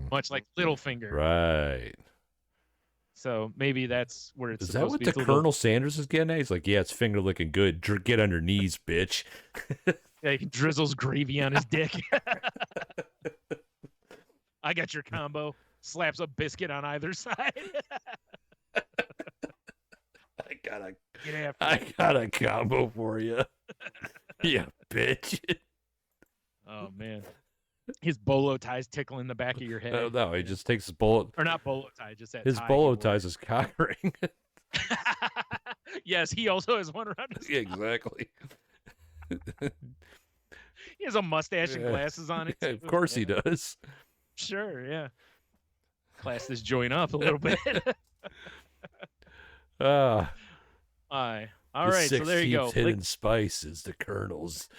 Much like little finger. Right. So maybe that's where it's supposed to be. Is that what the Colonel Sanders is getting at? He's like, yeah, it's finger licking good. Get on your knees, bitch. Yeah, he drizzles gravy on his dick. I got your combo. Slaps a biscuit on either side. I got a combo for you. Yeah, bitch. Oh, man. His bolo tie's tickling the back of your head. Oh, no, he just takes his bolo. Or not bolo tie, just that his tie bolo tie's his cock ring. Yes, he also has one around his Yeah, exactly. He has a mustache and glasses on it. Yeah, of course he does. Sure, yeah. Class this joint up a little bit. All right, so there you go. Hidden spice is the Colonel's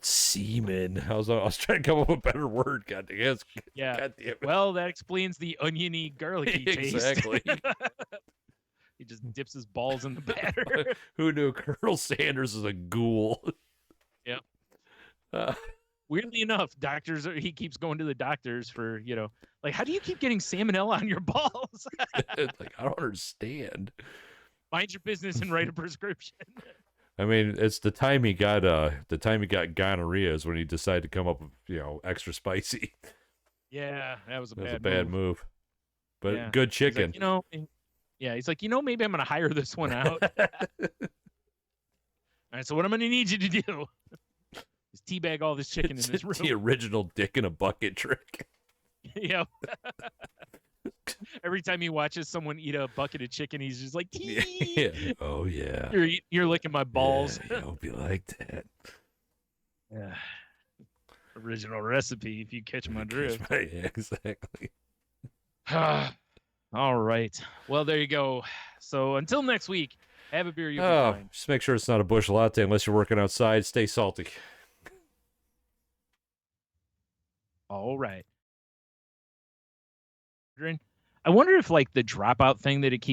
semen. I was trying to come up with a better word. God damn it. Yeah. God damn it. Well, that explains the oniony, garlicky taste. Exactly. He just dips his balls in the batter. Who knew Colonel Sanders is a ghoul? Yep. Weirdly enough, he keeps going to the doctors for, like, how do you keep getting salmonella on your balls? Like, I don't understand. Mind your business and write a prescription. I mean, it's the time he got gonorrhea is when he decided to come up with, extra spicy. Yeah, that was a bad move. But yeah. Good chicken. He's like, he's like, maybe I'm going to hire this one out. All right, so what I'm going to need you to do is teabag all this chicken in this room. The original dick in a bucket trick. Yep. Every time he watches someone eat a bucket of chicken, he's just like, yeah. Oh, yeah. You're licking my balls. Yeah, I hope you like that. Yeah. Original recipe, if you catch my drift. Yeah, exactly. All right. Well, there you go. So until next week, have a beer. You'll be fine. Just make sure it's not a Busch latte unless you're working outside. Stay salty. All right. I wonder if like the dropout thing that it keeps